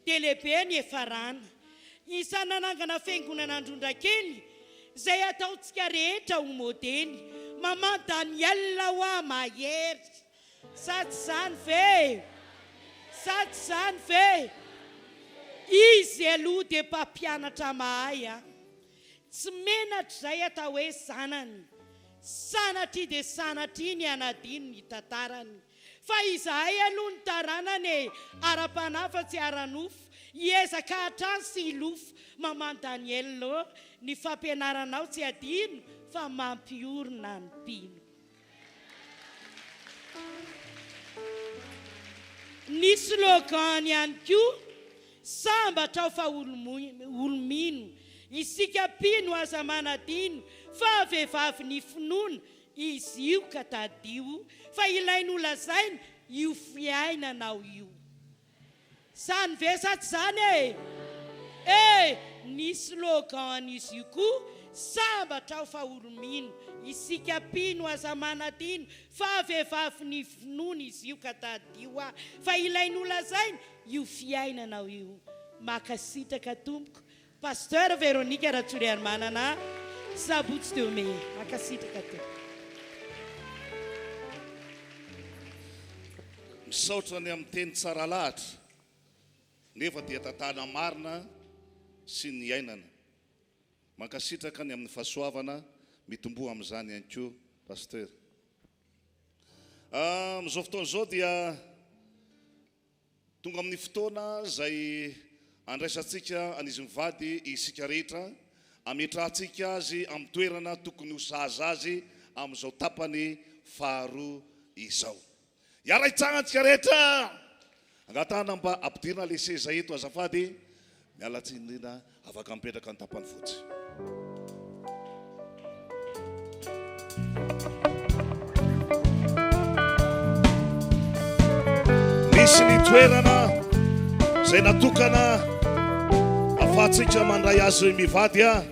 dia lehibe ny efarana isany nanangana fiangonana Androndrakely izay ataontsika rehetra ho modely Maman Daniel wa mahery satsy zany ve izy aloha dia mpampianatra mahay a. Tsy menatra izay atao hoe zanany. Sanatry dia sanatry ny anadiny ny tantarany. Fa izahay aloha ny taranany ara-panafatsy aranofo. Iezaka hatrany sy ilofo maman Daniel ny fampianaranao tsy adino fa mampiorina ny mpino. Ny slogan ihany koa, sambatra fa olomino, isika mpino aza manadino, fa vehivavy ny finoana, izy io ka tadio, fa ilainy ho lazaina io fiainanao io. Zany ve sa tsy zany e? Ny slogan izy io koa, sambatra fa olomino, isika mpino aza manadino, fa vehivavy ny finoana izy io ka tadio, fa ilainy ho lazaina io fiainanao io. Makasitraka tompoko. Pasteur Véronique 𝑹𝘼𝑵𝑿𝑹𝑚𝑎𝑛𝑎 sabotsy teo me. Makasitraka teo. Misaotra ny amin'ny teny tsara lahatra, nefa dia tantana marina sy ny ainana. Mankasitraka ny amin'ny fahasoavana mitomboa amin'izany ihany koa, pasteur. Amin'izao fotoana izao dia tonga amin'ny fotoana izay andraisantsika an'izy mivady isika rehetra, ametrahantsika azy amin'ny toerana tokony ho sahaza azy amin'izao tapany faharoa izao. Iara hitsangantsika rehetra, angatahana mba ampidirana le seza eto azafady, mialatsiny indrindra afaka mipetraka ny tapany fotsy. Misy ny toerana izay natokana afahantsika mandray azy mivady a.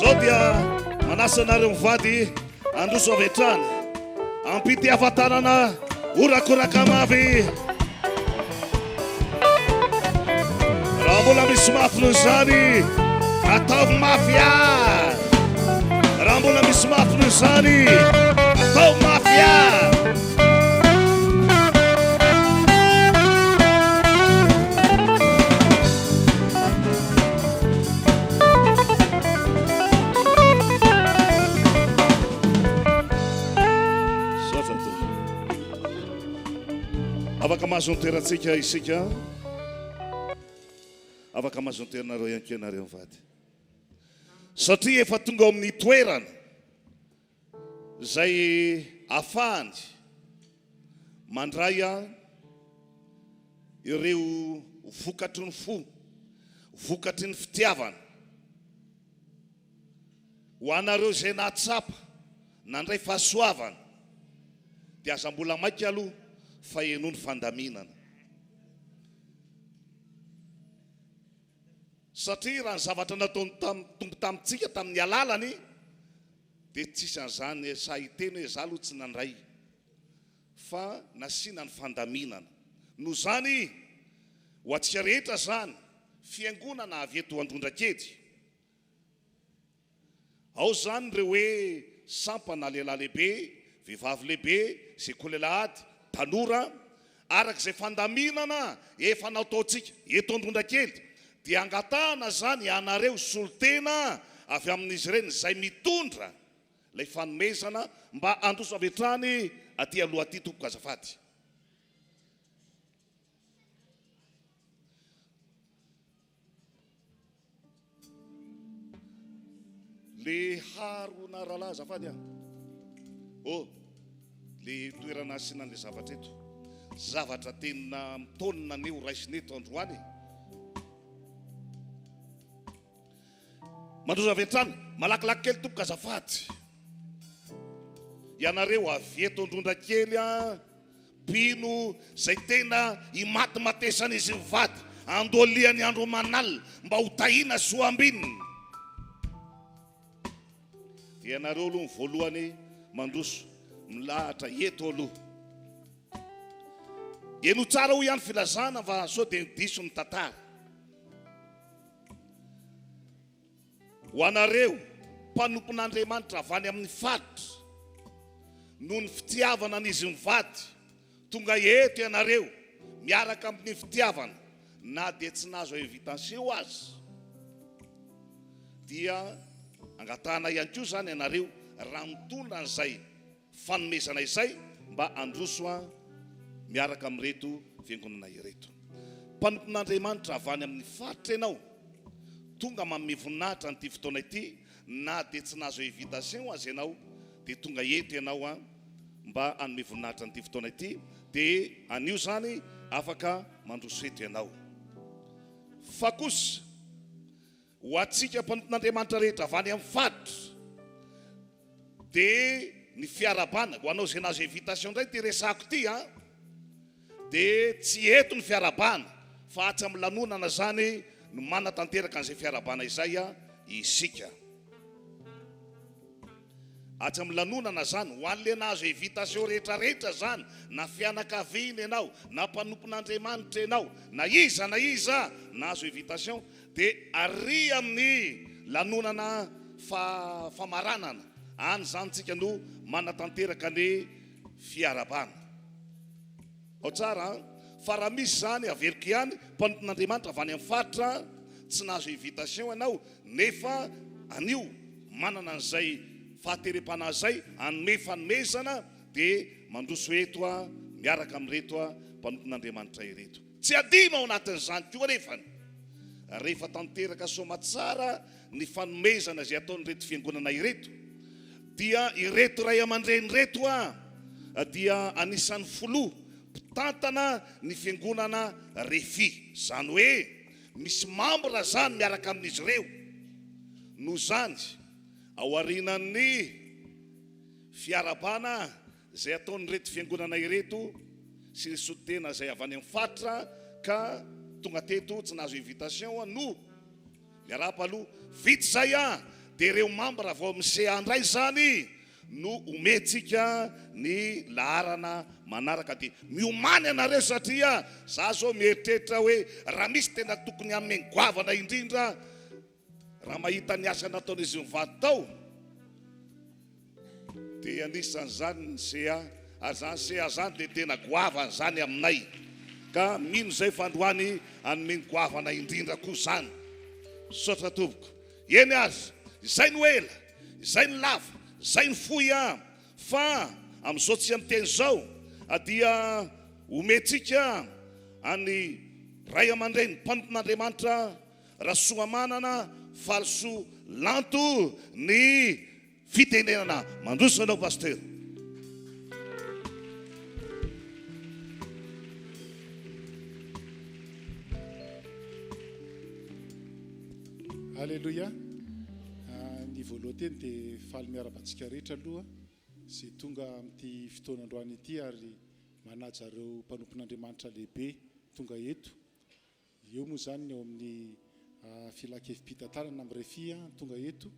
Zao dia manasa anareo mivady androso avy hatrany, ampity ahafantarana orakoraka mavy. Raha mbola misy mafy noho izany, ataovy mafy a. Raha mbola misy mafy noho izany, ataovy mafy a. Afaka mahazo ny toerantsika isika, afaka mahazo ny toeranareo ihany koa ianareo mivady, satria efa tonga ao amin'ny toerana izay ahafahany mandray ireo vokatry ny fo, vokatry ny fitiavana ho anareo izay nahatsapa nandray fahasoavana, dia aza mbola maika aloha fa enony fandaminana. Satria raha ny zavatra nataony tombo tamintsika tamin'ny alalany, dia tsisy an'izany sahiteny hoe za aloha tsy nandray, fa nasiana ny fandaminana. Noho zany ho antsika rehetra zany fiangonana avy eto Androndrakely, ao zany ireo hoe sampana lehilahy lehibe, vehivavy lehibe, sekoly-Alahady, tanora, arak'izay fandaminana efa nataontsika eto Androndrakely, dia angatahana zany anareo solotena avy amin'izy ireny izay mitondra ilay fanomezana mba androso avy hatrany aty aloha aty tompoko azafady. Le harona rahalahy azafady a. Le toerana asiana le zavatra eto, zavatra tena mitonina ne ho raisiny eto androany. Mandroso avy hatrany, malakilaky kely tompoko azafady. Ianareo avy eto Androndrakely mpino izay tena imaty-matesana izy mivady, andoliany andro manalina mba ho tahina sy ho ambininy. Dia ianareo aloha ny voalohany mandroso milahatra eto aloha. Eno tsara ho ihany filazana fa sao dia diso ny tantara. ho anareo mpanompon'Andriamanitra avy any amin'ny fatotra noho ny fitiavana an'izy mivady, tonga eto ianareo miaraka amin'ny fitiavana na dia tsy nazo invitation azy, dia angatahana ihany koa zany ianareo raha mitondra an'izay fanomezana izay mba androso miaraka amin'ireto fiangonana ireto. Mpanompon'Andriamanitra avy any amin'ny faritra ianao, tonga manome voninahitra n'ity fotoana ity, na dia tsy nazo invitation azy ianao, dia tonga eto ianao mba hanome voninahitra n'ity fotoana ity, dia anio zany afaka mandroso eto ianao. Fa kosa ho atsika mpanompon'Andriamanitra rehetra avy any amin'ny faritra, dia ny fiarabana ho anao izay nazo invitation indray ty resako ty dia tsy eto ny fiarabana fa atsy amin'ny lanonana zany no manatanteraka an'izay fiarabana izay isika. Atsy amin'ny lanonana zany ho an'le nazo invitation rehetrarehetra zany, na fianakaviana ianao, na mpanompon'Andriamanitra ianao, na iza nazo invitation, dia ary amin'ny lanonana famaranana any zany tsika no manatanteraka ny fiarabana. Ao tsara fa raha misy zany averiko ihany mpanompon'Andriamanitra avy any amin'ny faritra tsy nazo invitation ianao, nefa anio manana an'izay fahaterem-panahy izay hanome fanomezana, dia mandroso eto miaraka amin'ireto mpanompon'Andriamanitra ireto. Tsy adino ao anatin'izany koa rehefa tanteraka soma tsara ny fanomezana izay ataon'ireto fiangonana ireto, dia ireto ray aman-dreny reto dia anisan'ny foloa mpitantana ny fiangonana RHEFI, zany hoe misy membre zany miaraka amin'izy ireo. Noho zany ao arinan'ny fiarabana izay ataon'ireto fiangonana ireto sy ny sotena izay avy any amin'ny faritra ka tonga teto tsy nazo invitation no miarapa aloha vitsy zay dia ireo membre vao amin'ny andray zany no omentsika ny laharana manaraka, dia miomany anareo satria za zao mieritreritra hoe raha misy tena tokony amin'ny goavana indrindra raha mahita ny asa nataon'izy mivady tao, dia anisan'izany zany le tena goavana zany aminay, ka mino zay fandroany hanome goavana indrindra koa zany. Sotra toboko eny azy, izay no ela, izay ny lava, izay ny fohy fa amin'izao tsy am'teny zao dia omentsika any ray aman-dreny mpanompon'Andriamanitra rasoa manana falso lanto ny fitenenana. Mandroso anao pasteur. Alléluia. Ny voalohany teny dia faly miarabantsika rehetra aloha sy tonga amin'ity fotoana androany ity, ary manaja ireo mpanompon'Andriamanitra lehibe tonga eto. Eo moa zany eo amin'ny filakevim-pitantarana amin'ny RHEFI tonga eto,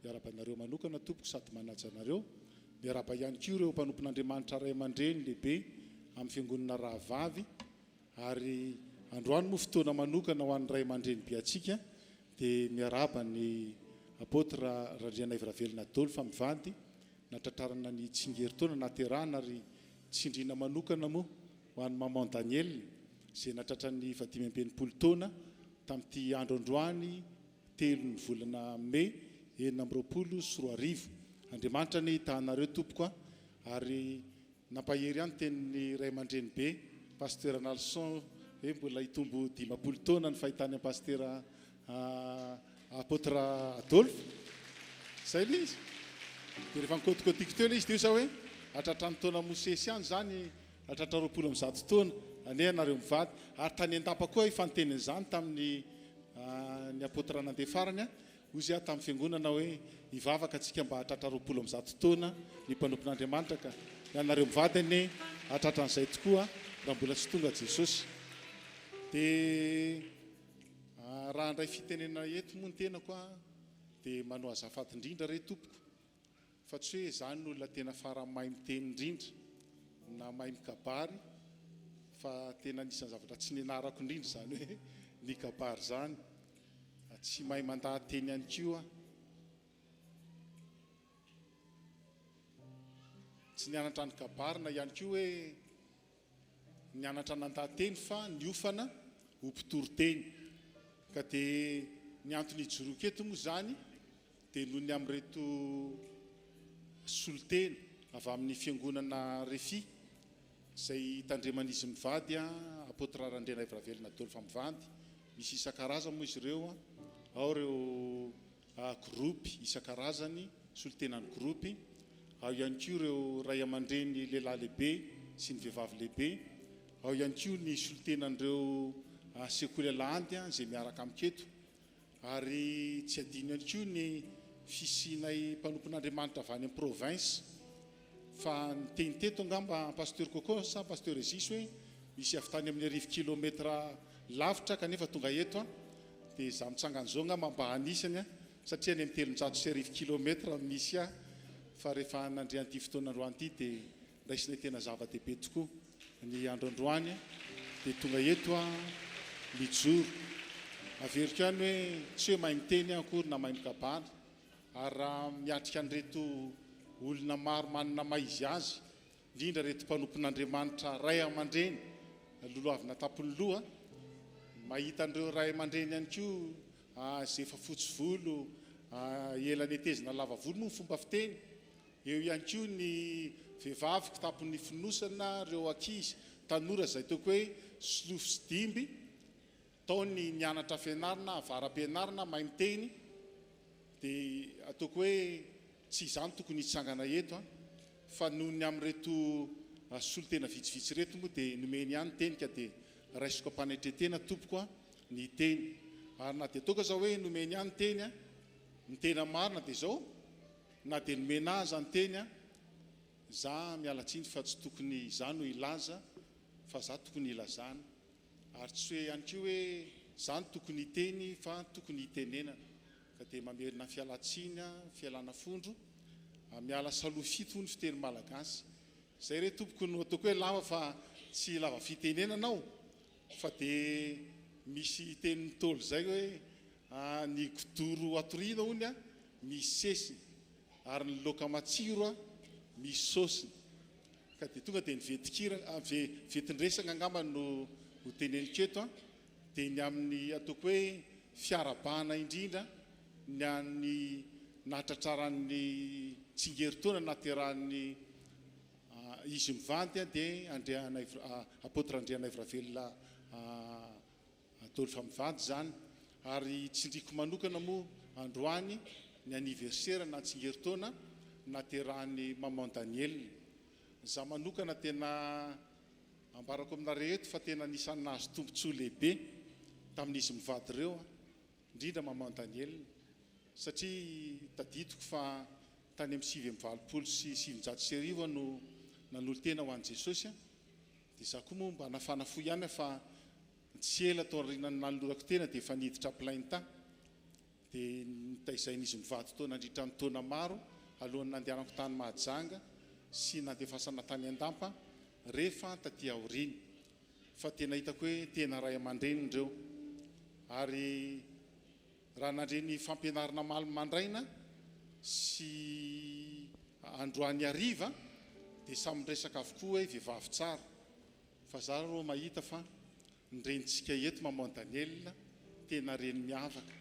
miarabanareo manokana tompoko sady manaja anareo. Miaraba ihany koa ireo mpanompon'Andriamanitra ray aman-dreny lehibe amin'ny fiangonana Rahavavy, ary androany moa fotoana manokana ho an'ny ray aman-dreny be atsika, dia miaraba ny apôtre 𝑹𝘼𝑵𝘿𝑹𝘼𝑵𝘿𝑹𝘼 natratrarana ny tsingeri-taona nahaterahan'a ary tsindriana manokana moa ho an'ny maman Daniel izay natratra ny 𝑓OTOAM-BAVAKA taona tamin'ity andro androany 3 ny volana May 2024. Andriamanitra ny tahanareo tompoko ary nampahery ihany tenin'ny ray aman-dreny be pasteur Nalson hoe mbola hitombo 50 taona ny fahitany pasteur apôtre Adolphe. Zay le izy. Dia rehefa nikôtikôtiky teo le izy teo sa hoe hatratra ny taona mosesy any zany, hatratra 20 taona ane anareo mivady, ary tany an-dapa koa ifantenen'izany tamin'ny ny apôtre nandeha farany ozy tamin'ny fiangonana hoe hivavaka antsika mba hatratra 20 taona ny mpanompon'Andriamanitra, ka anareo mivady ane hatratra an'izay tokoa raha mbola tsy tonga Jesosy. Dia raha andray fitenena eto moa ny tena koa dia manao azafady indrindra re tompoko, fa tsy hoe zany no olona tena fara mahay miteny indrindra na mahay mikabary, fa tena anisan'ny zavatra tsy nianarako indrindra zany hoe ny kabary zany, tsy mahay mandahateny ihany koa tsy nianatra ny kabarina ihany koa hoe nianatra nandahateny fa niofana ho mpitoroteny ka dia ny antony ijoroka eto moa zany dia noho ny amin'reto soloteny avy amin'ny fiangonana RHEFI izay tandreman'izy mivady apôtra RHEFI 𝘂𝑵𝑍𝑡𝑍 misy isan-karazany moa izy ireo ao ireo groupy isan-karazany solotenany groupy ao ihany koa ireo ray aman-dreny lehilahy lehibe sy ny vehivavy lehibe ao ihany koa ny solotenan'ireo sekoly Alahady izay miaraka amiketo ary tsy adino ihany koa ny fisinay mpanompon'Andriamanitra avy any amin'ny province fa nyteny teto angamba pasteur 𝘂𝑂𝙨𝒕𝙚𝒖𝙧 pasteur 𝘂𝑍𝑡𝑍 hoe misy avy tany amin'ny 10 kilometra lavitra kanefa tonga eto dia za mitsangana zao ngamba mba hanisany satria ny amin'ny 310 kilometra misy fa rehefa nandre an'ity fotoanandroany ity dia raisinay tena zava-dehibe tokoa ny androandroany dia tonga eto mijoro averiko ihany hoe tsy hoe mahay miteny akory na mahay mikabary ary raha miatrika an'ireto olona maro manana maizy azy indrindra reto mpanompon'Andriamanitra ray aman-dreny loloavina tapon'ny loha mahita an'ireo ray aman-dreny ihany koa izay efa fotsy volo elany etezina lava volo moa ny fomba fiteny eo ihany koa ny vehivavy kitapon'ny finosana ireo ankizy tanora izay toko hoe silofo sy dimby taony nianatra fianarana avaram-pianarana mahay miteny dia ataoko hoe tsy izany tokony hitsangana eto fa noho ny amin'reto solotena vitsivitsy reto moa dia nomeny ihany teny ka dia 𝑋𝒂𝙨𝒕𝙚𝒖𝑧 tompoko ny teny ary na dia toka zao hoe nomeny ihany teny ny tena marina dia zao na dia nomena azy ny teny za miala tsiny fa tsy tokony izany ho ilaza fa za tokony ilazana ary tsy hoe ihany koa hoe zany tokony hiteny fa tokony hitenenana ka dia mamerina fialatsiny fialana fondro miala salofito ny fiteny malagasy zay re tompoko no ataoko hoe lava fa tsy lava fitenenanao fa dia misy teny nitolo zay hoe ny godoro atoriana hony misy sesiny ary ny laoka matsiro misy saosiny ka dia tonga dia nivetikira vetin-dresaka angamba no teneniketo dia ny amin'ny ataoko hoe fiarabana indrindra ny an'ny nahatratraran'ny tsingeri-taona nahaterahan'ny izy mivady dia apôtra 𝘂𝑵𝑍𝑡𝑍 zany ary tsindriko manokana moa androany ny anniversaire na tsingeri-taona nahaterahan'ny maman Daniel za manokana tena ambarako aminareo eto fa tena nisan'ny nahazo tombontsoa lehibe tamin'izy mivady ireo indrindra maman Daniel satria tadidiko fa tany amin'ny 720 no nanolo tena ho an'i Jesosy dia za koa moa mba nafana fo ihany fa tsy ela tao aorianany nanolorako tena dia efa niditra plainte dia nitaizain'izy mivady tao nandritra ny taona maro alohan'ny nandehanako tany Mahajanga sy nandefasana tany Andampa rehefa taty aoriny fa tena hitako hoe tena ray aman-dreny ireo ary raha nandreny fampianarana maly mandraina sy androany hariva dia samy resaka avokoa hoe vehivavy tsara fa za rô mahita fa nyrenitsika eto maman Daniel tena reny miavaka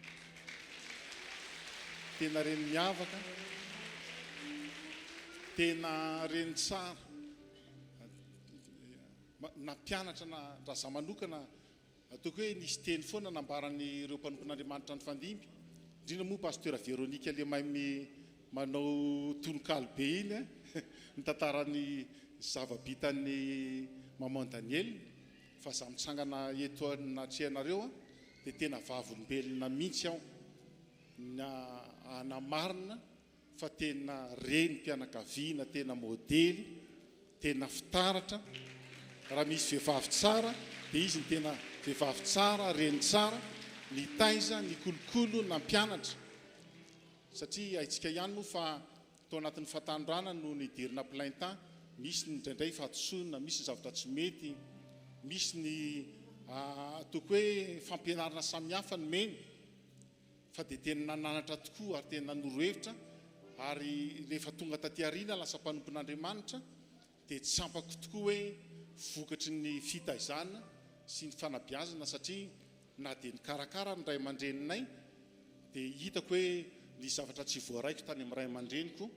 tena reny miavaka tena reny tsara nampianatra na raha za manokana ataoko hoe nisy teny foana nambarany ireo mpanompon'Andriamanitra ny fandimby indrindra moa pasteur Véronique 𝘂𝑚𝑎𝑖𝑚Y manao tononkalo be iny ny tantarany zava-bitan'ny maman Daniel fa za mitsangana eto natrehanareo dia tena vavolombelona mihitsy aho na anamarina fa tena reny mpianakaviana tena modely tena fitaratra raha misy vehivavy tsara dia izy ny tena vehivavy tsara reny tsara ny taiza ny kolokolo na mpianatra satria haitsika ihany moa fa tao anatin'ny fahatandràna no nidirina plainte misy ny indraindray fahatosonina misy ny zavatra tsy mety misy ny ataoko hoe fampianarana samihafa ny meny fa dia tena nananatra tokoa ary tena nanoro hevitra ary rehefa tonga taty arina lasa mpanompon'Andriamanitra dia tsy sampako tokoa hoe vokatry ny fitaizana sy ny fanabeazana satria na dia ny karakara ny ray aman-dreninay dia hitako hoe ny zavatra tsy voaraiko tany amin'ny ray aman-dreniko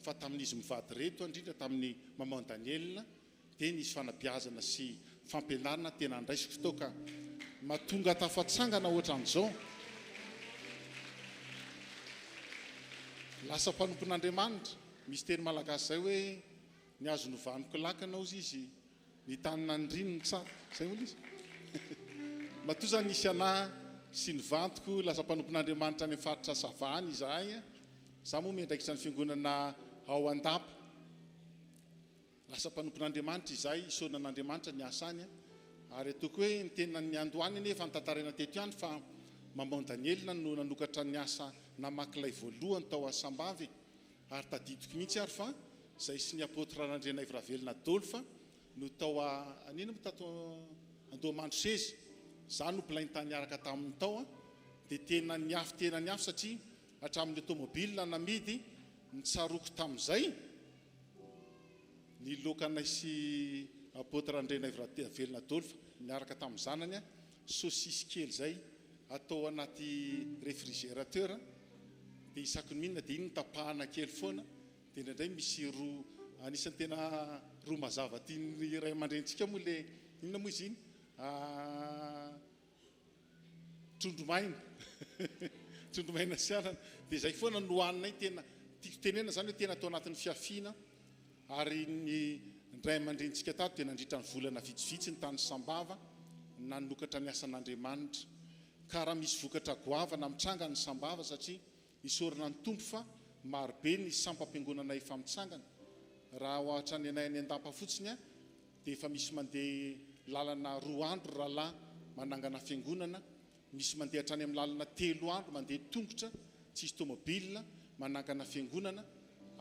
fa tamin'izy mivady reto indrindra tamin'ny maman Daniel dia nisy fanabeazana sy fampianarana tena andraisiko tao ka mahatonga tafatsangana ohatran'izao lasa mpanompon'Andriamanitra misy teny malagasy zay hoe ny azo novaniko lakana ozy izy ny tanina ndrininy tsara zay moa izy matoa zany nisy anahy sy ny vantoko lasa mpanompon'Andriamanitra any amin'ny faritra Savany izahay za moa miandraikitra ny fiangonana ao Andapa lasa mpanompon'Andriamanitra izahay isaonan'Andriamanitra ny asany ary ataoko hoe ny tena ny Andohany nefa nytantarana teto ihany fa maman Daniel no nanokatra ny asa namakilay voalohany tao Asambavy ary tadidiko mihitsy ary fa zay sy ny apôtra Randrena 𝑹𝘼𝑵𝘿𝑹 no tao anina mo tato Andohamandro 16 za no mpilainy tany araka tamin'ny tao dia tena ny afy satria hatramin'ny automobile namidy nitsaroko tamin'izay ny lokanay sy apôtra Randrena 𝑹𝘼𝑵𝘿𝑹 niaraka tamin'ny zanany saosisy kely zay atao anaty réfrigérateur dia isaky ny mihinana dia iny tapahana kely foana dia indraindray misy roa anisan'ny tena roa mazava tiany ray aman-drentsika moa le inona moa izy iny trondromaina trondromaina siarana dia zay foana no hoaninay tena tiako tenena zany hoe tena atao anatin'ny fiafiana ary ny ray aman-drentsika tato dia nandritra ny volana vitsivitsy ny tany Sambava nanokatra ny asan'Andriamanitra ka raha misy vokatra goavana mitranga ny Sambava satria isorana ny tompo fa marobe ny sampam-piangonana efa mitsangana raha ohatra ny anay any Andapa fotsiny dia efa misy mandeha lalana 2 andro rahalahy manangana fiangonana misy mandeha hatrany amin'ny lalana 3 andro mandeha tongotra tsisy tomobile manangana fiangonana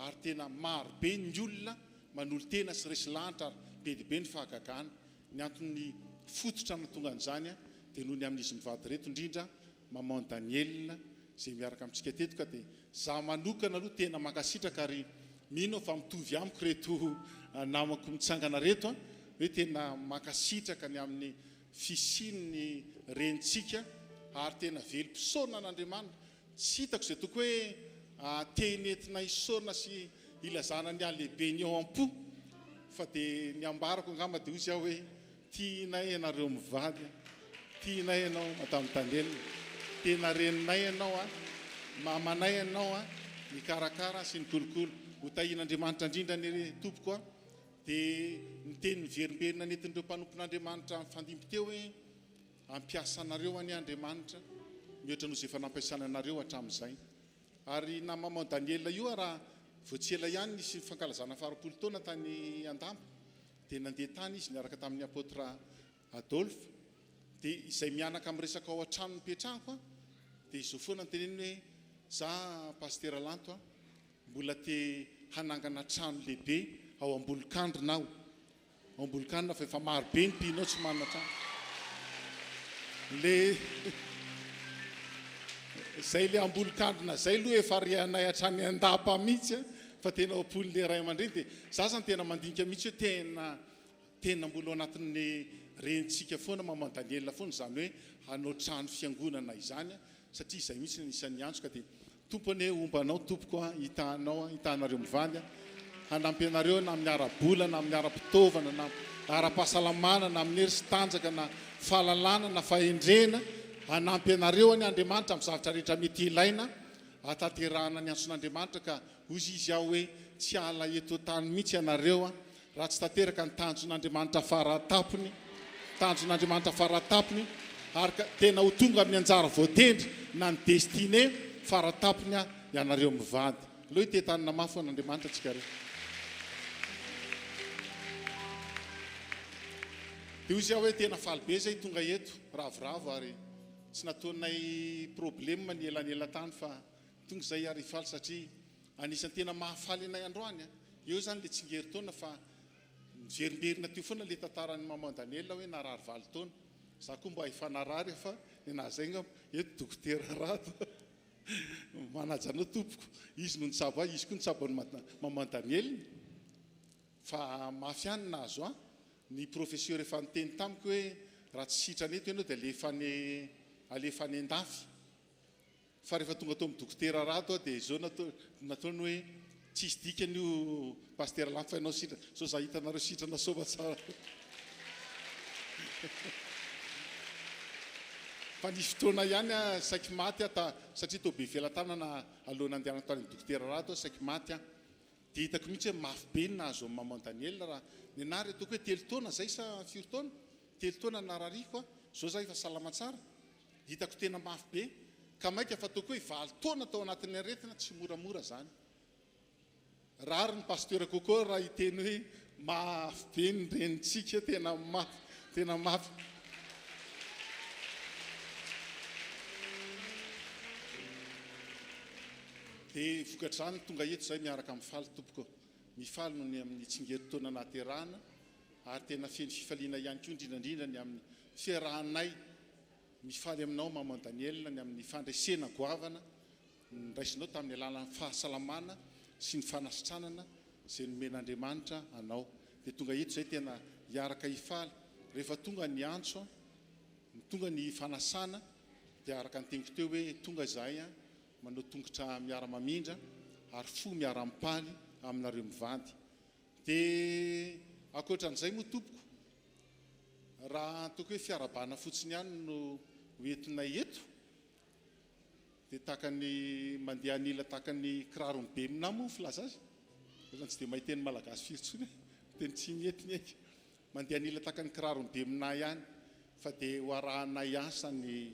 ary tena marobe ny olona manolo tena sy resy lanitra be dia be ny fahagagana ny antony fototra na tonga an'izany dia noho ny amin'izy mivady reto indrindra maman Daniel zay miaraka amintsika teto ka dia za manokana aloha tena makasitraka ary mino fa mitovy amiko reto namako mitsangana reto hoe tena makasitraka ny amin'ny fisian'ny renitsika ary tena velom-pisaorana an'Andriamanitra tsy hitako zay toko hoe tenetina isaorana sy ilazana ny alehibeny ao am-po fa dia ny ambarako angamba dia ozy aho hoe tianay ianareo mivady tianay ianao madame Daniel tena reninay ianao mamanay ianao ny karakara sy ny kolokolo ho tahin'Andriamanitra indrindra ny tompoko dia ny teny miverimberina nentin'ireo mpanompon'Andriamanitra mifandimby teo hoe ampiasanareo any Andriamanitra mihoatra noho izay efa nampiasana anareo hatramin'izay ary na maman Daniel io raha voatsy ela ihany nisy fankalazana 20 taona tany Andapa dia nandeha tany izy niaraka tamin'ny apôtra Adolphe dia izay mianaka amin'ny resaka ao an-trano nipetrahako dia izao foana nyteneny hoe za paster Lanto mbola te hanangana trano lehibe ao Ambolokandrona ao Ambolokandrona fa efa marobe ny mpinao tsy manana trano le zay le Ambolokandrona zay aloha efa rianay hatrany Andapa mihitsy fa tena ampolin'le ray aman-dreny dia za zany tena mandinika mihitsy hoe tena mbola anatin'ny renitsika foana maman Daniel foana zany hoe hanao trano fiangonana izany satria izay mihitsy nisan'ny anjoka dia tompony hoe ombanao tompoko hitanareo mivady hanampy anareo na amin'ny ara-bola na amin'ny ara-pitaovana na ara-pahasalamana na amin'ny hery sy tanjaka na fahalalana na fahendrena hanampy anareo any Andriamanitra amin'ny zavatra rehetra mety ilaina ataterahana ny antson'Andriamanitra ka ozy izy aho hoe tsy ala eto tany mihitsy ianareo raha tsy tateraka ny tanjon'Andriamanitra faratapony ary tena ho tonga amin'ny anjara voatendry na ny destiné faratapony ianareo mivady aloha itetanina mafy an'Andriamanitra tsika reo dia ozy aho hoe tena falibe zay tonga eto ravoravo ary tsy nataonay problème ny elanela tany fa tonga zay ary faly satria anisan'ny tena mahafaly anay androany eo zany le tsingeri-taona fa miverimberina teo foana le tantaran'ny maman Daniel hoe narary 20 taona za koa mba hifanarary fa nina zay nga eto dokotera rato manajanao tompoko izy no nitsabo ahy izy koa nitsabo maman Daniel fa mafy ihany nazo a ny professeur efa niteny tamiko hoe raha tsy sitrany eto ianao dia alefa any an-dafy fa rehefa tonga tao amin'ny dokotera rato dia zao nataony hoe tsisy dikan'io paster lafa ianao sitra so za hitanareo sitrana sova tsara fa ny fotoana ihany saiky maty satria tao be velan-tanana alohan'ny andehanana tany dokotera rato saiky maty dia hitako mihitsy hoe mafy be ny nahazo maman Daniel raha ny anary ataoko hoe 3 taona zay sa 4 taona 3 taona narariko zao za efa salama tsara hitako tena mafy be ka maika fa ataoko hoe 4 taona tao anatin'ny aretina tsy moramora zany rary ny pasteur kokoa raha hiteny hoe mafy be ny renitsika tena mafy dia vokatrany tonga eto zay miaraka mifaly tompoko mifaly no ny amin'ny tsingeri-taona nahaterahana ary tena feny fifaliana ihany koa indrindrandrindra ny amin'ny fiarahanay mifaly aminao maman Daniel ny amin'ny fandresena goavana nyraisinao tamin'ny alalan'ny fahasalamana sy ny fanasitranana izay nomen'Andriamanitra anao dia tonga eto zay tena hiaraka hifaly rehefa tonga ny antso tonga ny fanasana dia araka ny teniko teo hoe tonga zahay manao tongotra miara-mamindra ary fo miara-mipaly aminareo mivady dia akoatran'izay moa tompoko raha ataoko hoe fiarabana fotsiny ihany no hoentinay eto dia takany mandeha anila takany kirarony be mo filaza azy zany tsy dia mahiteny malagasy firy teny tsy mietiny eky mandeha anila takany kirarony be minay ihany fa dia ho arahanay asa ny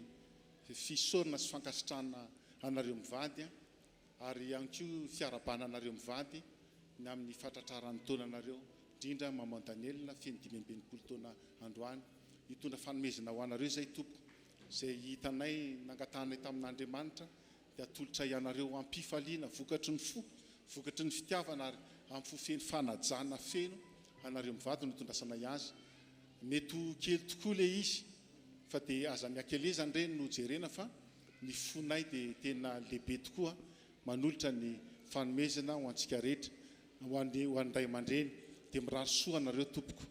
fisaorina sy fankasitrana anareo mivady ary ihany koa fiarabana anareo mivady ny amin'ny fatratraran'ny taona anareo indrindra maman Daniel feny 5 taona androany hitondra fanomezana ho anareo zay tompoko izay hitanay nangatanay tamin'Andriamanitra dia atolotra ianareo ampifaliana vokatry ny fo vokatry ny fitiavana ary amin'ny fofeny fanajana feno anareo mivady no hitondrasanay azy mety ho kely tokoa le izy fa dia aza ny akelezany ireny no jerena fa ny fonay dia tena lehibe tokoa manolotra ny fanomezana ho antsika rehetra ho an'ny ray aman-dreny dia mirary soa anareo tompoko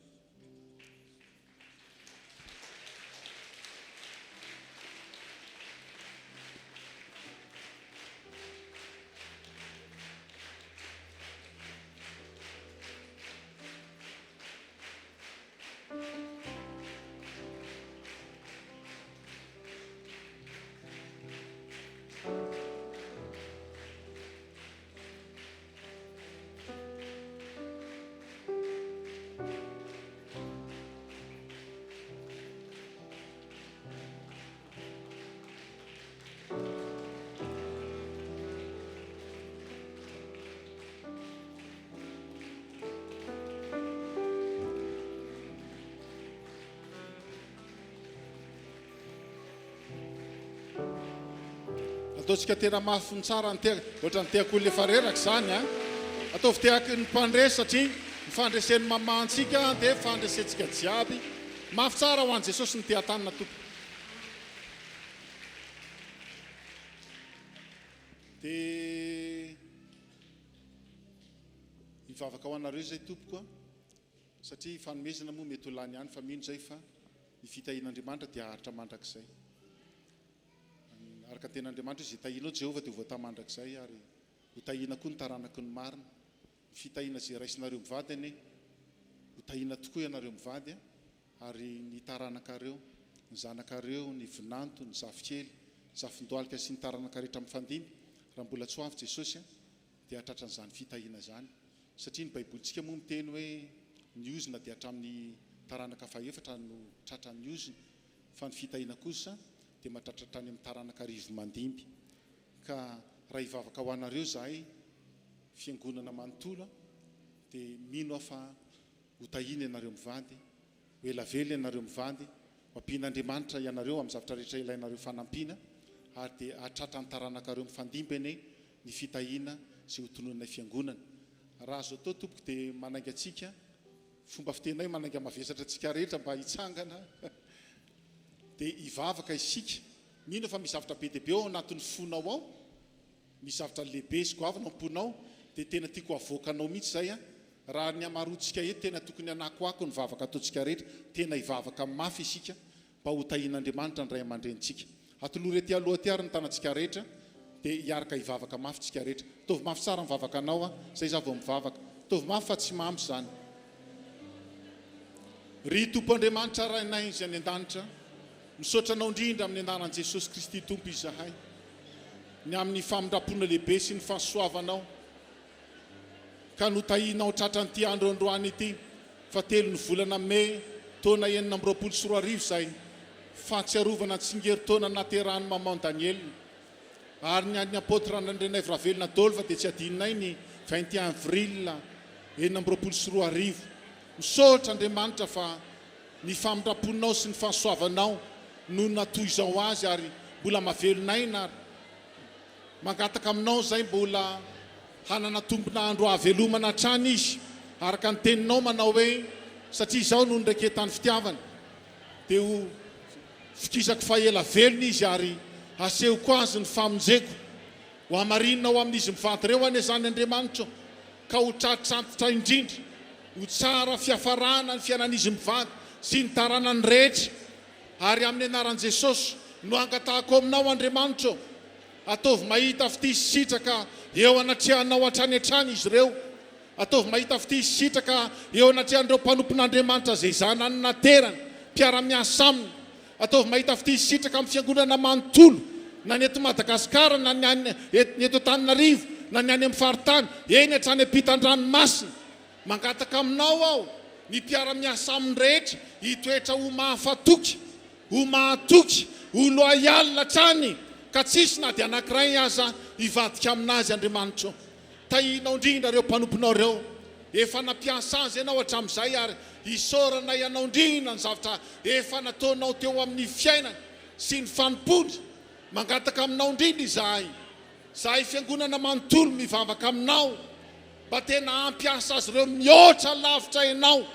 ataontsika tena mafy tsara ohatra ny teako le fareraka zany ataovy teaky ny mpandresy satria mifandresen'ny mamantsika dia fandresetsika jiaby mafy tsara ho an'i Jesosy ny teatanina tompo dia hivavaka ho anareo zay tompoko satria fanomezana moa mety ho lany ihany fa mino zay fa ny fitahin'Andriamanitra dia haritra mandrakizay araka ten'Andriamanitra izy hitahinao Jehovah dia voatamandrakizay ary hotahina koa ny taranaky ny marina fitahina zay raisinareo mivady ane hotahina tokoa ianareo mivady ary ny taranakareo ny zanakareo ny vinanto ny zafikely zafindalika sy ny taranaka rehetra mifandimby raha mbola tsy ho avy Jesosy dia hatratran'izany fitahina zany satria ny baibolitsika moa miteny hoe ny ozina dia hatramin'ny taranaka faefatra no tratran'ny ozina fa ny fitahina kosa dia mahatratratra any amin'ny taranaka arivo mandimby ka raha hivavaka ho anareo zahay fiangonana manontolo dia mino aho fa hotahina ianareo mivady ho elavely ianareo mivady ho ampian'Andriamanitra ianareo amin'ny zavatra rehetra ilainareo fanampiana ary dia hatratra ny taranakareo mifandimby ane ny fitahina izay ho tonononay fiangonana raha azo atao tompoko dia manainga atsika fomba fitenay manainga mavesatra atsika rehetra mba hitsangana dia hivavaka isika mino fa misy zavatra be dia be ao anatin'ny fonao ao misy zavatra lehibe sy goavana amponao dia tena tiako avoakanao mihitsy zay a raha ny amarotsika eto tena tokony anakoako ny vavaka ataontsika rehetra tena hivavaka mafy isika mba ho tahian'Andriamanitra ny ray aman-drentsika atoloha rety aloha ty ary ny tanantsika rehetra dia hiaraka hivavaka mafy tsika rehetra tovy mafy tsara ny vavakanao a zay za vao mivavaka tovy mafy fa tsy mampy zany ry tompo Andriamanitra rainay izy any an-danitra misaotra anao indrindra amin'ny anaran'i Jesosy Kristy tompo izahay ny amin'ny famindrapona lehibe sy ny fahasoavanao ka notahinao tratran'ity androandroany ity fa 3 ny volana May taona 2024 zay fahatsiarovana tsingeri-taona nahaterahan'i maman Daniel ary ny an'ny apôtre 𝑹𝘼𝑵𝘿𝑹𝑹𝑗𝑒𝑙𝑁a Dôlova dia tsy adinonay ny 21 avril 2024 misaotra Andriamanitra fa ny famindraponao sy ny fahasoavanao no natoy izao azy ary mbola mahavelonay na mangataka aminao zay mbola hanana tompona andro ahavelomana hatrany izy araka ny teninao manao hoe satria izao no niraiketan'ny fitiavana dia ho fikisako fa ela velona izy ary asehoko azy ny famonjeko ho amarinina ho amin'izy mivady ireo any zany Andriamanitra ka ho tratratra indrindra ho tsara fiafarana ny fiainan'izy mivady sy ny taranany rehetra ary amin'ny anaran'i Jesosy no angatahako aminao Andriamanitra ataovy mahita fity sitraka eo anatrehanao hatrany hatrany izy ireo ataovy mahita fity sitraka eo anatrehan'ireo mpanompon'Andriamanitra zay zanany naterana mpiara-miasa aminy ataovy mahita fity sitraka amin'ny fiangonana manontolo na ny eto Madagasikara na ny eto Antananarivo na ny any amin'ny faritany eny hatrany ampitan-dranomasina mangataka aminao aho ny mpiara-miasa aminy rehetra hitoetra ho mahafatoky ho mahatoky ho loyal hatrany ka tsisy na dia anankiray aza hivadika aminazy Andriamanitra tahinao indrindra reo mpanomponao reo efa nampiasa azy ianao hatramin'izay ary hisaorana ianao indrindra ny zavatra efa nataonao teo amin'ny fiainana sy ny fanompony mangataka aminao indrindra izahay fiangonana manontolo mivavaka aminao mba tena ampiasa azy ireo mihoatra lavitra ianao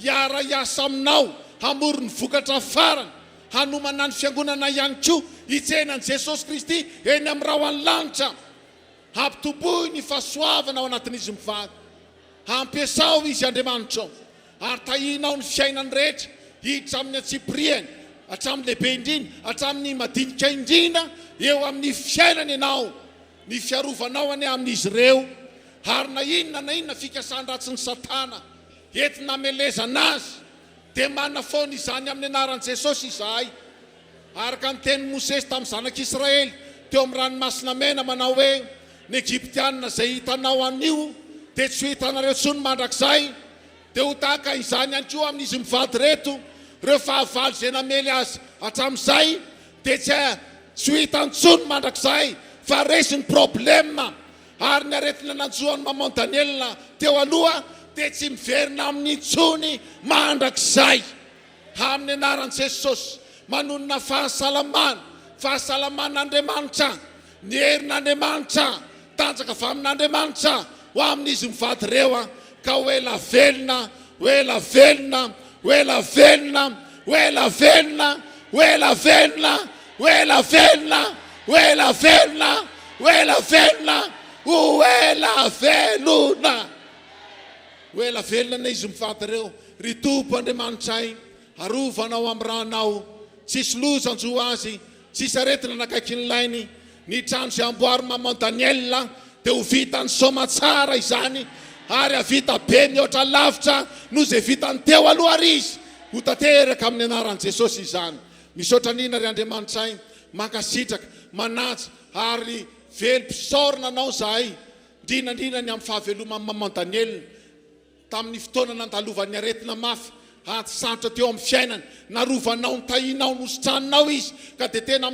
hiara hiasa aminao hamory ny vokatra farany hanomana ny fiangonana ihany koa hitsenan'i Jesosy Kristy eny amin'ny rahoan'ny lanitra hampitoboy ny fahasoavana ao anatin'izy mivady hampiasao izy Andriamanitra ary tahinao ny fiainany rehetra hiditra amin'ny atsipriany hatramin'ny lehibe indrindra hatramin'ny madinika indrindra eo amin'ny fiainany ianao ny fiarovanao any amin'izy ireo ary na inona fikasàn-dratsy ny Satana entina hamelezana azy dia manana foana izany amin'ny anaran'i Jesosy izahay araka ny teny Mosesy tamin'ny zanak'Israely teo amin'ny ranomasina mena manao hoe ny Egyptianina zay hitanao anio dia tsy ho hitanareo intsony mandrakizay dia ho tahaka izany ihany koa amin'izy mivady reto ireo fahavalo izay namely azy hatramin'izay dia tsy ho hitany intsony mandrakizay fa resy ny problema ary ny aretina nanjohan'ny maman Daniel teo aloha dia tsy miverina amin'ny intsony mandrakizay amin'ny anaran'i Jesosy manonona fahasalaman'Andriamanitra ny herin'Andriamanitra tanjaka avy amin'Andriamanitra ho amin'izy mivady ireo ka ho ela velona ho ela velona ho ela velona ho ela velona ho ela velona ho ela velona ho ela velona ho ela velona ho ela velona ho ela velona izy mivady ireo ry tompo Andriamanitray arovanao amin'ny ranao tsisy lozanjo azy tsisy aretina nakaiky ny lainy ny trano izay amboary maman Daniel dia ho vitany soma tsara izany ary havita be mihoatra lavitra no izay vitany teo aloha ary izy ho tanteraka amin'ny anaran'i Jesosy izany misaotra nina ry Andriamanitray mankasitraka manaja ary velom-pisaorana anao zahay indrindrandrindra ny amin'ny fahaveloman'ny maman Daniel tamin'ny fotoana nandalovan'ny aretina mafy santra teo amin'ny fiainany narovanao ny tahinao nositranonao izy ka dia tena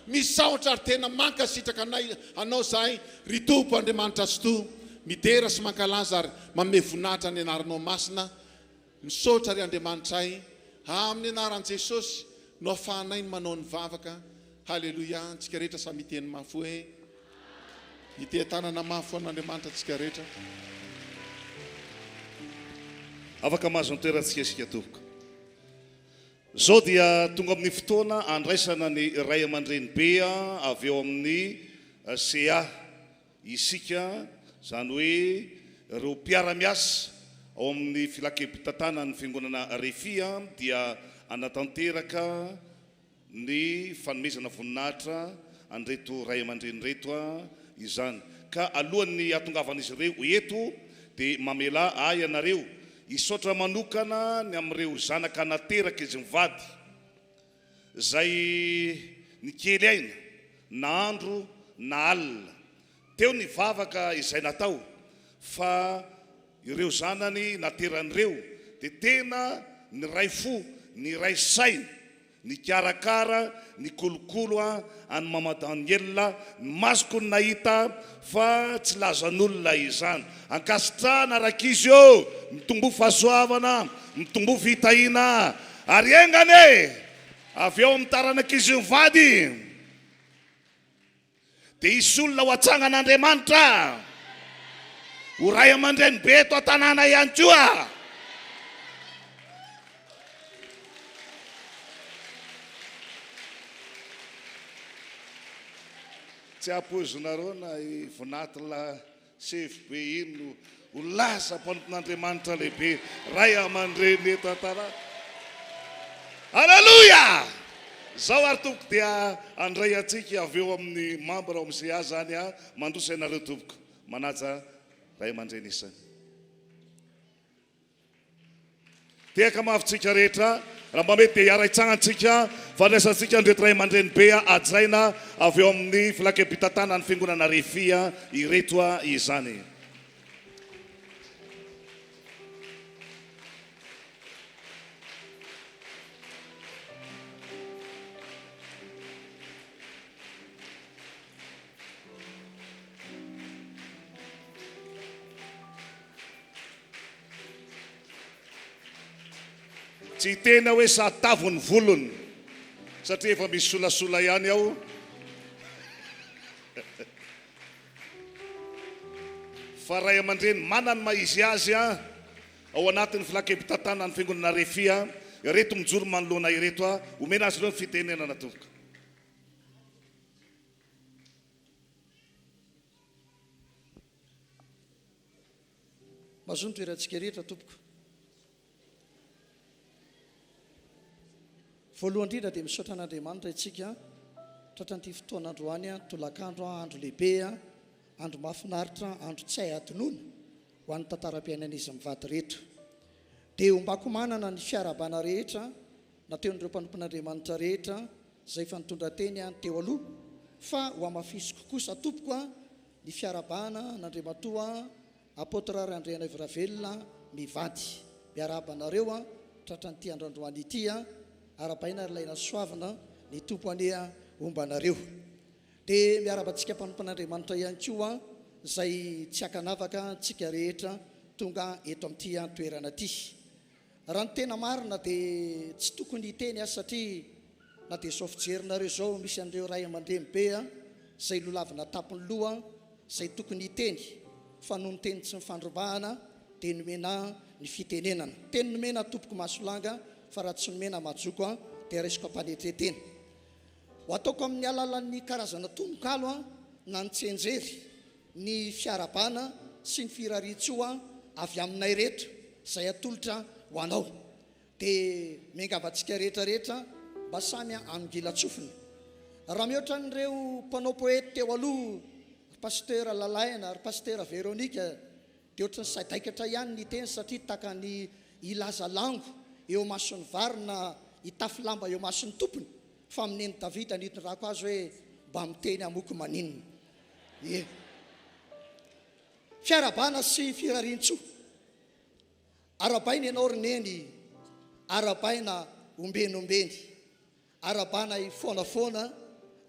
misaotra ary tena mankasitraka anao zahay ry tompo Andriamanitra soto midera sy mankalaza ary manome voninahitra ny anaranao masina misaotra ry Andriamanitray amin'ny anaran'i Jesosy no ahafahanay ny manao ny vavaka halleloia tsika rehetra samy iteny mafy hoe ite-tanana mafy an'Andriamanitra tsika rehetra afaka mahazo ny toerantsika isika tompoko zao dia tonga amin'ny fotoana andraisana ny ray aman-dreny be avy eo amin'ny CA isika zany hoe reo mpiara-miasa ao amin'ny filakevim-pitantanana ny fiangonana RHEFI dia anatanteraka ny fanomezana voninahitra anreto ray aman-dreny reto izany ka alohan'ny atongavan'izy ireo eto dia mamela ay anareo isotra manokana ny am'ireo zanaka nateraka izy mivady zay ny kely aina na andro na alina teo ny vavaka izay natao fa ireo zanany nateran'ireo dia tena ny ray fo ny ray saina ny karakara ny kolokolo any mama-Daniel masoko ny nahita fa tsy lazan'olona izany ankasitrahana rakizy eo mitombo fahasoavana mitombo fitahina ary engane avy eo amin'ny taranak'izy mivady dia isy olona ho atsangan'Andriamanitra ho ray aman-dreny be eto an-tanàna ihany koa. Tsy apozonareo na voninahitra sefy be ino ho lasa mpanompon'Andriamanitra lehibe ray aman-dreny eto an-tanàna. Haleluya! Zao ary tompoko dia andray atsika avy eo amin'ny membre ao amin'ny CA zany mandrosa ianareo tompoko manaja ray aman-dreny isany. Tehaka mafitsika rehetra raha mba mety dia hiara-hitsangantsika fandraisantsika andreto ray aman-dreny be ajaina avy eo amin'ny filakevim-pitantanana ny fiangonana RHEFI ireto izany. Tsy tena hoe satavony volony satria efa misy solasola ihany ao. Fa ray aman-dreny manany maizy azy ao anatin'ny filakevim-pitantanana ny fiangonana RHEFI ireto mijoro manoloana ireto omena azy ireo ny fitenenana tompoko. Mahazo ny toerantsika rehetra tompoko. Voalohany indrindra dia misaotra an'Andriamanitra itsika tratran'ity fotoan'androany tolakandro andro lehibe andro mahafinaritra andro tsy hay atonoana ho an'ny tantaram-piainan'izy mivady rehetra dia hombako manana ny fiarabana rehetra nateon'ireo mpanompon'Andriamanitra rehetra izay efa nitondra teny teo aloha fa ho amafisiko kosa tompoko ny fiarabana n'Andriamatoa apôtra Andriana Ivravelona mivady miarabanareo tratran'ity androandroany ity arabaina ary laina soavana ny tompony ombanareo dia miarabantsika mpanompon'Andriamanitra ihany koa izay tsy hakanavaka tsika rehetra tonga eto amin'ity toerana ity. Raha ny tena marina dia tsy tokony hiteny satria na dia zao fijerinareo zao misy an'ireo ray aman-dreny be izay lolavina tapony loha izay tokony hiteny fa noho ny teny tsy mifandrombahana dia nomena ny fitenenana. Teny nomena tompoko masolanga fa raha tsy nomena majoko dia resiko ampanetretena. Ho ataoko amin'ny alalan'ny karazana tononkalo na ny tsenjery ny fiarabana sy ny firarian-tsoa avy aminay rehetra izay atolotra ho anao dia miangavantsika rehetrarehetra mba samy amingilatsofina. Raha mihoatra n'ireo mpanao poety teo aloha pasteur Lalaina ary pasteur Véronique dia ohatry ny sadaikatra ihany ny teny satria taka ny ilaza lango eo mason'ny varina hitafy lamba eo mason'ny tompony fa amin'eny Davida nitondrako azy hoe mba miteny amoko maninona. Fiarabana sy firarian-tsoa arabaina ianao roneny arabaina ombenombeny arabana foanafoana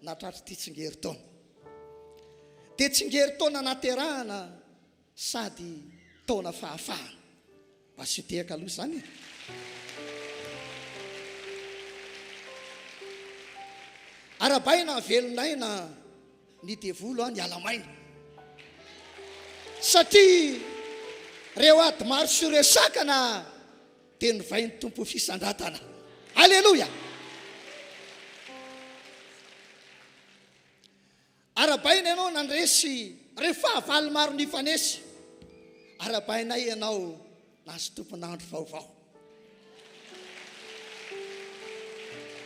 natratry ty tsingeri-taona dia tsingeri-taona naterahana sady taona fahafahana mba sy tehaka aloha zany. Arabaina velonaina ny devolo ny alamaina satria reo ady maro sy reo sakana dia nivain'ny tompo fisandratana. Alleluia. Arabaina ianao nandresy rehefa avaly maro nifanesy. Arabainay ianao nahazo tompon'andro vaovao.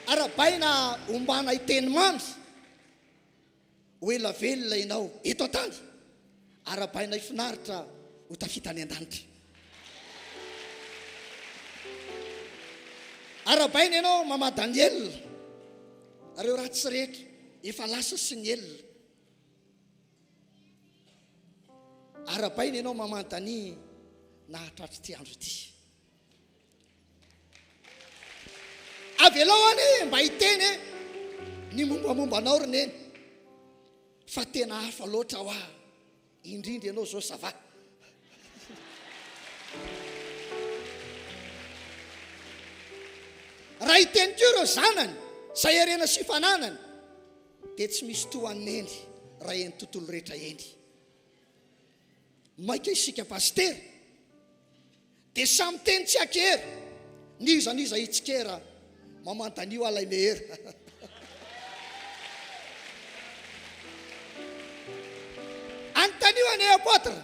Arabaina ombana iteny mamy ho ela velona ianao eto an-tany. Arabaina ifinaritra ho tafita any an-danitra. Arabaina ianao mama Daniel, areo ratsy rehetra efa lasa sy ny elona. Arabaina ianao mama Dani nahatratra ty andro ity. Avelao any mba hiteny ny mombamombanao roneny, fa tena hafa loatra hoa indrindra ianao zao sava. Raha hiteny keo reo zanany zay arena sy fananany dia tsy misy toaneny raha eny tontolo rehetra eny. Maika isika paster dia samy teny tsy akery, niza itsikera mamantanio alay mehery. Antanio ane apôtre,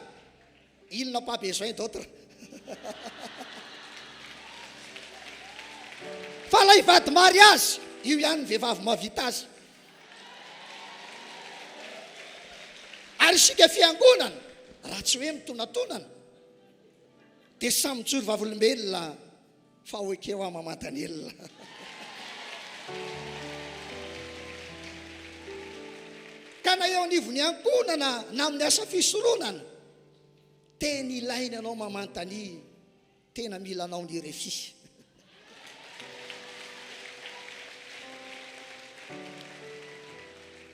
il n'a pas besoin d'autre. Fa la hivady mariazy, io ihany ny vehivavy mahavita azy. Ary isika fiangonana, raha tsy hoe mitonatonana, dia samy mijoro vavolombelona fa hoekeo a mamantanelona. Ka na eo anivony ankonana na amin'ny asa fisoronana, tena ilaina anao mamantany, tena mila anao ny RHEFI.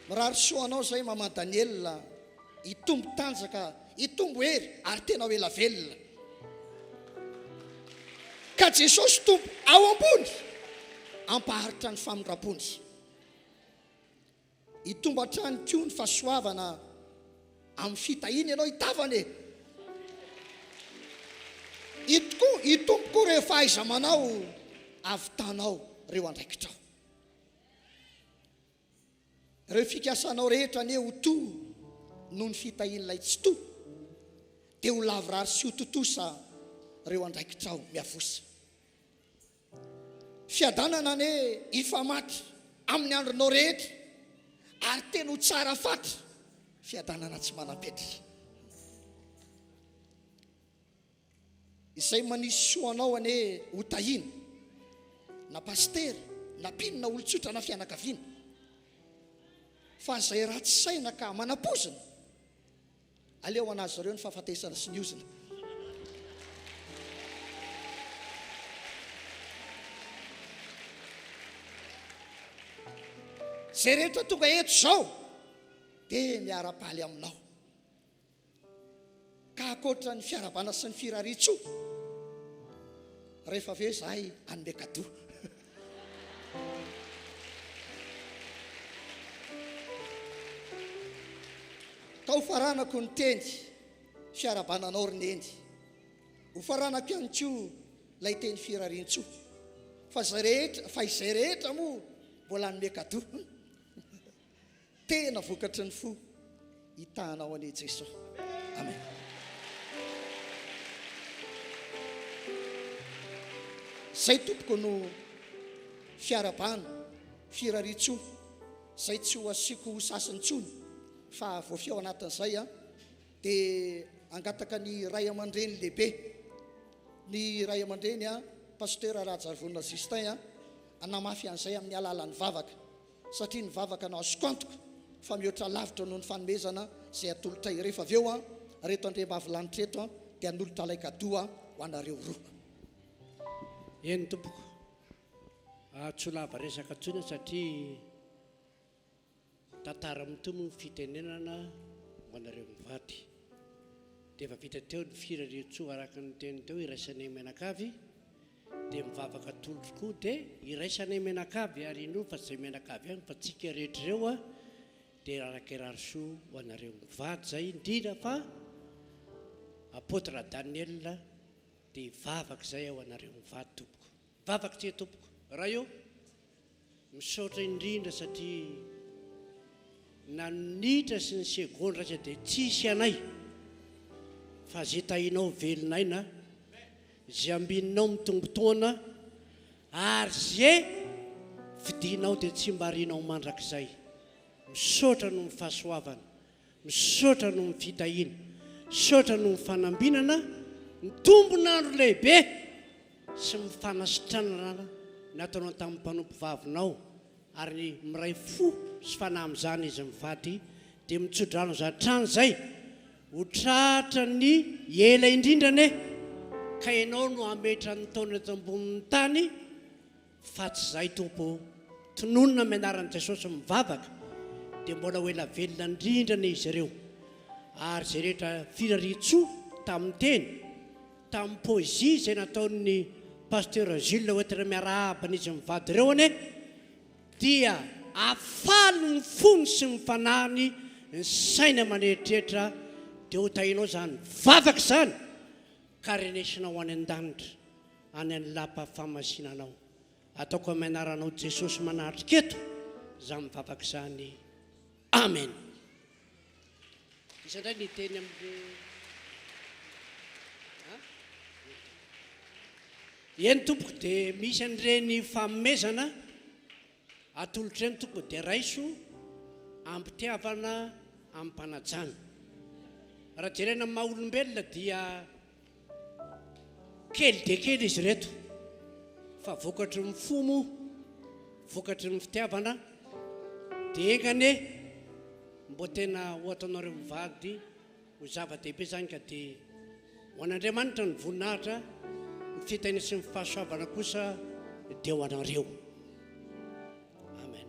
Mirary soa anao zay mama Daniel, itombo tanjaka, itombo hery ary tena ho ela velona. Ka Jesosy tombo ao ambony ampaharitra ny famindrapony. Itombo hatrany koa ny fahasoavana amin'ny fitahiny ianao hitavany. Itombo koa reo fahaiza-manao avitanao reo andraikitrao. Reo fikasanao rehetra ane ho to noho ny fitahin'ilay tsy to, dia ho lavrary sy ho totosa reo andraikitrao miavosa. Fiadanana ane ifamaty amin'ny andronao rehetra ary tena ho tsara fatra, fiadanana tsy manam-petra. Izay manisy soanao ane ho tahiny na paster na mpino na olon-tsotra na fianakaviana, fa zay ratsy saina ka manapozina, aleo anazy zareo ny fahafatesana sy ny ozina. Zay rehetra tonga eto zao dia miara-paly aminao, ka akoatra ny fiarabana sy ny firaritso, rehefa aveo zahay anome kado. Ka ho faranako ny teny fiarabananao roneny, ho faranako ihany koa lay teny firarin-tso, fa izay rehetra moa mbola anome kado. Tena vokatry ny fo hitanao ane Jesosy. Amen. Zay tompoko no fiarabana, firaritso, zay tsy ho asiko sasany tsony, fa voafio anatin'izay dia angataka ny ray aman-dreny lehibe, ny ray aman-dreny pasteur RHEFI anamafy an'izay amin'ny alalan'ny vavaka, satria ny vavaka na asokantoka fa mihoatra lavitra noho ny fanomezana zay atolotra rehefa aveo reto andriambavilanitra eto dia anolotra lay kadoa ho anareo roa. Eny tompoko, tsy lava resaka tsony satria tantara mitombo ny fitenenana ho anareo mivady, dia efa vita teo ny firaritso araka ny teny teo iraisanay menakavy, dia mivavaka tolotro koa dia iraisanay menakavy, ary ino fa zay menakavy ihany fa tsika rehetra ireo dia arakararisoa ho anareo mivady zay, indrindra fa apôtre Daniel dia vavaka zay ao anareo mivady tompoko. Vavaka tsy tompoko. raha io misaotra indrindra satria nanitra sy ny segondra tsy dia tsisy anay fa zay tahinao velonay na zay ambininao mitombotoana ary zay fidinao dia tsy mba rinao mandrakizay. Misaotra no mifahasoavana, misaotra no mifitahina, misaotra no mifanambinana, mitombonandro lehibe sy mifanasitranana nataonao tamin'ny mpanompo vavinao ary miray fo sy fanahy amin'izany izy mivady dia mitsodrano zatrany zay ho tratra ny ela indrindrane ka ianao no ametra ny taona eto ambonin'ny tany fa tsy zay tompo tononona mianaran'i Jesosy mivavaka dia mbola ho ela velona indrindrana izy ireo ary zay rehetra firarian-tsoa tamin'ny teny tamin'ny poezia izay nataon'ny pasteur 𝑍𝑿𝑒𝑒𝑑 izy mivady ireo ane dia afaly ny fony sy ny fanahiny ny saina maneritreritra dia ho tahinao zany vavaka zany ka renesinao any an-danitra any amin'ny lapa-famasinanao. Ataoko amin'ny anaranao Jesosy manatrika eto za mivavaka zany. Amen. Isandray ny teny amin'ny eny tompoko dia misy an'ireny famomezana atolotra eny tompoko dia raiso ampitiavana amin'ny mpanajana. Raha jerena maha olombelona dia kely dia kely izy reto fa vokatry ny fomo, vokatry ny fitiavana dia engane mbo tena ohataonareo mivady ho zava-dehibe zany ka dia ho an'Andriamanitra ny voninahitra ny fitaina sy ny fahasoavana kosa dia ho anareo. Amen.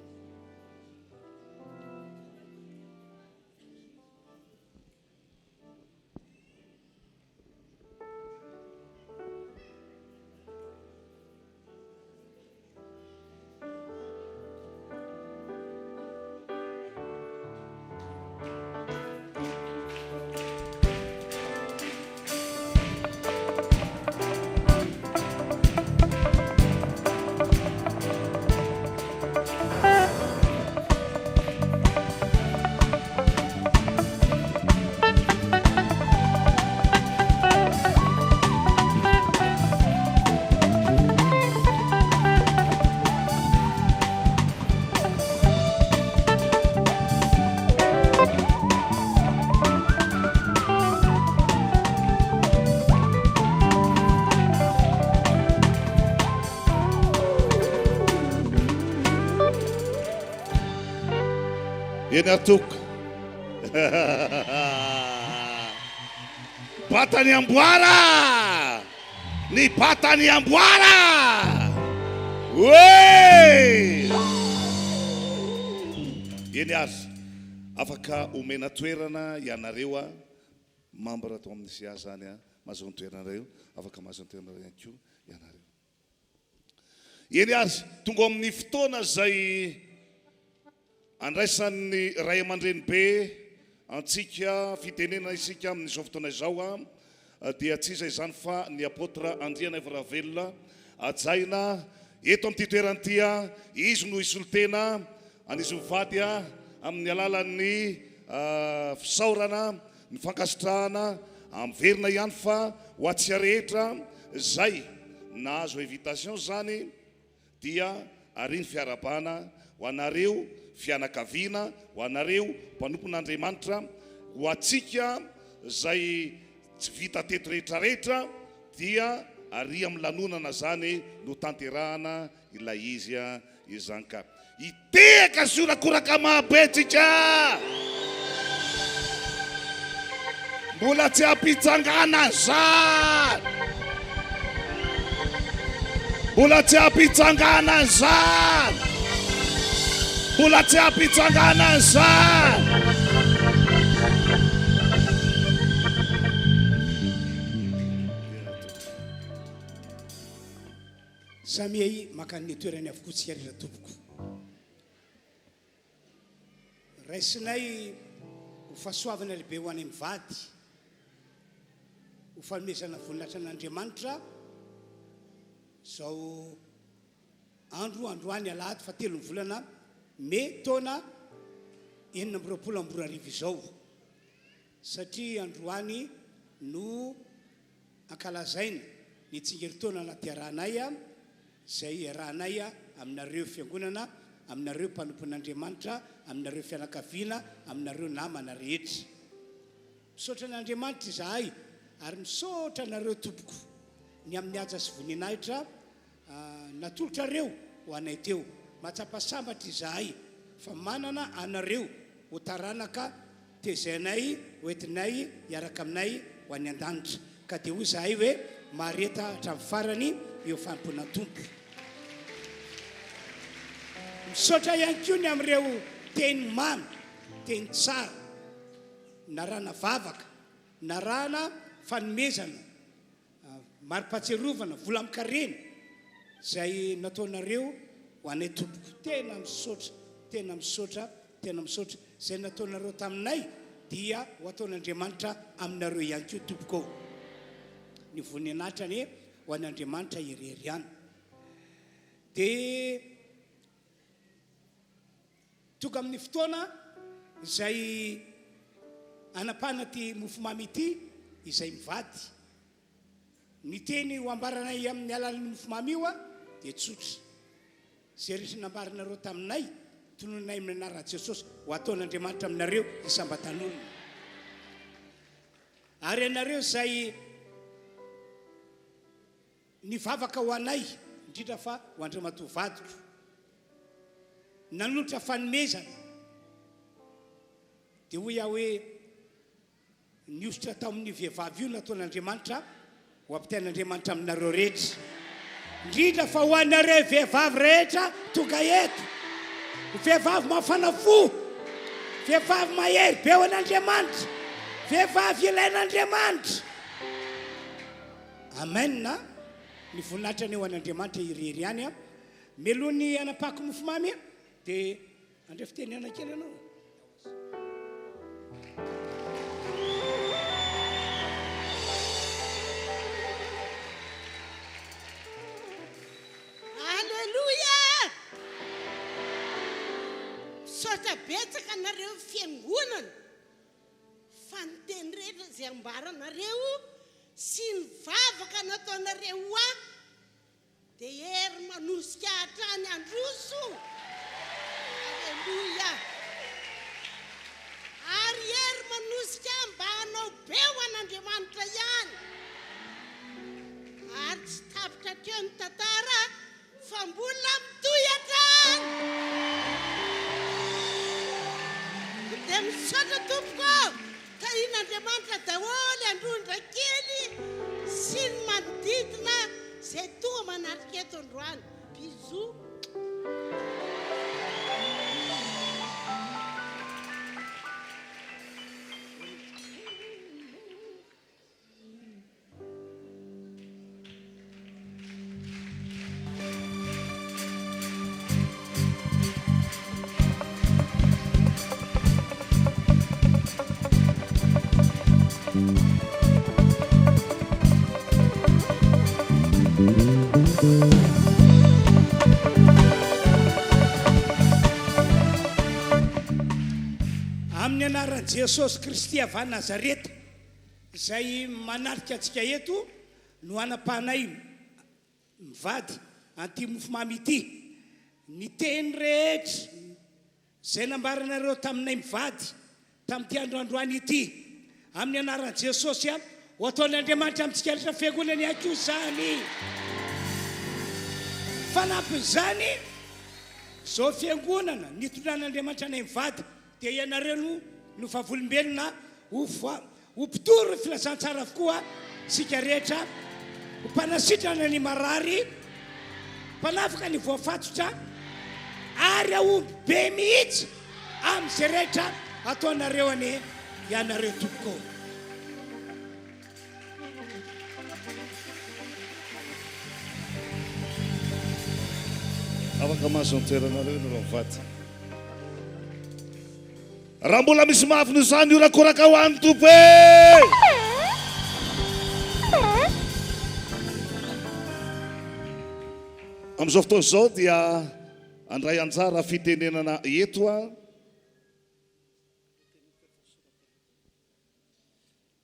Eny atoko batany amboara ny batany amboara oe eny azy afaka omena toerana ianareo a membre atao amin'ny sia zany a mazony toeranareo afaka mazony toeranareo ihany koa ianareo eny azy tonga amin'ny fotoana zay andraisan'ny ray aman-dreny be antsika fitenena isika amin'izao fotoana izao dia tsy izay zany fa ny apôtra Andriana Ivaravelona ajaina eto amin'ity toerana ity izy no isolotena an'izy mivady amin'ny alalan'ny fisaorana ny fankasitrahana amverina ihany fa ho atsika rehetra zay nahazo invitation zany dia ary ny fiarabana ho anareo fianakaviana ho anareo mpanompon'Andriamanitra ho atsika zay tsy vita teto rehetrarehetra dia ary amin'ny lanonana zany no tanterahana ilay izy izany ka iteka siorakoraka mahabetsika mbola tsy ampitsangana zany mbola tsy ampitsangana zany mbola tsy ampitsangana zany samy makany toerany avokoa tsika rehetra tompoko raisinay ho fahasoavana lehibe ho any mivady ho fanomezana voninahitran'Andriamanitra zao androany Alahady fa 3 volana me taona 2024 izao satria androany no ankalazaina ny tsingeri-taona nahaterahanay zay rahanay aminareo fiangonana aminareo mpanompon'Andriamanitra aminareo fianakaviana aminareo namana rehetra misaotra n'Andriamanitra izahay ary misaotra nareo tompoko ny amin'ny aja sy voninahitra natolotrareo ho anay teo matsapa sambatra izahay fa manana anareo ho taranaka tezainay hoentinay hiaraka aminay ho any an-danitra ka dia hoy izahay hoe mareta hatramin'ny farany eo fampona tompo misaotra ihany koa ny amin'ireo teny mamy teny tsara narana vavaka narana fanomezana mari-patserovana vola mikarena zay nataonareo ho anay tompoko tena misaotra zay nataonareo taminay dia ho ataon'Andriamanitra aminareo ihany koa tompoko ny voninahitrany ho an'Andriamanitra irery ihany dia tonga amin'ny fotoana izay anapana ty mofomamy ity izay mivady ny teny ho ambaranay amin'ny alalan'ny mofomamy io dia tsotra zay rehetra nambaranareo taminay tononay amin'ny anaran'i Jesosy ho ataon'Andriamanitra aminareo isambatan'olona ary ianareo zay nivavaka ho anay indrindra fa ho andramatoa vadiko nanolotra fanomezana dia hoy aho hoe niositra tao amin'ny vehivavy io nataon'Andriamanitra ho ampitain'Andriamanitra aminareo rehetra indrindra fa ho anareo vehivavy rehetra tonga eto vehivavy mafana fo vehivavy mahery be ho an'Andriamanitra vehivavy ilain'Andriamanitra amen na ny voninahitra ny ho an'Andriamanitra irery ihany melohany anapahako mofomamy dia andre fitenena kely anao Sota betsaka nareo fiangonana fa ny teny rehetra zay ambaranareo sy ny vavaka nataonareo dia hery manosika hatrany androso aleluia ary hery manosika mba hanao be ho an'Andriamanitra ihany ary tsy tapitra teo ny tantara fa mbola mitoy hatrany dia misaotra tompoko tahian'Andriamanitra daholo Androndrakely sy ny manodidina zay tonga manarika eto androany bisous amin'ny anaran'i Jesosy Kristy avy Nazareta izay manarika antsika eto no anapahanay mivady anty mofomamy ity ny teny rehetra zay nambaranareo taminay mivady tamin'ity androandroany ity amin'ny anaran'i Jesosy ho ataon'Andriamanitra amintsika rehetra fiangonany akio zany fanampy zany zao fiangonana nitondran'Andriamanitra anay mivady dia ianareo no vavolombelona ho mpitoro filazantsara avokoa sika rehetra ho mpanasitrana ny marary mpanafaka ny voafatotra ary aomby be mihitsy amin'izay rehetra ataonareo any ianareo tompoko afaka mahazo toeranareo no mivady raha mbola misy mafiny izany io rakoraka ho an'ny tompo e Amin'izao fotoana izao dia andray anjara fitenenana eto a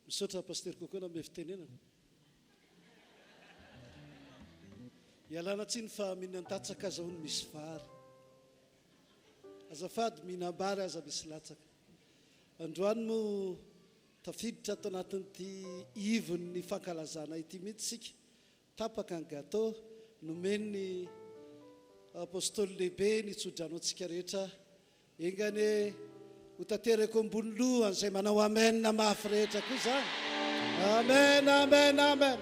misaotra paster kokoa na ame fitenenana ialana tsiny fa mihinan-tatsaka aza hono misy vary azafady mihinam-bary aza misy latsaka androany mo tafiditra ato anatin'ity ivon'ny fankalazana ity mihitsy sika tapaka ny gâteau nomeny apôstôly lehibe nitsodranao antsika rehetra engany ho tanterako ambony lohany izay manao amen mafy rehetra koa zany amen amen amen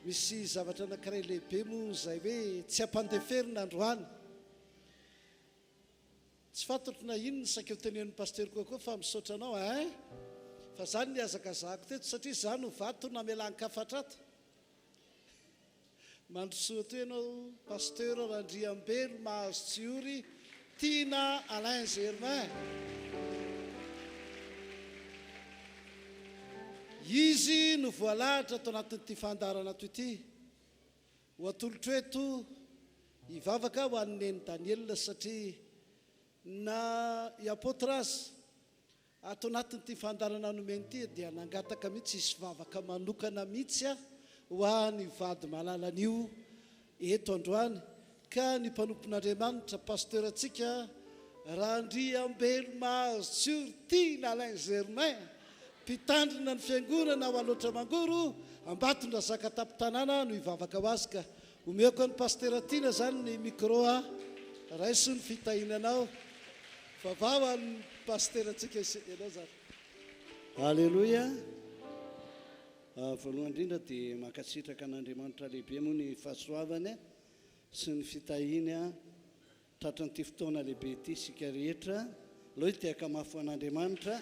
misy zavatra anankiray lehibe moa izay hoe tsy ampandeferina androany tsy fantatra na inona saika ho tenen'ny paster kokoa fa misaotra anao fa zany ny azakazahako teto satria zany ho vato namelan-kafatra ato mandrosoa to ianao paster RHEFI 𝘋𝒨𝒖𝙧 izy no voalahatra ato anatin'ity fandarana to ity ho atolotra eto hivavaka ho anneny Daniel satria na iapôtra azy ato anatin'ity fandarana nomeny ity dia nangataka mihitsy isy vavaka manokana mihitsy a ho any vady malalan'io eto androany ka ny mpanompon'Andriamanitra paster atsika RHEFI mpitandrina ny fiangonana ho aloatra mangoro ambatondra zaka tapitanàna no hivavaka ho azy ka omeko ny paster tiana zany ny micro a raiso ny fitahinanao fa vao any paster atsika ianao zany alleloia voalohany indrindra dia mankasitraka an'Andriamanitra lehibe moa ny fahasoavany sy ny fitahiny tratran'ity fotoana lehibe ity sika rehetra loha tiaka mafo an'Andriamanitra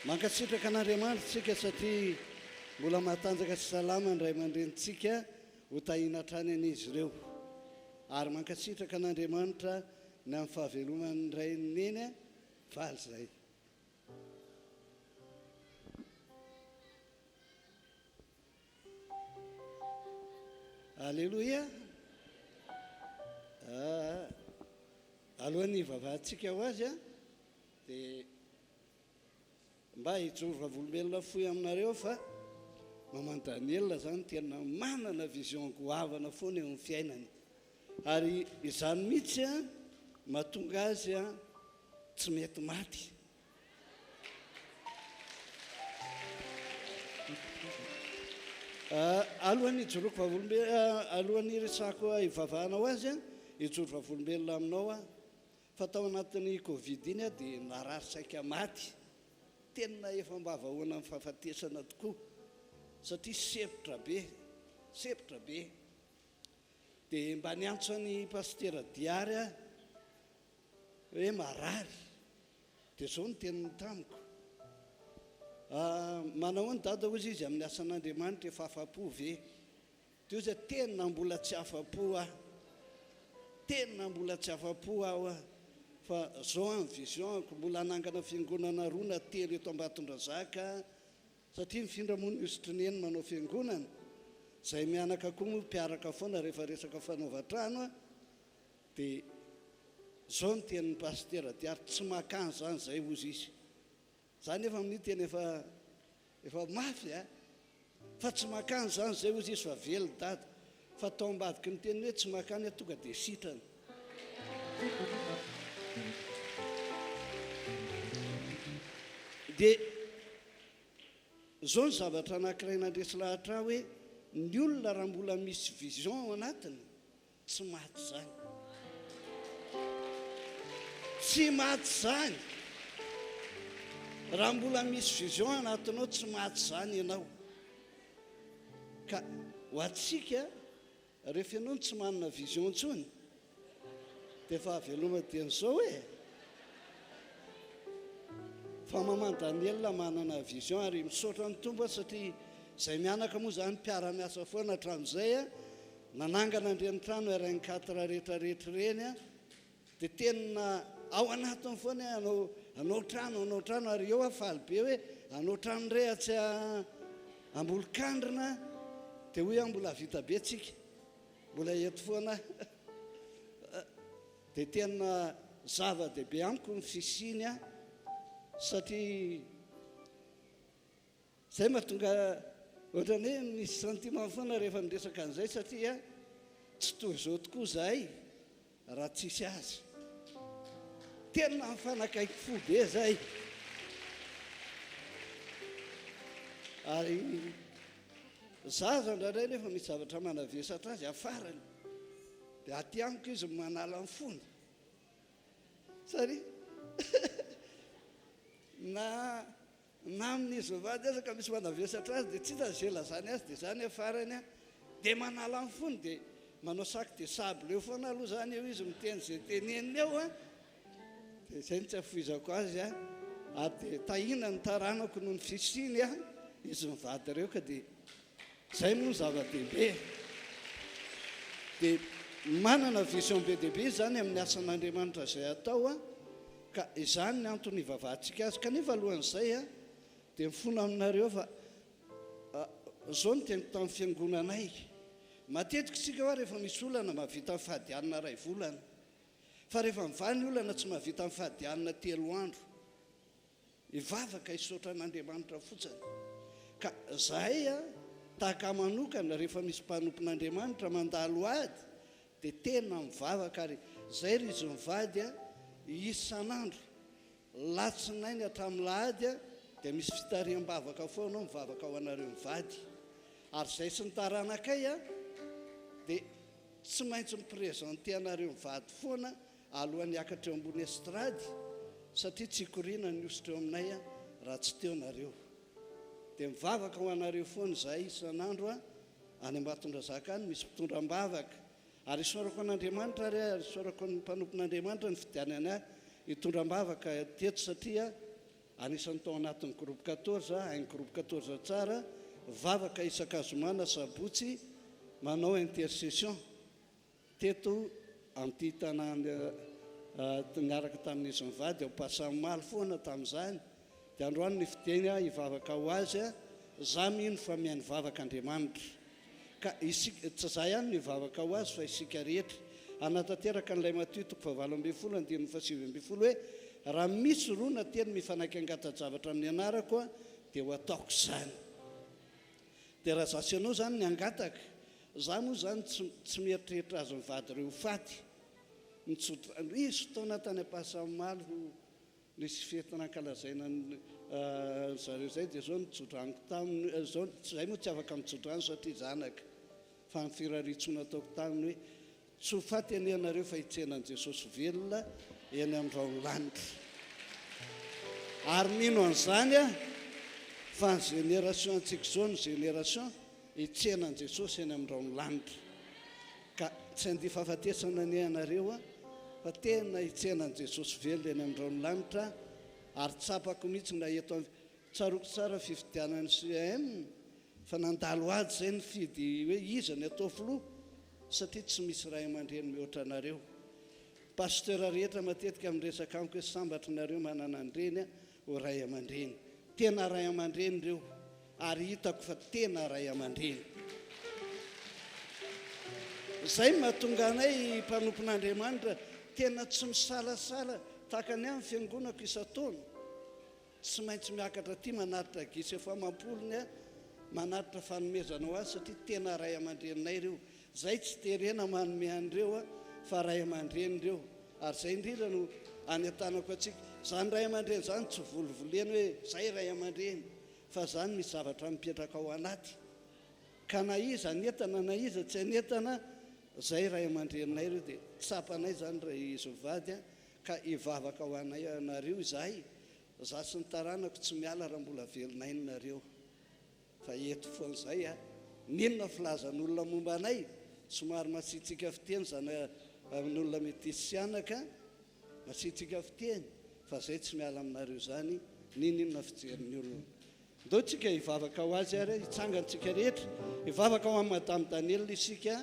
mankasitraka an'Andriamanitra tsika satria mbola mahatanjaka sy salama ny ray aman-drenitsika ho tahina hatrany an'izy ireo ary mankasitraka an'Andriamanitra ny amin'ny fahavelomany ray neny valy zay alleloia alohan'ny vavahantsika ho azy dia mba hijoro vavolombelona foy aminareo fa maman Daniel zany tena manana vision goavana foana eo amin'ny fiainany ary izany mihitsy mahatonga azy tsy mety maty alohan'ny ijoroako vavolombelona alohan'ny resako hivavahana ho azy hijoro vavolombelona aminao fa tao anatin'ny covid iny dia narary saika maty tena efa mbavahoana amin'ny fahafatesana tokoa satria sepitra be dia mba niantso ny pastera diary hoe marary dia zao ny teniny tamiko manao ny dada ozy izy amin'ny asan'Andriamanitra efa afa-po ve dia ozy tena mbola tsy afa-po tena mbola tsy afa-po aho fa zao amin'ny visionko mbola hanangana fiangonana roa na telo eto Ambatondrazaka satria mifindra moa ny ostroneny manao fiangonana izay mianaka koa moa mpiaraka foana rehefa resaka fanaovatrano dia zao ny tenin'ny pastera diary tsy makany zany zay ozy izy zany efa amin'ny tena efa mafy fa tsy makany zany zay ozy izy fa velo dady fa tao ambadiky ny teny hoe tsy makany tonga dia sitrany dia zao ny zavatra anankiray nandresy lahatra hoe ny olona raha mbola misy vision ao anatiny tsy maty zany tsy maty zany raha mbola misy vision anatinao tsy maty zany ianao ka ho atsika rehefa ianao ny tsy manana vision ntsony dia fa aveloma dian'izao fa maman Daniel manana vision ary misaotra ny tompo satria izay mianaka moa zany mpiara-miasa foana hatramin'izay nanangana andrenitrano RHEFI rehetrarehetra reny dia tena ao anatiny foana anao trano ary eo afaly be hoe anao trano ray atsy ambolokandrina dia hoe mbola vita be tsika mbola eto foana dia tena zava-dehibe amiko ny fisiny a satria zay mahatonga ohatrany hoe misy sentiment foana rehefa miresaka an'izay satria tsy toy izao tokoa zahay raha tsisy azy tena mifanakaiky fo be zay ary zaza ndraindray nefa misy zavatra manavesatra azy afarany dia aty amiko izy manala ny fony sary na amin'izy vady aza ka misy manavesatra azy dia tsy hita zela zany azy dia zany afarany a dia manala ny fony dia manao saky dia sabo leo foana aloha zany eo izy miteny zay teneniny eo a dia zay ny tsy afoizako azy a ary dia tahina ny taranako noho ny fisiny a izy mivady reo ka dia zay moa ny zava-dehibe dia manana vision be dehibe izy zany amin'ny asan'Andriamanitra izay atao a ka izany ny antony ivavahantsika azy kanefa alohan'izay a dia mifono aminareo fa zao ny teny tamin'ny fiangonanay matetika isika hoa rehefa misy olana mahavita ny fahadianana ray volana fa rehefa mivany olana tsy mahavita ny fahadianana 3 andro ivavaka isotra an'Andriamanitra fotsiny ka zahay a tahaka manokana rehefa misy mpanompon'Andriamanitra mandalo ady dia tena mivavaka ary zay ry izy mivady a isan'andro latsinainy hatramin'ny lahady a dia misy fitariam-bavaka foana mivavaka ho anareo mivady ary zay sy ny taranakay a dia tsy maintsy miprezenté anareo mivady foana alohan'ny akatra eo ambony estrady satria tsy hikoriana ny ositra eo aminay a raha tsy teo nareo dia mivavaka ho anareo foana zahay isan'andro a any Ambatondrazaka any misy mpitondram-bavaka ary isorako an'Andriamanitra ary isorako ny mpanompon'Andriamanitra ny fidianany ahy hitondram-bavaka teto satria anisan'ny tao anatin'ny groupe 14 any groupe 14 tsara vavaka isan-kazomana sabotsy manao intercession teto amin'ity tanàna niaraka tamin'izy mivady ao Pasamaly foana tamin'izany dia androany ny fideny a hivavaka ho azy a za mino fa mihainy vavaka Andriamanitra ka isika tsy za ihany ny vavaka ho azy fa isika rehetra anatanteraka n'ilay Matio 7:7-7 hoe raha misy rona teny mifanaiky angata-javatra amin'ny anarako a dia ho ataoko izany dia raha zasy ianao zany ny angataka za moa zany tsy mieritreritra azy mivady reo faty mitsotra izy fotoana tany Pasamaly nisy fetin'ankalazaina zareo zay dia zao nitsotraniko taminy zao zay moa tsy afaka mitsotrany satria zanaka fa ny firaritsona ataoko taminy hoe tsy ho faty eny anareo fa hitsenan Jesosy velona eny amin'ny lanitra ary mino an'izany a fa ny génération antsika zao ny génération hitsenan Jesosy eny amin'ny lanitra ka tsy handia fahafatesana ny anareo a fa tena hitsenan Jesosy velona eny amin'ny lanitra ary tsapako mihitsy na eto tsaroko tsara fifidianany CM fa nandalo ady zay ny fidy hoe iza ny atao filoha satria tsy misy ray aman-dreny mihoatra anareo pasteur rehetra matetika miresaka amiko hoe sambatra nareo manana andreny ho ray aman-dreny tena ray aman-dreny reo ary hitako fa tena ray aman-dreny zay mahatonga anay mpanompon'Andriamanitra tena tsy misalasala tahaka ny amin'ny fiangonako isa-taona tsy maintsy miakatra ty manaritra gisy efa mampolony a manaritra fanomezana ho azy satria tena ray aman-dreninay reo zay tsy terena manome an'ireo a fa ray aman-dreny reo ary zay indrindra no any an-tanako atsika zany ray aman-dreny zany tsy volovoleny hoe zay ray aman-dreny fa zany misy zavatra mipetraka ao anaty ka na iza netana na iza tsy anetana zay ray aman-dreninay reo dia tsapanay zany ray izy mivady a ka hivavaka ho anay anareo izahay za sy ny taranako tsy miala raha mbola velonay nareo fa eto foan'izay a ninona filazan'olona momba anay somary masitsika fiteny zany amin'olona mety sianaka masitsika fiteny fa zay tsy miala aminareo zany ninona fijerin'ny olona ndao tsika hivavaka ho azy ary hitsangantsika rehetra hivavaka ho amin'ny madame Daniel isika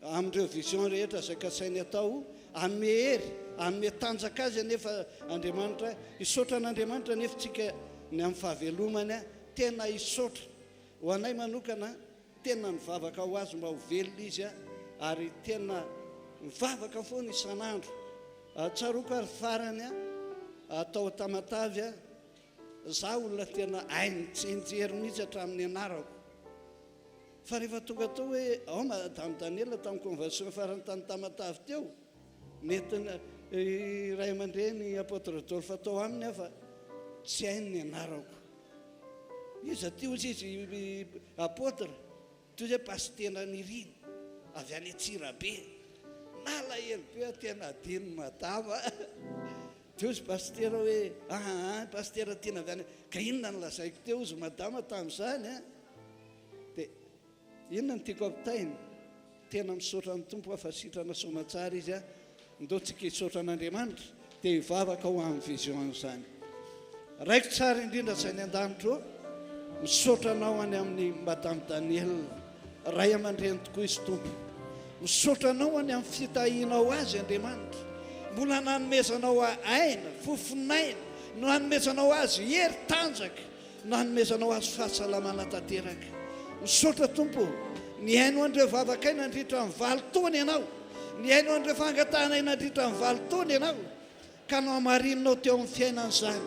amin'ireo vision rehetra zay ka sainy atao anome hery anome tanjaka azy anefa Andriamanitra isotra an'Andriamanitra nefa tsika ny amin'ny fahavelomany a tena isotra ho anay manokana tena mivavaka ho azy mba ho velona izy a ary tena mivavaka foana isan'andro tsaroko ary farany a atao tamatavy a za olona tena ainy tsenjery mihitsy hatramin'ny anarako fa rehefa tonga tao hoe ao madame Daniel tamin'ny convention farany tany tamatavy teo mety ray aman-dreny apôtre Rodolphe atao aminy afa tsy hainy ny anarako izy ty ozy izy apôtre toy hoe pastena niriny avy any Atsirabe nalahelo be tena adiny madama teo izy pastera hoe pastera tiana avy any ka inona ny lazaiko teo izy madama tamin'izany a dia inona ny tiako ampitainy tena misaotra amin'ny tompo fa sitrana somatsara izy a ndotsika hisaotra an'Andriamanitra dia hivavaka ho amin'ny vision izany raiko tsara indrindra sainy an-danitra eo misaotra anao any amin'ny madame Daniel ray aman-dreny tokoa izy tompo misaotra anao any amin'ny fitahinao azy Andriamanitra mbola nanomezanao aina fofinaina no nanomezanao azy hery tanjaka no nanomezanao azy fahasalamana tanteraka misaotra tompo ny haino andreo vavaka ina nandritra ny valo taona ianao ny haino andreo fangatahana ina nandritra ny valo taona ianao ka no hamarinonao teo amin'ny fiainana izany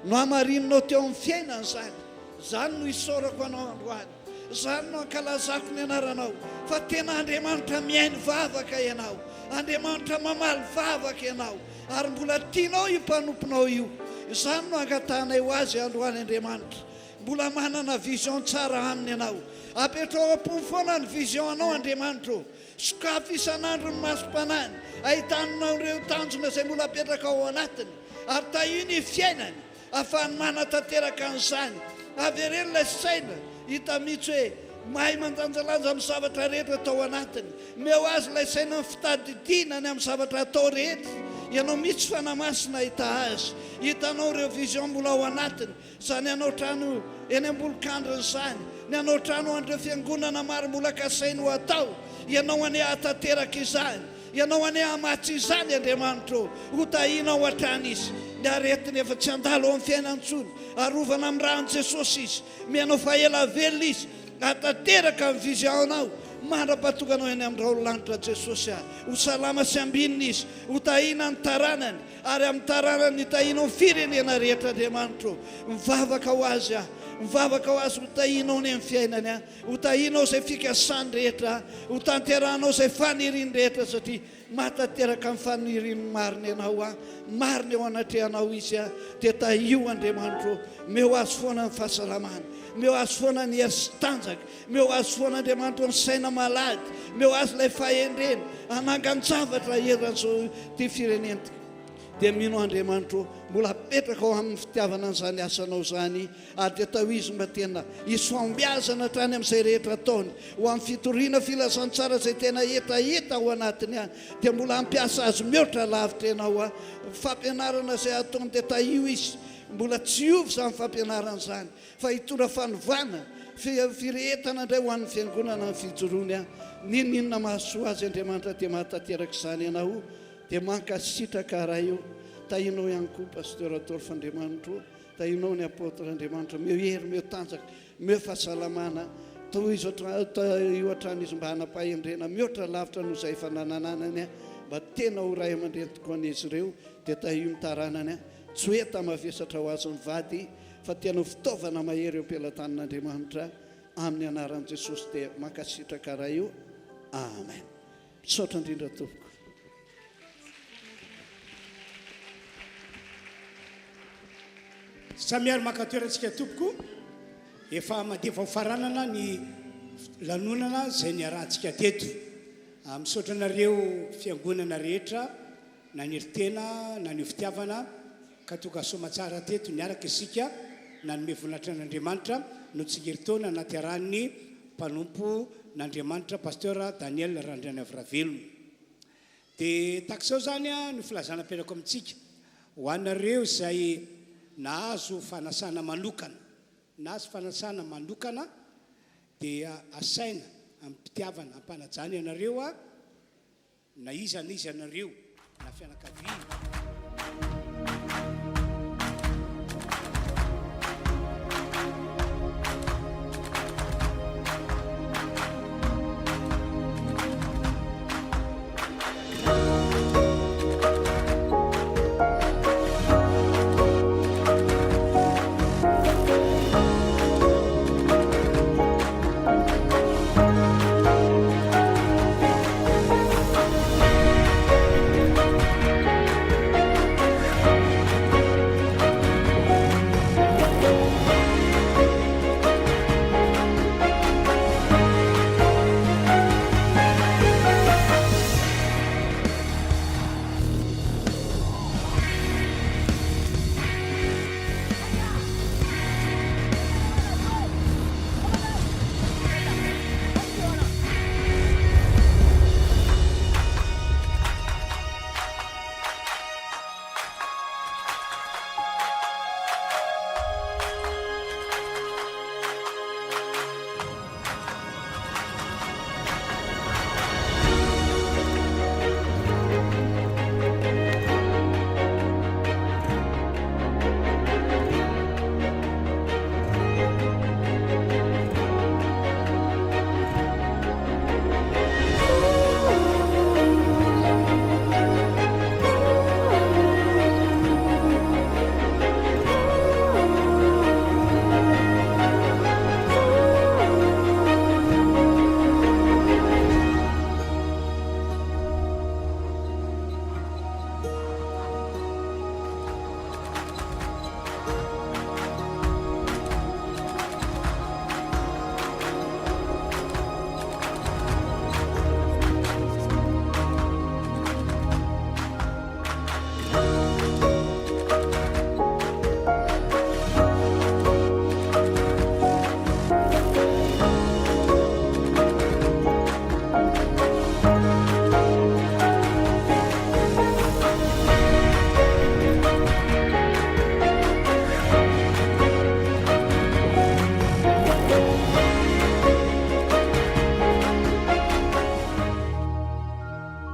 no hamarinonao teo amin'ny fiainana izany zany no hisaorako anao androany zany no ankalazako ny anaranao fa tena Andriamanitra mihaino vavaka ianao Andriamanitra mamaly vavaka ianao ary mbola tianao io mpanomponao io izany no angatahnay ho azy androany Andriamanitra mbola manana vision tsara aminy ianao apetrao am-pony foana ny vision anao Andriamanitra sokafo isan'andro ny masom-panany ahitanao ireo tanjona izay mbola apetraka ao anatiny ary tahiny fiainany ahafahany manatanteraka an'izany avereny ilay saina hita mihitsy hoe mahay mandanjalanja amin'ny zavatra rehetra atao anatiny meo azy ilay saina ny fitadidinany amin'ny zavatra atao rehetra ianao mihitsy fanamasina hita azy hitanao ireo vision mbola ao anatiny izany anao trano eny ambolokandrony izany ny anao trano andreo fiangonana maro mbola kasainy ho atao ianao ane ahatanteraka izany ianao ane hamatsy izany Andriamanitra ho tahinao hatrany izy ny aretiny efa tsy andalo amin'ny fiainantsony arovana amin'ny rahan'i Jesosy izy mianao fahaela velona izy atanteraka amin'ny visionao mandra-patokanao eny amin'ny raolanitra Jesosy ho salama sy ambinina izy ho tahina ny taranany ary amin'ny taranany ny tahinao firenena rehetra Andriamanitra mivavaka ho azy mivavaka ho azy ho tahinao ny amin'ny fiainany ho tahinao izay fikasany rehetra ho tanterahanao izay faniriny rehetra satria matateraka amin'ny faniriny mariny ianao mariny eo anatrehanao izy dia tahio Andriamanitra meo azy foana ny fahasalamana meo azy foana ny hery sy tanjaka meo azy foana Andriamanitra ny saina malady meo azy ilay fahendreny anangan-javatra heran'izao ty firenena dia mino Andriamanitra mbola petraka ao amin'ny fitiavana an'izany asanao izany ary dia tao izy mba tena hisoambiazana hatrany amin'izay rehetra ataony ho amin'ny fitoriana filazantsara izay tena hetaheta ao anatiny dia mbola hampiasa azy mihoatra lavitra ianao fampianarana izay ataony dia tahio izy mbola tsy ovy izany fampianarana izany fa hitondra fanovana firehetana indray ho an'ny fiangonana ny fijoroany ninonina mahasoa azy Andriamanitra dia mahatateraka izany ianao dia mankasitraka raha io tahinao ihany koa pasteur Adolphe Andriamanitra tahinao ny apôtre Andriamanitra meo hery meo tanjaka meo fahasalamana toy izy io hatrany izy mba hanampahendrena mihoatra lavitra no izay fanananany mba tena ho ray aman-dreny tokoa an'izy ireo dia tahio mitaranany tsy hoe tamavesatra ho azy mivady fa tena fitaovana mahery eo am-pelantanin'Andriamanitra amin'ny anaran'i Jesosy dia mankasitraka raha io amen misaotra indrindra tompoko samiary makatoerantsika tompoko efa madefa ho faranana ny lanonana izay ny arahantsika teto misaotra anareo fiangonana rehetra na ny eritena na ny fitiavana ka toka somatsara teto niaraka isika nanome voninahitra n'Andriamanitra no tsingeri-taona nahaterahan'ny mpanompo n'Andriamanitra pasteur Daniel randrany aviravelona dia takizao zany no filazana aperako amintsika ho anareo izay nahazo fanasana manokana nahazo fanasana manokana dia asaina ampitiavana ampanajany ianareo na izy anareo na fianakaviana